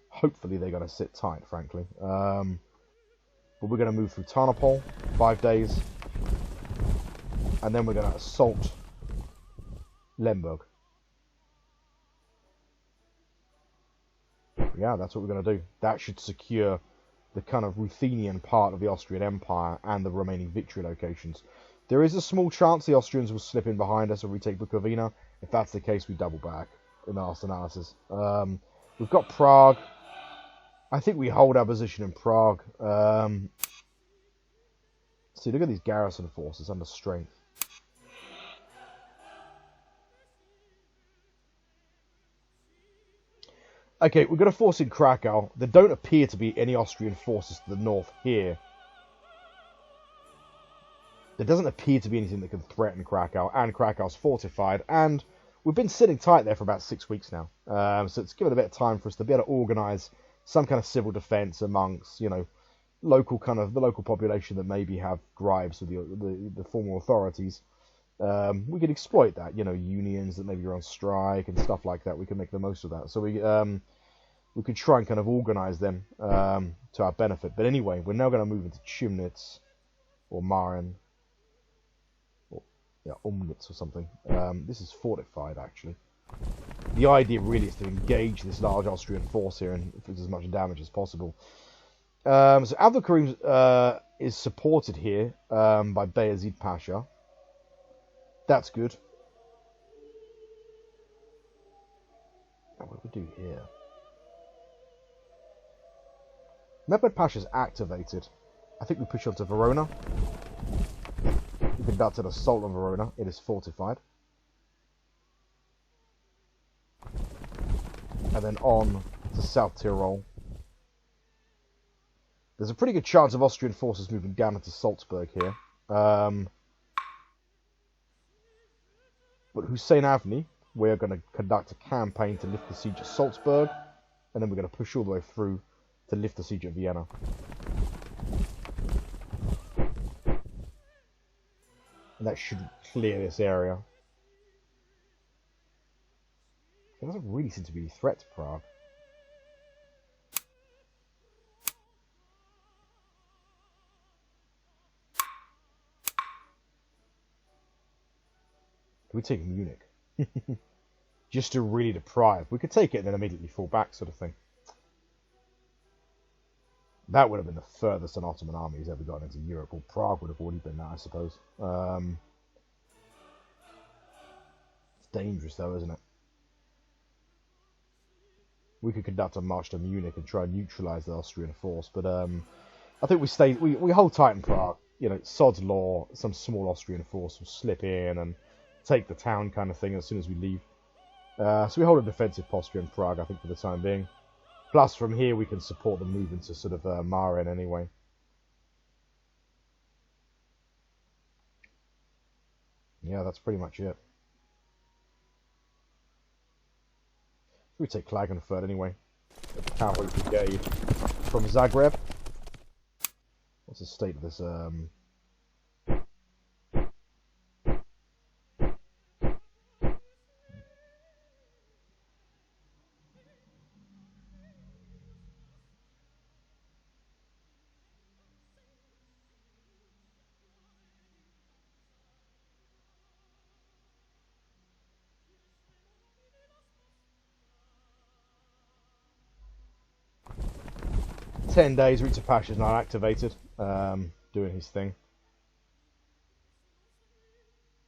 Speaker 1: Hopefully they're going to sit tight, frankly. But we're going to move through Tarnopol, 5 days. And then we're going to assault Lemberg. Yeah, that's what we're going to do. That should secure the kind of Ruthenian part of the Austrian Empire and the remaining victory locations. There is a small chance the Austrians will slip in behind us and retake Bukovina. If that's the case, we double back in the last analysis. We've got Prague. I think we hold our position in Prague. See, look at these garrison forces under strength. Okay, we're going to force in Krakow. There don't appear to be any Austrian forces to the north here. There doesn't appear to be anything that can threaten Krakow, and Krakow's fortified, and we've been sitting tight there for about 6 weeks now. So it's given a bit of time for us to be able to organise some kind of civil defence amongst, you know, the local population that maybe have gripes with the formal authorities. We could exploit that, you know, unions that maybe are on strike and stuff like that. We can make the most of that. So we could try and kind of organise them to our benefit. But anyway, we're now going to move into Chimnitz or Marin. Yeah, Umnitz or something. This is fortified, actually. The idea really is to engage this large Austrian force here and inflict as much damage as possible. So Abdul Karim is supported here by Bayezid Pasha. That's good. Now, what do we do here? Mehmed Pasha's activated. I think we push on to Verona. We conduct an assault on Verona. It is fortified. And then on to South Tyrol. There's a pretty good chance of Austrian forces moving down into Salzburg here. But Hussein Avni, we're going to conduct a campaign to lift the siege of Salzburg. And then we're going to push all the way through to lift the siege of Vienna. And that should clear this area. There doesn't really seem to be a threat to Prague. Can we take Munich? Just to really deprive. We could take it and then immediately fall back, sort of thing. That would have been the furthest an Ottoman army has ever gotten into Europe. Or Prague would have already been that, I suppose. It's dangerous, though, isn't it? We could conduct a march to Munich and try and neutralise the Austrian force, but I think we hold tight in Prague. You know, sod's law. Some small Austrian force will slip in and take the town, kind of thing, as soon as we leave. So we hold a defensive posture in Prague, I think, for the time being. Plus, from here, we can support the move into sort of Marin anyway. Yeah, that's pretty much it. We take Klagenfurt anyway. A cavalry brigade from Zagreb. What's the state of this? 10 days, Rita Pasha's not activated, doing his thing.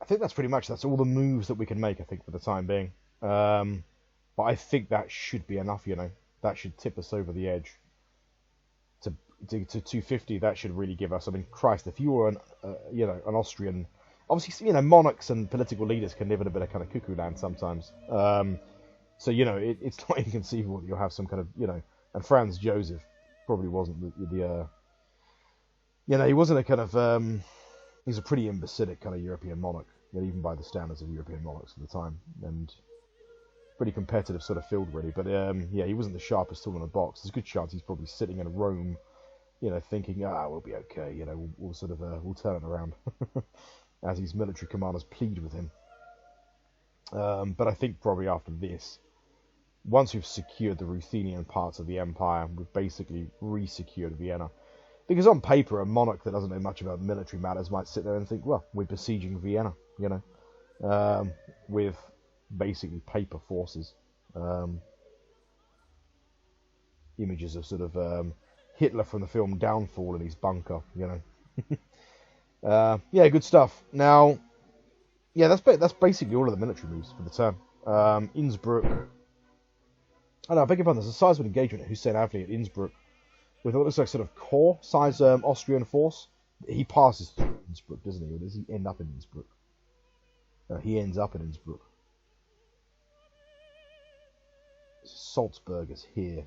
Speaker 1: I think that's all the moves that we can make, I think, for the time being. But I think that should be enough, you know. That should tip us over the edge. To 250, that should really give us, I mean, Christ, if you were an Austrian, obviously, you know, monarchs and political leaders can live in a bit of kind of cuckoo land sometimes. So, you know, it's not inconceivable that you'll have some kind of, you know, and Franz Joseph probably wasn't he wasn't a kind of, he's a pretty imbecilic kind of European monarch, you know, even by the standards of European monarchs at the time, and pretty competitive sort of field really, but yeah, he wasn't the sharpest tool in the box. There's a good chance he's probably sitting in Rome, you know, thinking, we'll be okay, you know, we'll sort of, we'll turn it around, as his military commanders plead with him. But I think probably after this, once we've secured the Ruthenian parts of the empire, we've basically re-secured Vienna. Because on paper, a monarch that doesn't know much about military matters might sit there and think, well, we're besieging Vienna, you know, with basically paper forces. Images of sort of Hitler from the film Downfall in his bunker, you know. Yeah, good stuff. Now, yeah, that's basically all of the military moves for the turn. Innsbruck. Oh no, I beg your pardon, there's a sizable engagement at Hussein Avni at Innsbruck with what looks like sort of core size Austrian force. He passes through Innsbruck, doesn't he? Or does he end up in Innsbruck? He ends up in Innsbruck. Salzburg is here.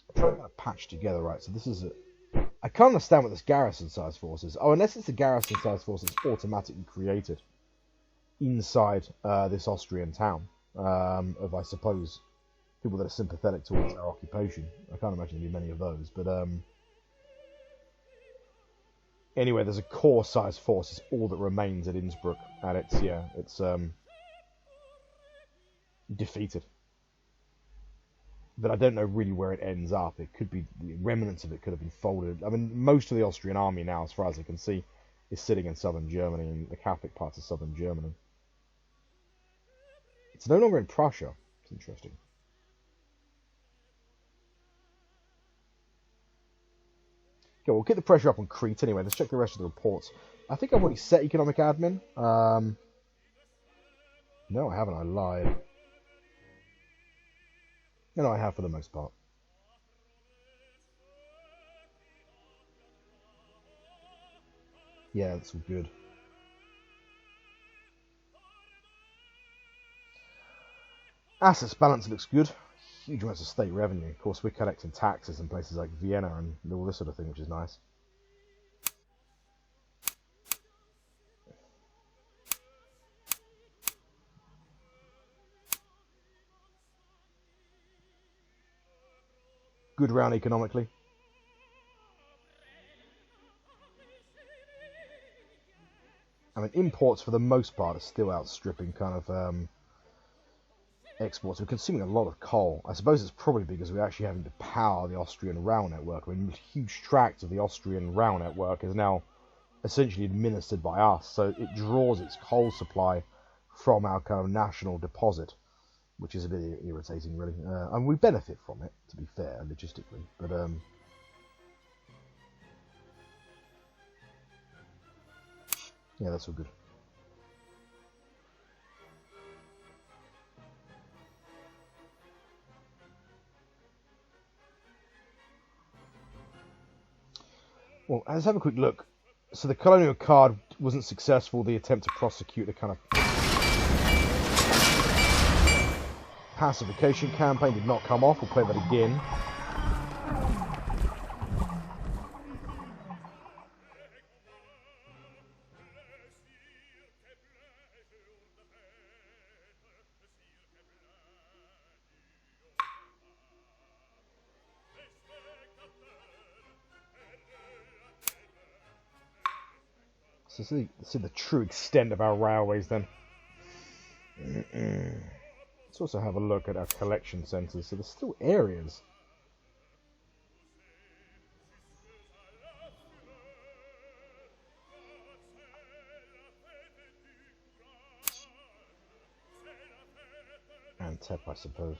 Speaker 1: I'm trying to kind of patch together, right? So this is I can't understand what this garrison size force is. Oh, unless it's a garrison size force that's automatically created inside this Austrian town of, I suppose, people that are sympathetic towards our occupation. I can't imagine there'll be many of those, but anyway, there's a core size force. It's all that remains at Innsbruck, and it's defeated. But I don't know really where it ends up. It could be, the remnants of it could have been folded. I mean, most of the Austrian army now, as far as I can see, is sitting in southern Germany, and the Catholic parts of southern Germany. It's no longer in Prussia. It's interesting. Okay, we'll keep the pressure up on Crete anyway. Let's check the rest of the reports. I think I've already set economic admin. No, I haven't. I lied. No, I have for the most part. Yeah, that's all good. Assets balance looks good. Huge amounts of state revenue. Of course, we're collecting taxes in places like Vienna and all this sort of thing, which is nice. Good round economically. I mean, imports for the most part are still outstripping kind of exports. We're consuming a lot of coal. I suppose it's probably because we're actually having to power the Austrian rail network. I mean, huge tracts of the Austrian rail network is now essentially administered by us, so it draws its coal supply from our kind of national deposit, which is a bit irritating, really. And we benefit from it, to be fair, logistically. But yeah, that's all good. Well, let's have a quick look. So the colonial card wasn't successful. The attempt to prosecute a kind of pacification campaign did not come off. We'll play that again. So see the true extent of our railways then. Let's also have a look at our collection centres. So there's still areas. Antep, I suppose.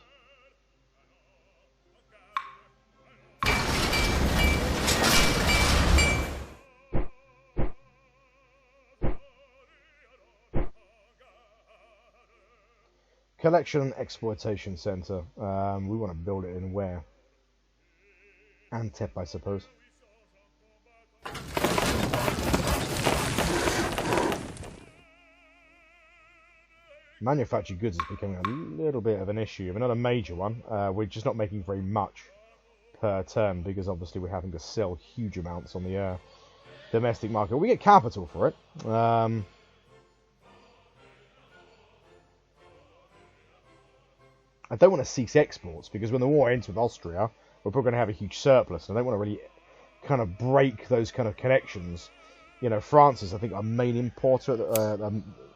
Speaker 1: Collection and exploitation centre. We want to build it in where? Antep, I suppose. Manufactured goods is becoming a little bit of an issue. I mean, not a major one. We're just not making very much per turn because obviously we're having to sell huge amounts on the domestic market. We get capital for it. I don't want to cease exports because when the war ends with Austria, we're probably going to have a huge surplus, and I don't want to really kind of break those kind of connections. You know, France is, I think, our main importer,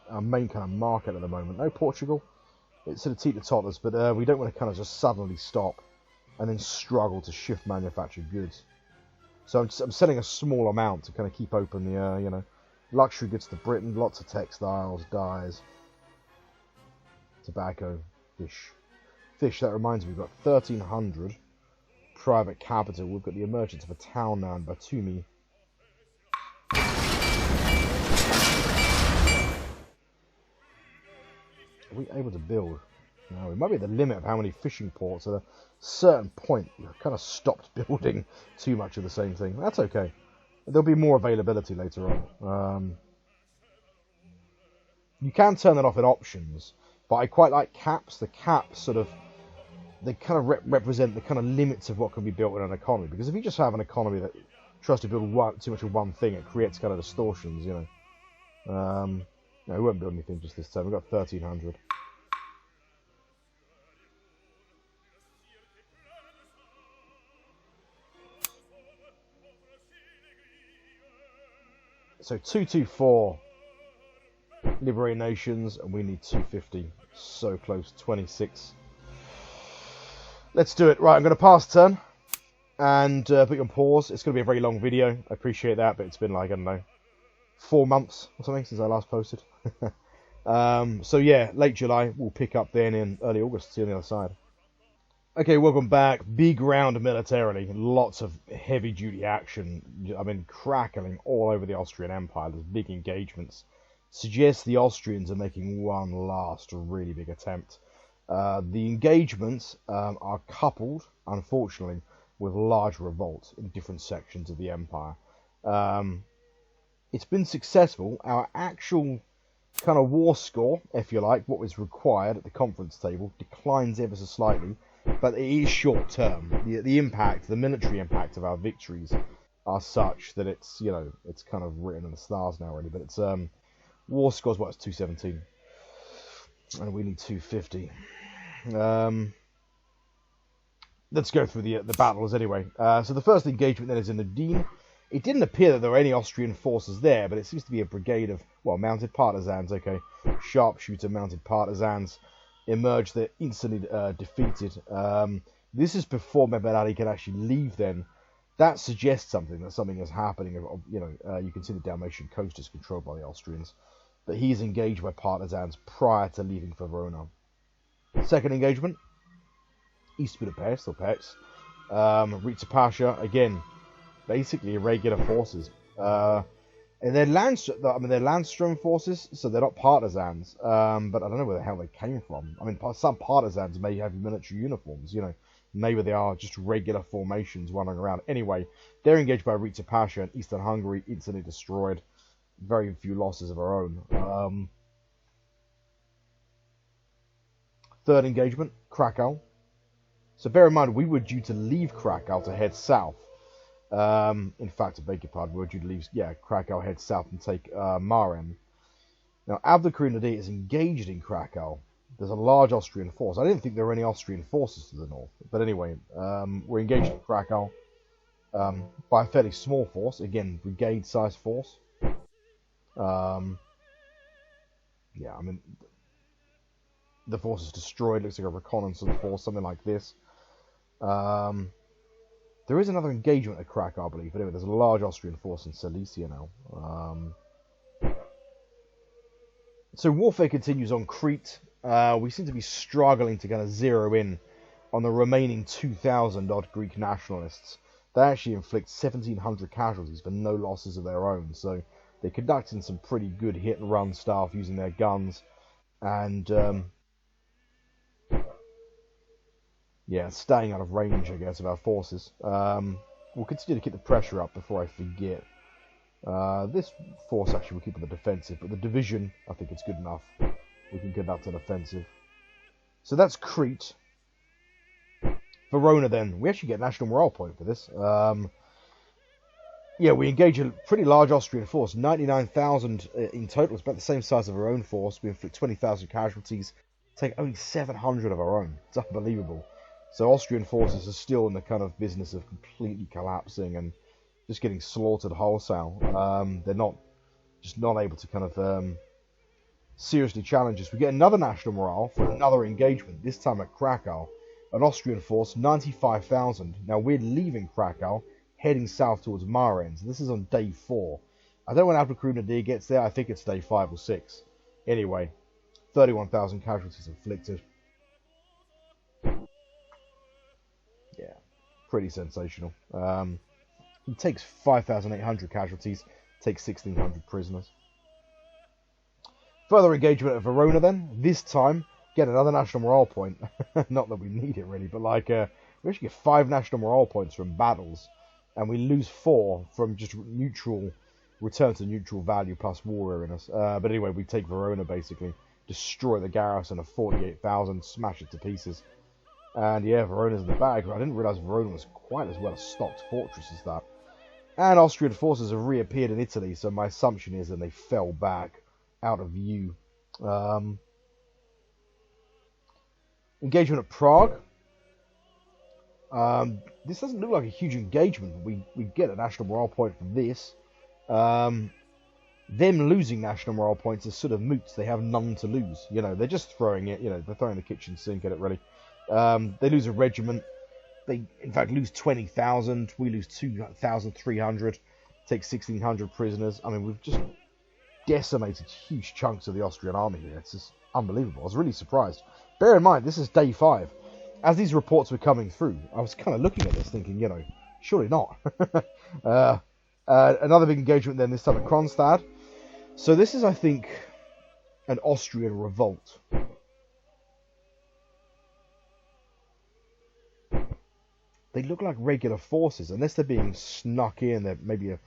Speaker 1: our main kind of market at the moment. No, Portugal. It's sort of teeter-totters, but we don't want to kind of just suddenly stop and then struggle to shift manufactured goods. So I'm selling a small amount to kind of keep open the, you know, luxury goods to Britain, lots of textiles, dyes, tobacco, fish. Fish, that reminds me, we've got 1,300 private capital. We've got the emergence of a town now in Batumi. Are we able to build? No, we might be at the limit of how many fishing ports. At a certain point, you've kind of stopped building too much of the same thing. That's okay. There'll be more availability later on. You can turn that off in options, but I quite like caps. The caps sort of, they kind of represent the kind of limits of what can be built in an economy. Because if you just have an economy that tries to build too much of one thing, it creates kind of distortions, you know. No, we won't build anything just this time. We've got 1,300. So 224 liberate nations, and we need 250. So close, 26. Let's do it. Right, I'm going to pass turn and put you on pause. It's going to be a very long video. I appreciate that, but it's been like, I don't know, 4 months or something since I last posted. So yeah, late July. We'll pick up then in early August. See you on the other side. Okay, welcome back. Big round militarily. Lots of heavy-duty action. I mean, crackling all over the Austrian Empire. There's big engagements. Suggests the Austrians are making one last really big attempt. The engagements are coupled, unfortunately, with large revolts in different sections of the empire. It's been successful. Our actual kind of war score, if you like, what was required at the conference table, declines ever so slightly. But it is short term. The impact, the military impact of our victories are such that it's, you know, it's kind of written in the stars now already. But it's war scores, what, it's 217, and we need 250. Let's go through the battles anyway. So the first engagement then is in the Udine. It didn't appear that there were any Austrian forces there, but it seems to be a brigade of, well, mounted partisans. Okay, sharpshooter mounted partisans. Emerged, they're instantly defeated. This is before Mehmed Ali can actually leave then. That suggests something, that something is happening. You know, you can see the Dalmatian coast is controlled by the Austrians. But he is engaged by partisans prior to leaving for Verona. Second engagement, East Budapest, or Pets. Riza Pasha, again, basically irregular forces. And they're Landstrom forces, so they're not partisans. But I don't know where the hell they came from. I mean, some partisans may have military uniforms, you know. Maybe they are just regular formations running around. Anyway, they're engaged by Riza Pasha in Eastern Hungary, instantly destroyed. Very few losses of our own. Third engagement, Krakow. So bear in mind, we were due to leave Krakow to head south. In fact, I beg your pardon, we were due to leave, Krakow, head south and take Maren. Now, Abdülkadir is engaged in Krakow. There's a large Austrian force. I didn't think there were any Austrian forces to the north. But anyway, we're engaged in Krakow by a fairly small force. Again, brigade-sized force. I mean, the force is destroyed. Looks like a reconnaissance force, something like this. There is another engagement at Krakow, I believe. But anyway, there's a large Austrian force in Silesia now. So warfare continues on Crete. We seem to be struggling to kind of zero in on the remaining 2,000 odd Greek nationalists. They actually inflict 1,700 casualties for no losses of their own. So they're conducting some pretty good hit and run stuff using their guns. And staying out of range, I guess, of our forces. We'll continue to keep the pressure up before I forget. This force actually will keep on the defensive, but the division, I think it's good enough. We can conduct an offensive. So that's Crete. Verona then. We actually get a national morale point for this. We engage a pretty large Austrian force. 99,000 in total. It's about the same size of our own force. We inflict 20,000 casualties. Take only 700 of our own. It's unbelievable. So Austrian forces are still in the kind of business of completely collapsing and just getting slaughtered wholesale. They're not able to kind of seriously challenge us. We get another national morale for another engagement, this time at Krakow. An Austrian force, 95,000. Now we're leaving Krakow, heading south towards Marens. This is on day 4. I don't know when Abdülkadir gets there. I think it's day 5 or 6. Anyway, 31,000 casualties inflicted. Pretty sensational. He takes 5,800 casualties, takes 1,600 prisoners. Further engagement at Verona then. This time, get another national morale point. Not that we need it really, but like we actually get 5 national morale points from battles, and we lose 4 from just neutral, return to neutral value plus war weariness. But anyway, we take Verona basically, destroy the garrison of 48,000, smash it to pieces. And yeah, Verona's in the bag. I didn't realise Verona was quite as well a stocked fortress as that. And Austrian forces have reappeared in Italy, so my assumption is that they fell back out of view. Engagement at Prague. This doesn't look like a huge engagement. We get a national morale point from this. Them losing national morale points is sort of moot. They have none to lose. You know, they're just throwing it. You know, they're throwing the kitchen sink at it, really. They lose a regiment. They, in fact, lose 20,000. We lose 2,300. Take 1,600 prisoners. I mean, we've just decimated huge chunks of the Austrian army here. It's just unbelievable. I was really surprised. Bear in mind, this is day 5. As these reports were coming through, I was kind of looking at this thinking, you know, surely not. Another big engagement then, this time at Kronstadt. So this is, I think, an Austrian revolt. They look like regular forces, unless they're being snuck in. They're maybe a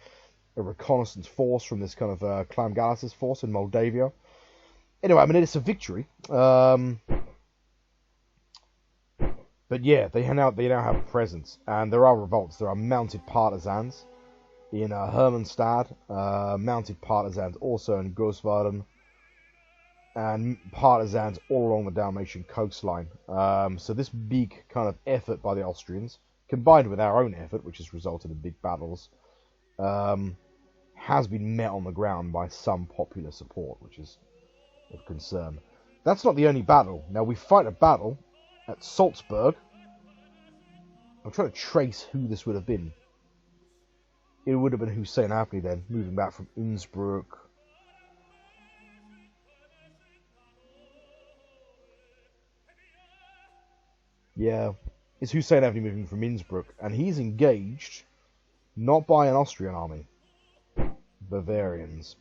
Speaker 1: reconnaissance force from this kind of Clan Gallus's force in Moldavia. Anyway, I mean, it's a victory. But yeah, they now have a presence, and there are revolts. There are mounted partisans in Hermannstadt, mounted partisans also in Grosswarden, and partisans all along the Dalmatian coastline. So this big kind of effort by the Austrians, combined with our own effort, which has resulted in big battles, has been met on the ground by some popular support, which is of concern. That's not the only battle. Now, we fight a battle at Salzburg. I'm trying to trace who this would have been. It would have been Hussein Abni then, moving back from Innsbruck. Yeah, it's Hussein Abni moving from Innsbruck, and he's engaged not by an Austrian army, Bavarians.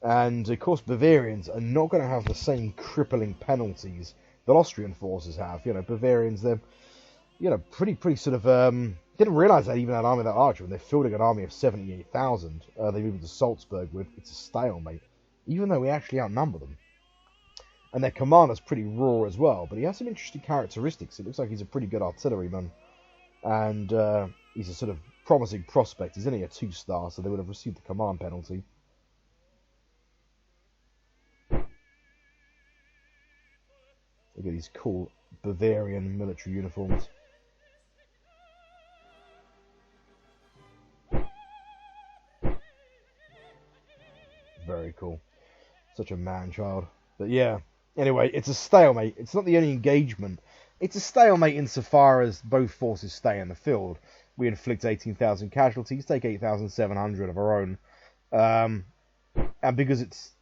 Speaker 1: And of course, Bavarians are not going to have the same crippling penalties that Austrian forces have. You know, Bavarians, they're, you know, pretty sort of, didn't realise they even had an army that large. When they're fielding an army of 78,000, they move into Salzburg with, it's a stalemate, even though we actually outnumber them. And their commander's pretty raw as well, but he has some interesting characteristics. It looks like he's a pretty good artilleryman, and he's a sort of promising prospect. He's only a 2-star, so they would have received the command penalty. Look at these cool Bavarian military uniforms. Very cool. Such a man-child. But yeah. Anyway, it's a stalemate. It's not the only engagement. It's a stalemate insofar as both forces stay in the field. We inflict 18,000 casualties, take 8,700 of our own. And because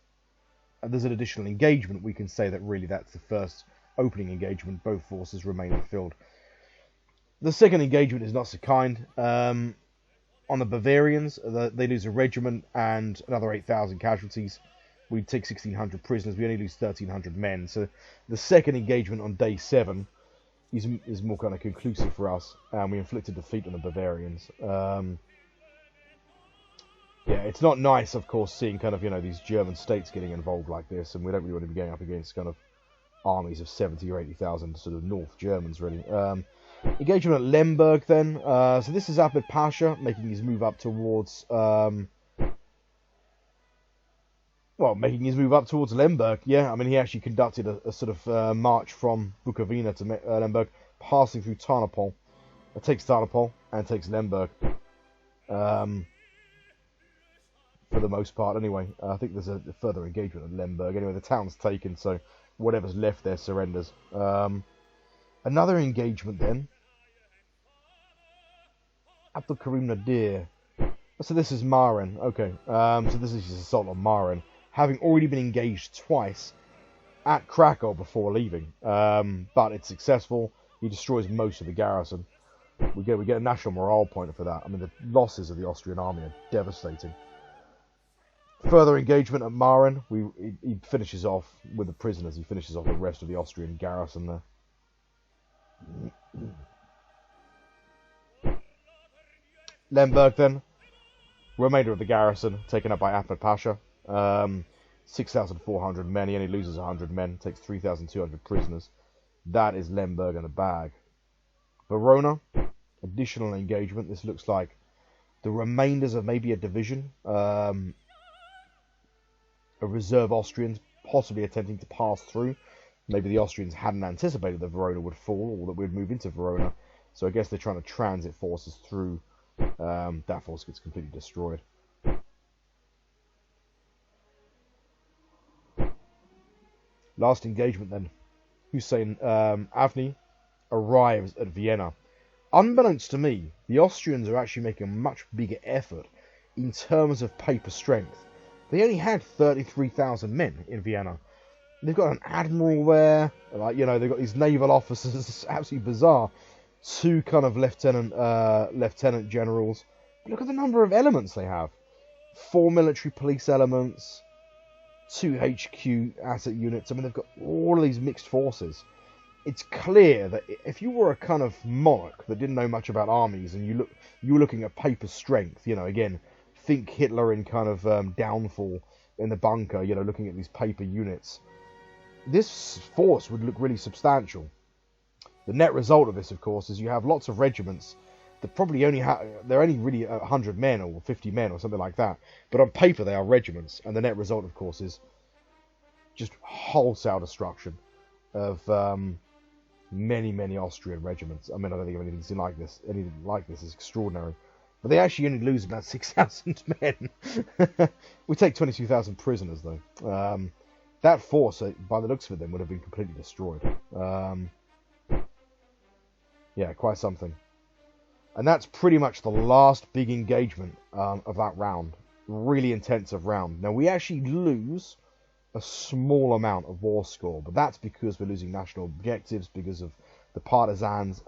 Speaker 1: there's an additional engagement, we can say that really that's the first opening engagement. Both forces remain in the field. The second engagement is not so kind. On the Bavarians, they lose a regiment and another 8,000 casualties. We take 1,600 prisoners. We only lose 1,300 men. So the second engagement on day 7 is more kind of conclusive for us, and we inflict a defeat on the Bavarians. Yeah, it's not nice, of course, seeing kind of, you know, these German states getting involved like this, and we don't really want to be going up against kind of armies of 70 or 80,000 sort of North Germans, really. Engagement at Lemberg, then. So this is Ahmed Pasha making his move up towards... making his move up towards Lemberg, yeah. I mean, he actually conducted a sort of march from Bukovina to Lemberg, passing through Tarnopol. It takes Tarnopol and takes Lemberg. For the most part, anyway. I think there's a further engagement at Lemberg. Anyway, the town's taken, so whatever's left there surrenders. Another engagement, then. Abdul Karim Nadir. So this is Maren. Okay. So this is his assault on Maren, having already been engaged twice at Krakow before leaving. But it's successful. He destroys most of the garrison. We get a national morale point for that. I mean, the losses of the Austrian army are devastating. Further engagement at Maren. He finishes off with the prisoners. He finishes off the rest of the Austrian garrison there. Lemberg then. Remainder of the garrison taken up by Ahmed Pasha. 6,400 men. He only loses 100 men. Takes 3,200 prisoners. That is Lemberg in the bag. Verona. Additional engagement. This looks like the remainders of maybe a division. A reserve Austrians possibly attempting to pass through. Maybe the Austrians hadn't anticipated that Verona would fall or that we'd move into Verona. So I guess they're trying to transit forces through. That force gets completely destroyed. Last engagement then. Hussein Avni arrives at Vienna. Unbeknownst to me, the Austrians are actually making a much bigger effort in terms of paper strength. They only had 33,000 men in Vienna. They've got an admiral there, like, you know, they've got these naval officers. It's absolutely bizarre. 2 kind of lieutenant generals. But look at the number of elements they have. 4 military police elements, 2 HQ asset units. I mean, they've got all of these mixed forces. It's clear that if you were a kind of monarch that didn't know much about armies and you were looking at paper strength, you know, again, think Hitler in kind of Downfall in the bunker, you know, looking at these paper units. This force would look really substantial. The net result of this, of course, is you have lots of regiments that probably they're only really 100 men or 50 men or something like that. But on paper, they are regiments. And the net result, of course, is just wholesale destruction of many, many Austrian regiments. I mean, I don't think of anything like this. Anything like this is extraordinary. But they actually only lose about 6,000 men. We take 22,000 prisoners, though. That force, by the looks of it, then, would have been completely destroyed. Yeah, quite something. And that's pretty much the last big engagement of that round. Really intensive round. Now, we actually lose a small amount of war score, but that's because we're losing national objectives because of the partisans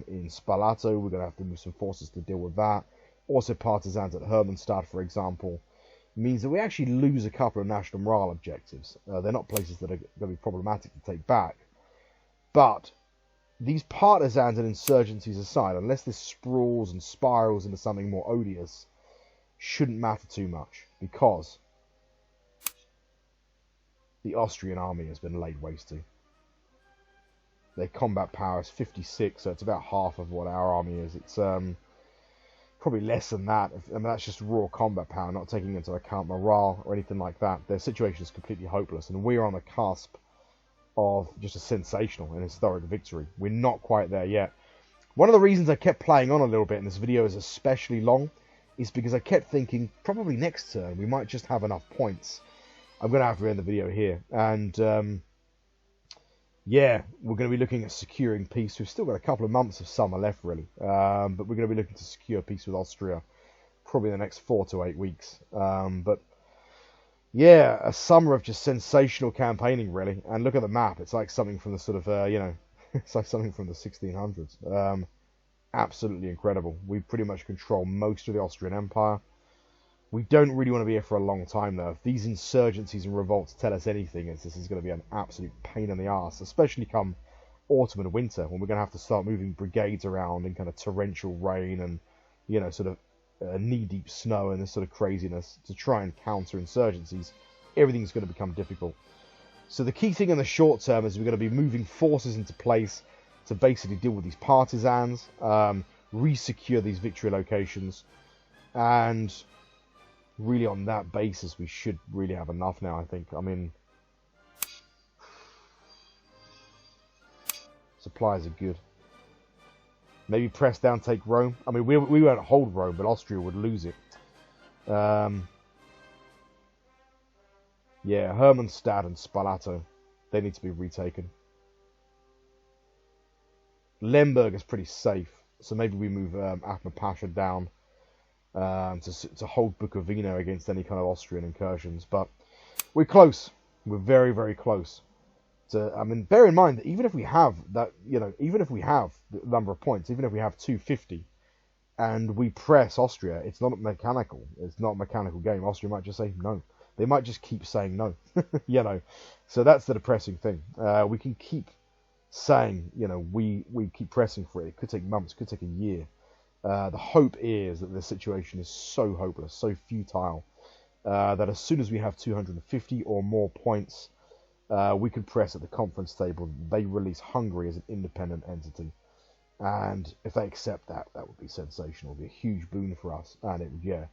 Speaker 1: in Spalato. We're going to have to move some forces to deal with that. Also, partisans at Hermannstadt, for example, means that we actually lose a couple of national morale objectives. They're not places that are going to be problematic to take back. But these partisans and insurgencies aside, unless this sprawls and spirals into something more odious, shouldn't matter too much, because the Austrian army has been laid waste to. Their combat power is 56, so it's about half of what our army is. It's probably less than that. I mean, that's just raw combat power, not taking into account morale or anything like that. Their situation is completely hopeless, and we're on the cusp of just a sensational and historic victory. We're not quite there yet. One of the reasons I kept playing on a little bit, and this video is especially long, is because I kept thinking, probably next turn we might just have enough points. I'm going to have to end the video here. And yeah, we're going to be looking at securing peace. We've still got a couple of months of summer left, really. But we're going to be looking to secure peace with Austria probably in the next 4 to 8 weeks. But yeah, a summer of just sensational campaigning, really. And look at the map. It's like something from the sort of, you know, it's like something from the 1600s. Absolutely incredible. We pretty much control most of the Austrian Empire. We don't really want to be here for a long time, though. If these insurgencies and revolts tell us anything, this is going to be an absolute pain in the arse, especially come autumn and winter, when we're going to have to start moving brigades around in kind of torrential rain and, you know, sort of knee-deep snow and this sort of craziness to try and counter insurgencies. Everything's going to become difficult. So the key thing in the short term is we're going to be moving forces into place to basically deal with these partisans, re-secure these victory locations, and really on that basis we should really have enough now, I think. I mean, supplies are good. Maybe press down, take Rome. I mean, we won't hold Rome, but Austria would lose it. Yeah, Hermannstadt and Spalato, they need to be retaken. Lemberg is pretty safe, so maybe we move Ahmed Pasha down to hold Bukovina against any kind of Austrian incursions. But we're close. We're very, very close. I mean, bear in mind that even if we have that, even if we have the number of points, even if we have 250, and we press Austria, it's not mechanical. It's not a mechanical game. Austria might just say no. They might just keep saying no. So that's the depressing thing. We can keep saying, we keep pressing for it. It could take months, could take a year. The hope is that the situation is so hopeless, so futile, that as soon as we have 250 or more points, we could press at the conference table. They release Hungary as an independent entity. And if they accept that, that would be sensational. It would be a huge boon for us. And it would,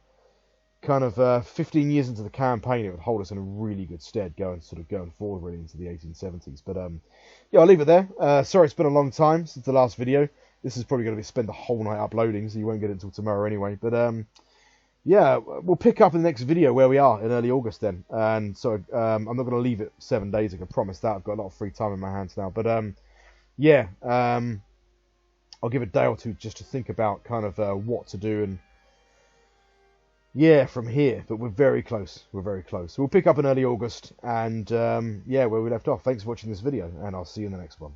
Speaker 1: kind of 15 years into the campaign, it would hold us in a really good stead going forward really into the 1870s. But I'll leave it there. Sorry, it's been a long time since the last video. This is probably going to spend the whole night uploading, so you won't get it until tomorrow anyway. But we'll pick up in the next video where we are in early August then. And so I'm not going to leave it 7 days. I can promise that. I've got a lot of free time in my hands now. But I'll give a day or two just to think about kind of what to do and from here. But we're very close. We're very close. So we'll pick up in early August and where we left off. Thanks for watching this video, and I'll see you in the next one.